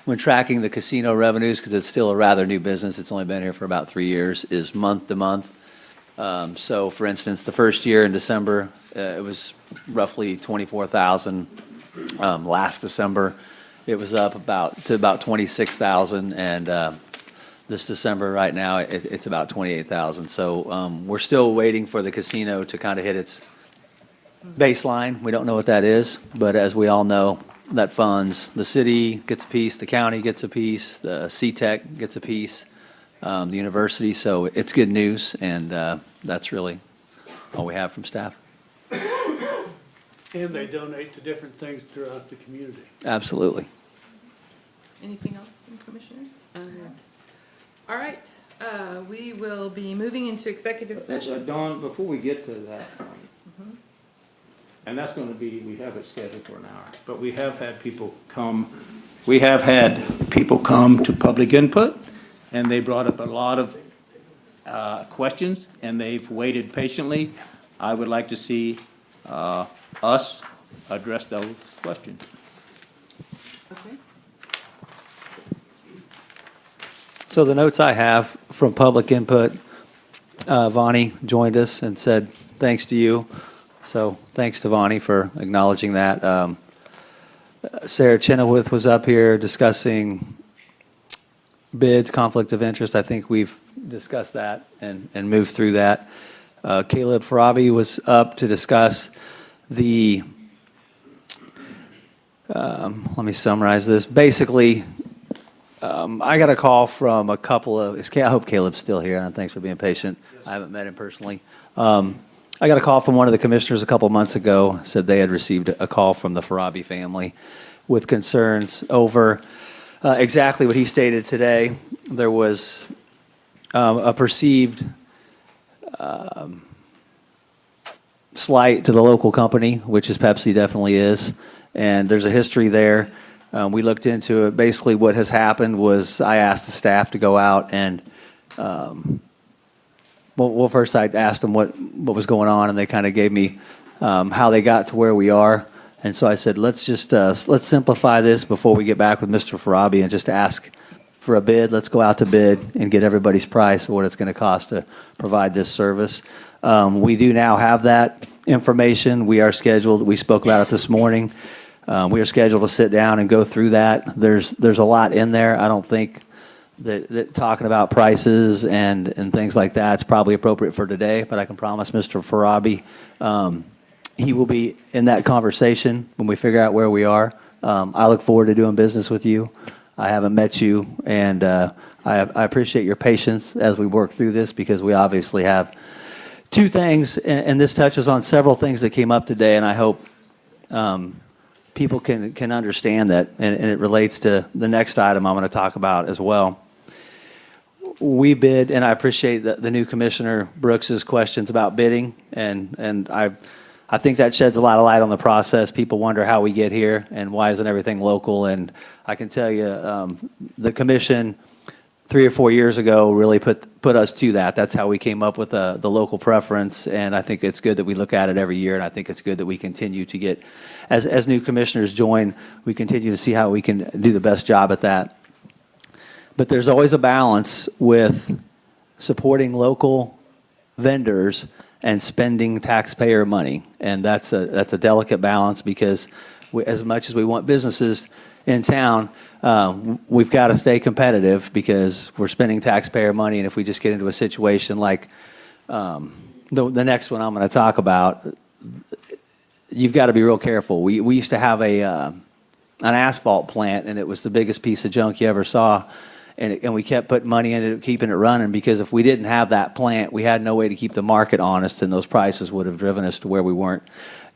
when tracking the casino revenues, because it's still a rather new business, it's only been here for about 3 years, is month to month. So for instance, the first year in December, it was roughly 24,000. Last December, it was up to about 26,000, and this December right now, it's about 28,000. So we're still waiting for the casino to kind of hit its baseline. We don't know what that is, but as we all know, that funds, the city gets a piece, the county gets a piece, the CTEC gets a piece, the university, so it's good news, and that's really all we have from staff. And they donate to different things throughout the community. Absolutely. Anything else from commissioners? All right, we will be moving into executive session. Dawn, before we get to that, and that's going to be, we have it scheduled for an hour, but we have had people come to public input, and they brought up a lot of questions, and they've waited patiently. I would like to see us address those questions. Okay. So the notes I have from public input, Vonnie joined us and said, thanks to you. So thanks to Vonnie for acknowledging that. Sarah Chenoweth was up here discussing bids, conflict of interest. I think we've discussed that and moved through that. Caleb Farabi was up to discuss the, let me summarize this. Basically, I got a call from a couple of, I hope Caleb's still here, and thanks for being patient. I haven't met him personally. I got a call from one of the commissioners a couple months ago, said they had received a call from the Farabi family with concerns over exactly what he stated today. There was a perceived slight to the local company, which is Pepsi definitely is, and there's a history there. We looked into it. Basically, what has happened was I asked the staff to go out and, well, first I asked them what was going on, and they kind of gave me how they got to where we are. And so I said, let's simplify this before we get back with Mr. Farabi and just ask for a bid. Let's go out to bid and get everybody's price of what it's going to cost to provide this service. We do now have that information. We are scheduled. We spoke about it this morning. We are scheduled to sit down and go through that. There's a lot in there. I don't think that talking about prices and things like that is probably appropriate for today, but I can promise Mr. Farabi he will be in that conversation when we figure out where we are. I look forward to doing business with you. I haven't met you, and I appreciate your patience as we work through this, because we obviously have two things, and this touches on several things that came up today, and I hope people can understand that, and it relates to the next item I'm going to talk about as well. We bid, and I appreciate the new Commissioner Brooks's questions about bidding, and I think that sheds a lot of light on the process. People wonder how we get here and why isn't everything local, and I can tell you the commission 3 or 4 years ago really put us to that. That's how we came up with the local preference, and I think it's good that we look at it every year, and I think it's good that we continue to get, as new commissioners join, we continue to see how we can do the best job at that. But there's always a balance with supporting local vendors and spending taxpayer money, and that's a delicate balance, because as much as we want businesses in town, we've got to stay competitive because we're spending taxpayer money, and if we just get into a situation like the next one I'm going to talk about, you've got to be real careful. We used to have an asphalt plant, and it was the biggest piece of junk you ever saw. And we kept putting money into it, keeping it running, because if we didn't have that plant, we had no way to keep the market honest, and those prices would have driven us to where we weren't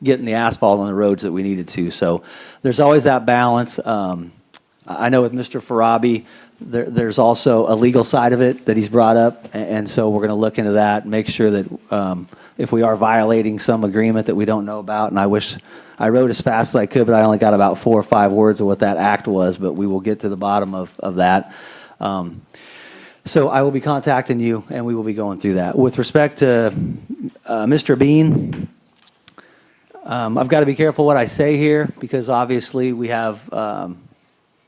getting the asphalt on the roads that we needed to. So there's always that balance. I know with Mr. Farabi, there's also a legal side of it that he's brought up, and so we're going to look into that and make sure that if we are violating some agreement that we don't know about, and I wish I wrote as fast as I could, but I only got about 4 or 5 words of what that act was, but we will get to the bottom of that. So I will be contacting you, and we will be going through that. With respect to Mr. Bean, I've got to be careful what I say here, because obviously we have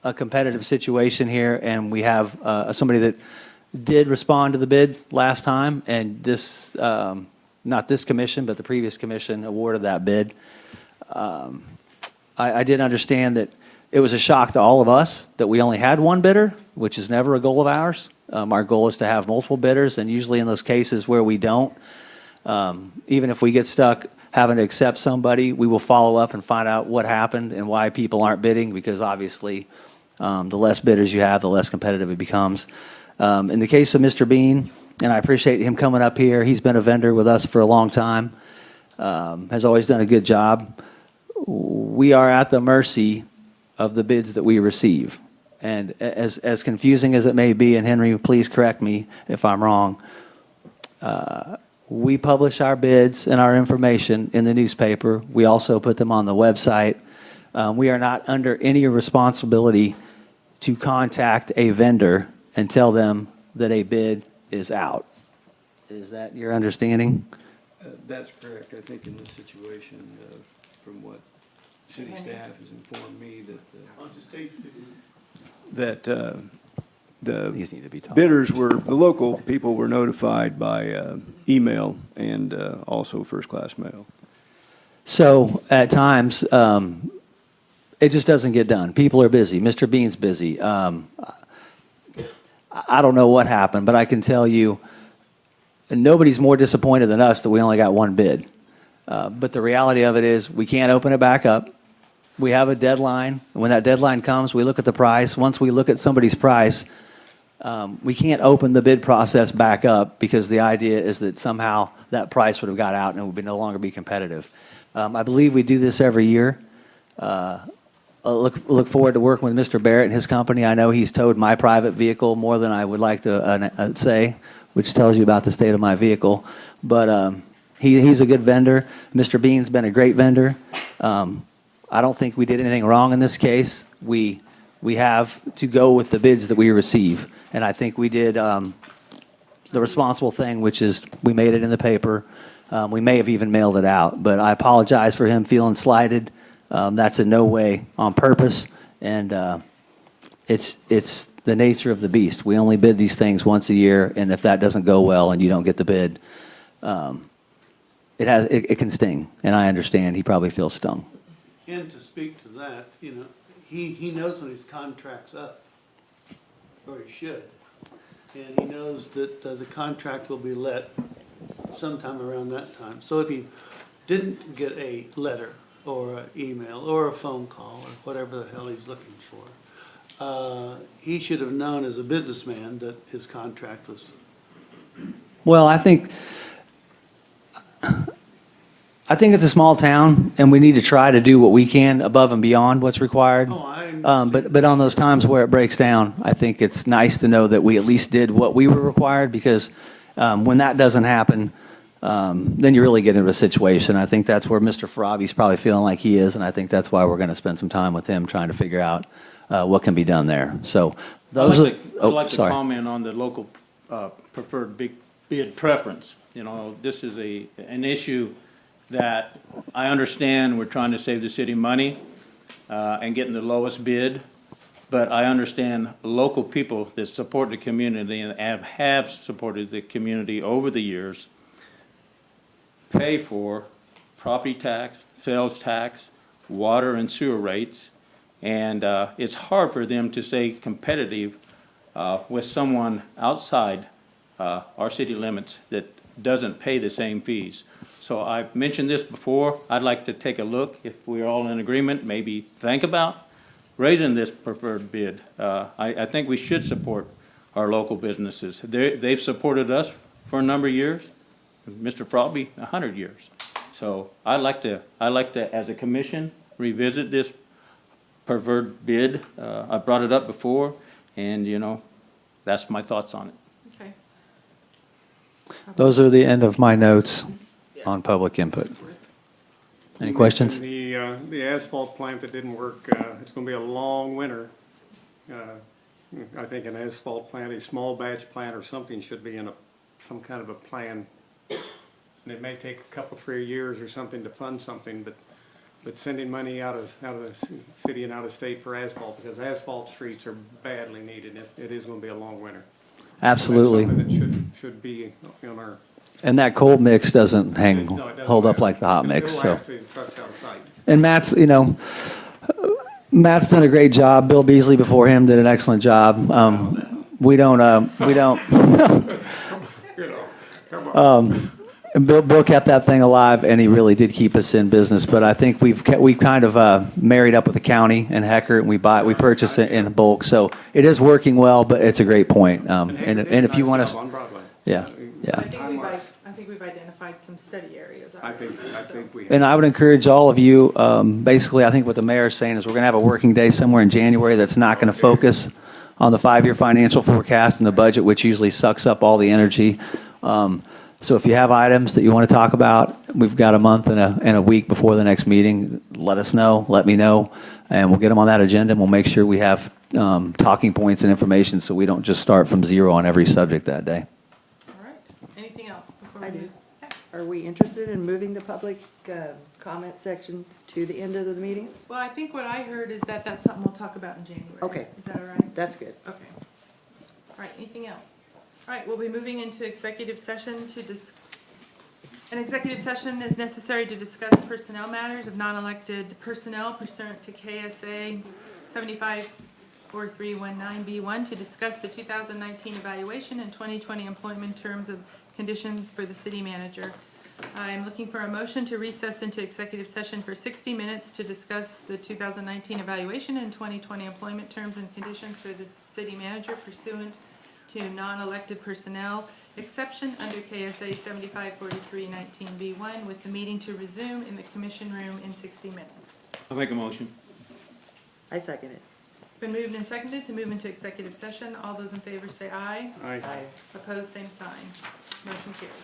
a competitive situation here, and we have somebody that did respond to the bid last time, and this, not this commission, but the previous commission awarded that bid. I did understand that it was a shock to all of us that we only had one bidder, which is never a goal of ours. Our goal is to have multiple bidders, and usually in those cases where we don't, even if we get stuck having to accept somebody, we will follow up and find out what happened and why people aren't bidding, because obviously the less bidders you have, the less competitive it becomes. In the case of Mr. Bean, and I appreciate him coming up here, he's been a vendor with us for a long time, has always done a good job. We are at the mercy of the bids that we receive. And as confusing as it may be, and Henry, please correct me if I'm wrong, we publish our bids and our information in the newspaper. We also put them on the website. We are not under any responsibility to contact a vendor and tell them that a bid is out. Is that your understanding? That's correct. I think in this situation, from what city staff has informed me, that These need to be the talked. bidders were, the local people were notified by email and also first-class mail. So at times, it just doesn't get done. People are busy. Mr. Bean's busy. I don't know what happened, but I can tell you, nobody's more disappointed than us that we only got one bid. But the reality of it is, we can't open it back up. We have a deadline. When that deadline comes, we look at the price. Once we look at somebody's price, we can't open the bid process back up, because the idea is that somehow that price would have got out and it would no longer be competitive. I believe we do this every year. I look forward to working with Mr. Barrett and his company. I know he's towed my private vehicle more than I would like to say, which tells you about the state of my vehicle. But he's a good vendor. Mr. Bean's been a great vendor. I don't think we did anything wrong in this case. We have to go with the bids that we receive. And I think we did the responsible thing, which is we made it in the paper. We may have even mailed it out. But I apologize for him feeling slighted. That's in no way on purpose. And it's the nature of the beast. We only bid these things once a year. And if that doesn't go well and you don't get the bid, it can sting. And I understand he probably feels stung. And to speak to that, he knows when his contract's up, or he should. And he knows that the contract will be let sometime around that time. So if he didn't get a letter or an email or a phone call or whatever the hell he's looking for, he should have known as a businessman that his contract was. Well, I think it's a small town, and we need to try to do what we can above and beyond what's required. But on those times where it breaks down, I think it's nice to know that we at least did what we were required, because when that doesn't happen, then you really get into a situation. I think that's where Mr. Farabi's probably feeling like he is, and I think that's why we're going to spend some time with him trying to figure out what can be done there. So those I'd like to sorry. comment on the local preferred bid preference. This is an issue that I understand. We're trying to save the city money and getting the lowest bid, but I understand local people that support the community and have supported the community over the years pay for property tax, sales tax, water and sewer rates, and it's hard for them to stay competitive with someone outside our city limits that doesn't pay the same fees. So I've mentioned this before. I'd like to take a look, if we're all in agreement, maybe think about raising this preferred bid. I think we should support our local businesses. They've supported us for a number of years, Mr. Frogby, 100 years. So I'd like to, as a commission, revisit this preferred bid. I brought it up before, and, you know, that's my thoughts on it. Okay. Those are the end of my notes on public input. Any questions? And the asphalt plant that didn't work, it's gonna be a long winter. I think an asphalt plant, a small batch plant or something should be in some kind of a plan. And it may take a couple, 3 years or something to fund something, but sending money out of the city and out of state for asphalt, because asphalt streets are badly needed. It is gonna be a long winter. Absolutely. That's something that should be on our. And that cold mix doesn't No, it doesn't hold up last. like the hot mix, It'll so. last till the truck's out of sight. And Matt's, you know, Matt's done a great job. Bill Beasley before him did an excellent job. We don't, Bill kept that thing alive, and he really did keep us in business. But I think we've kind of married up with the county and Hecker, and we purchase it in bulk. So it is working well, but it's a great point. And if you want to, yeah, yeah. I think we've identified some study areas. I think we have. And I would encourage all of you, basically, I think what the mayor is saying is we're going to have a working day somewhere in January that's not going to focus on the 5-year financial forecast and the budget, which usually sucks up all the energy. So if you have items that you want to talk about, we've got a month and a week before the next meeting. Let us know, let me know, and we'll get them on that agenda, and we'll make sure we have talking points and information so we don't just start from zero on every subject that day. All right. Anything else before I we do. move? Are we interested in moving the public comment section to the end of the meetings? Well, I think what I heard is that that's something we'll talk about in January. Okay. Is that all right? That's good. Okay. All right, anything else? All right, we'll be moving into executive session an executive session is necessary to discuss personnel matters of non-elected personnel pursuant to KSA 754319B1 to discuss the 2019 evaluation and 2020 employment terms of conditions for the city manager. I'm looking for a motion to recess into executive session for 60 minutes to discuss the 2019 evaluation and 2020 employment terms and conditions for the city manager pursuant to non-elected personnel exception under KSA 754319B1 with the meeting to resume in the commission room in 60 minutes. I'll make a motion. I second it. It's been moved and seconded to move into executive session. All those in favor say aye. Aye. Opposed, same sign. Motion carries.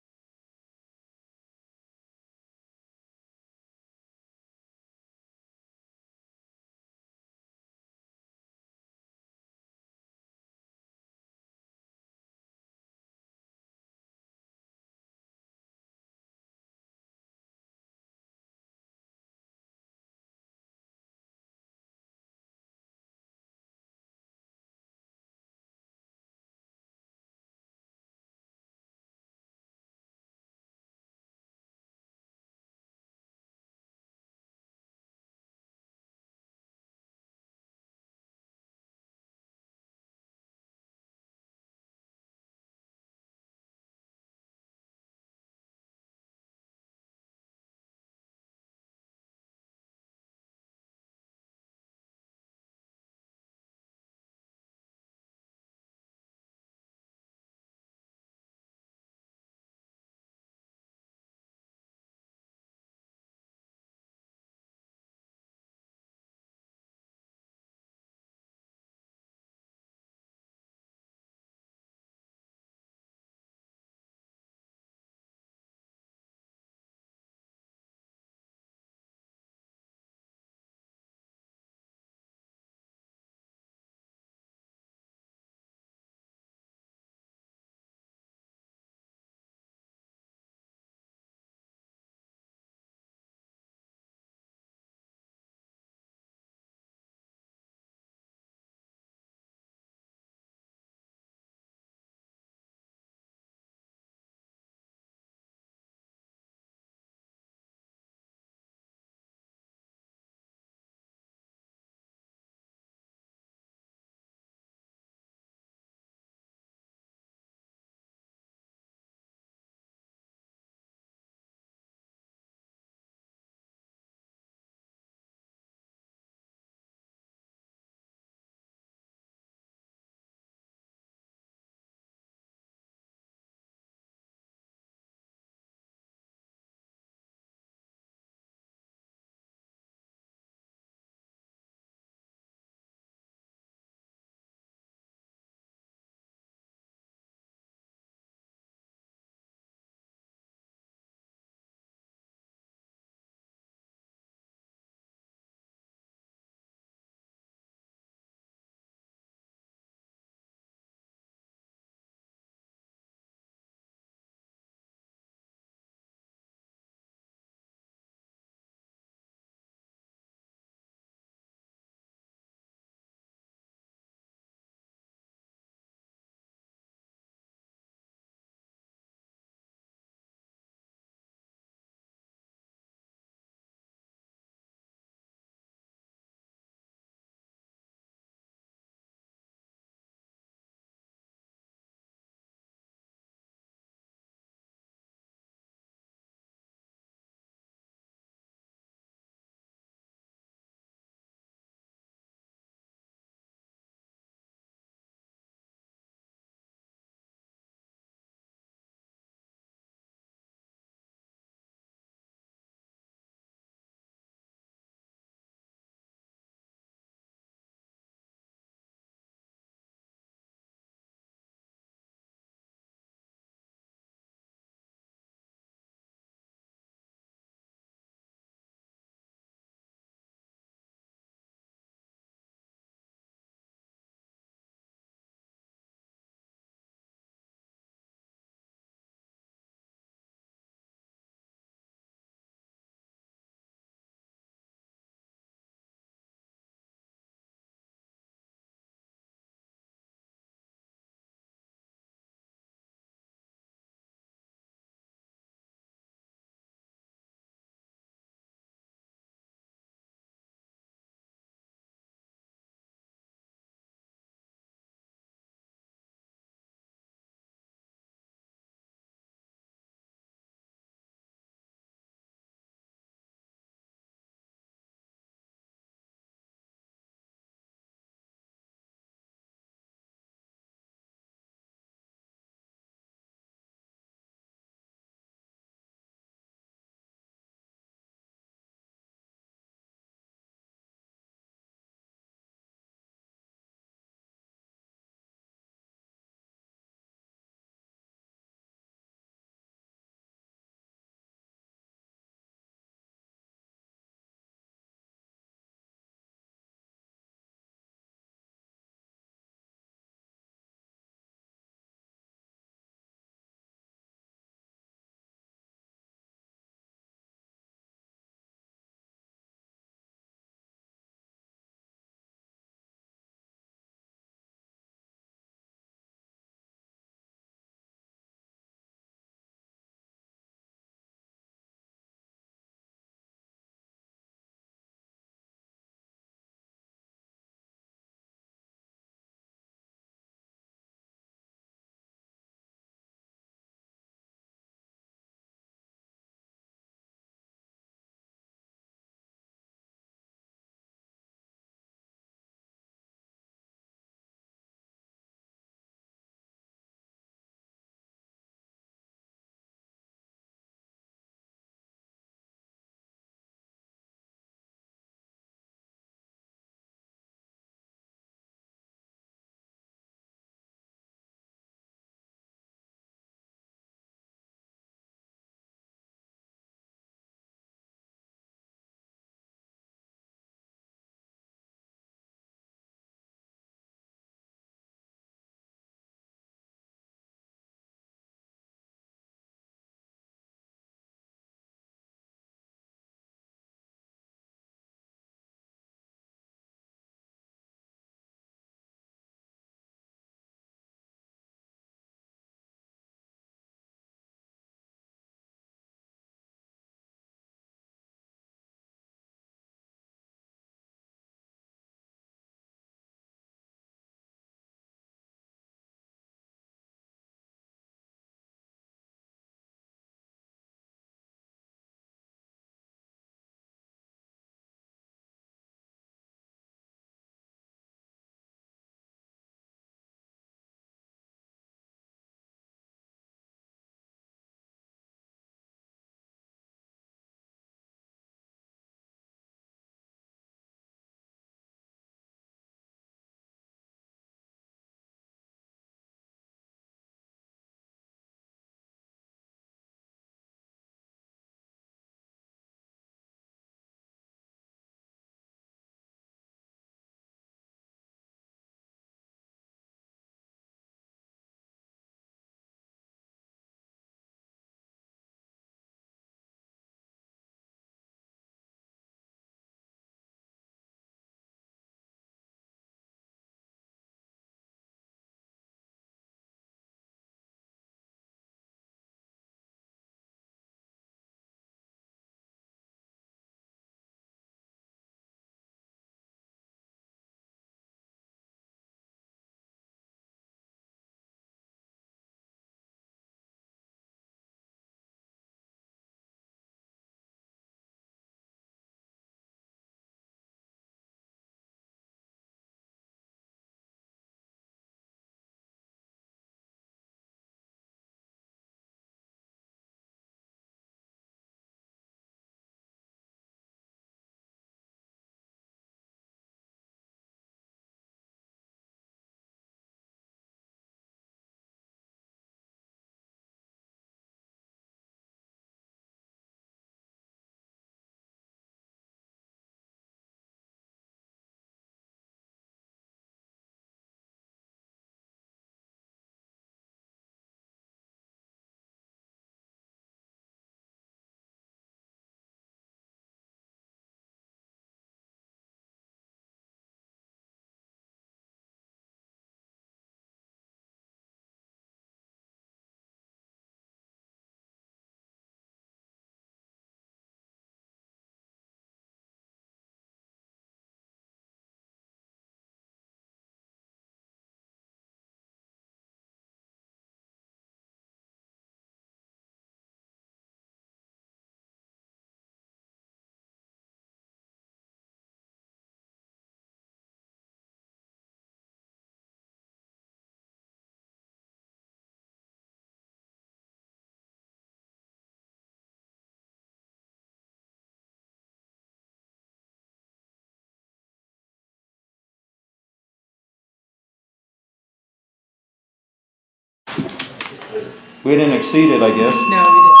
We didn't exceed it, I guess. No, we didn't.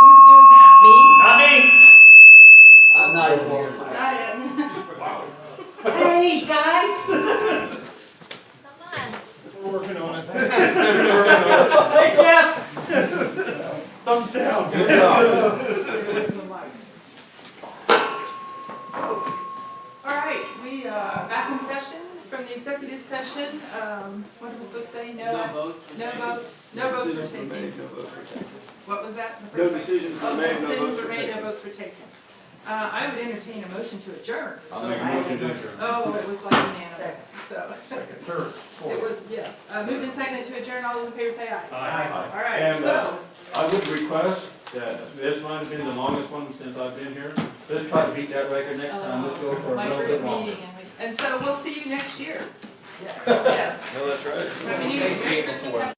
Who's doing that? Me? Not me. I'm not even here. Hey, guys. We're working on it. Hey, Jeff. Thumbs down. Good job. All right, we, back in session from the executive session. What am I supposed to say? No votes were taken. What was that? No decisions were made, no Decisions votes were were made, no taken. votes were taken. I would entertain a motion to adjourn. I'll make a motion to adjourn. Oh, it was like unanimous, so. Third, It was, yes. Moved and seconded to adjourn. All those in favor say aye. Aye. All right, And, so. I would request that this might have been the longest one since I've been here. Let's try to beat that record next time. Let's go for a My little first bit longer. meeting, and so we'll see you next year. Yes. No, that's right. Happy New Year. Merry Christmas.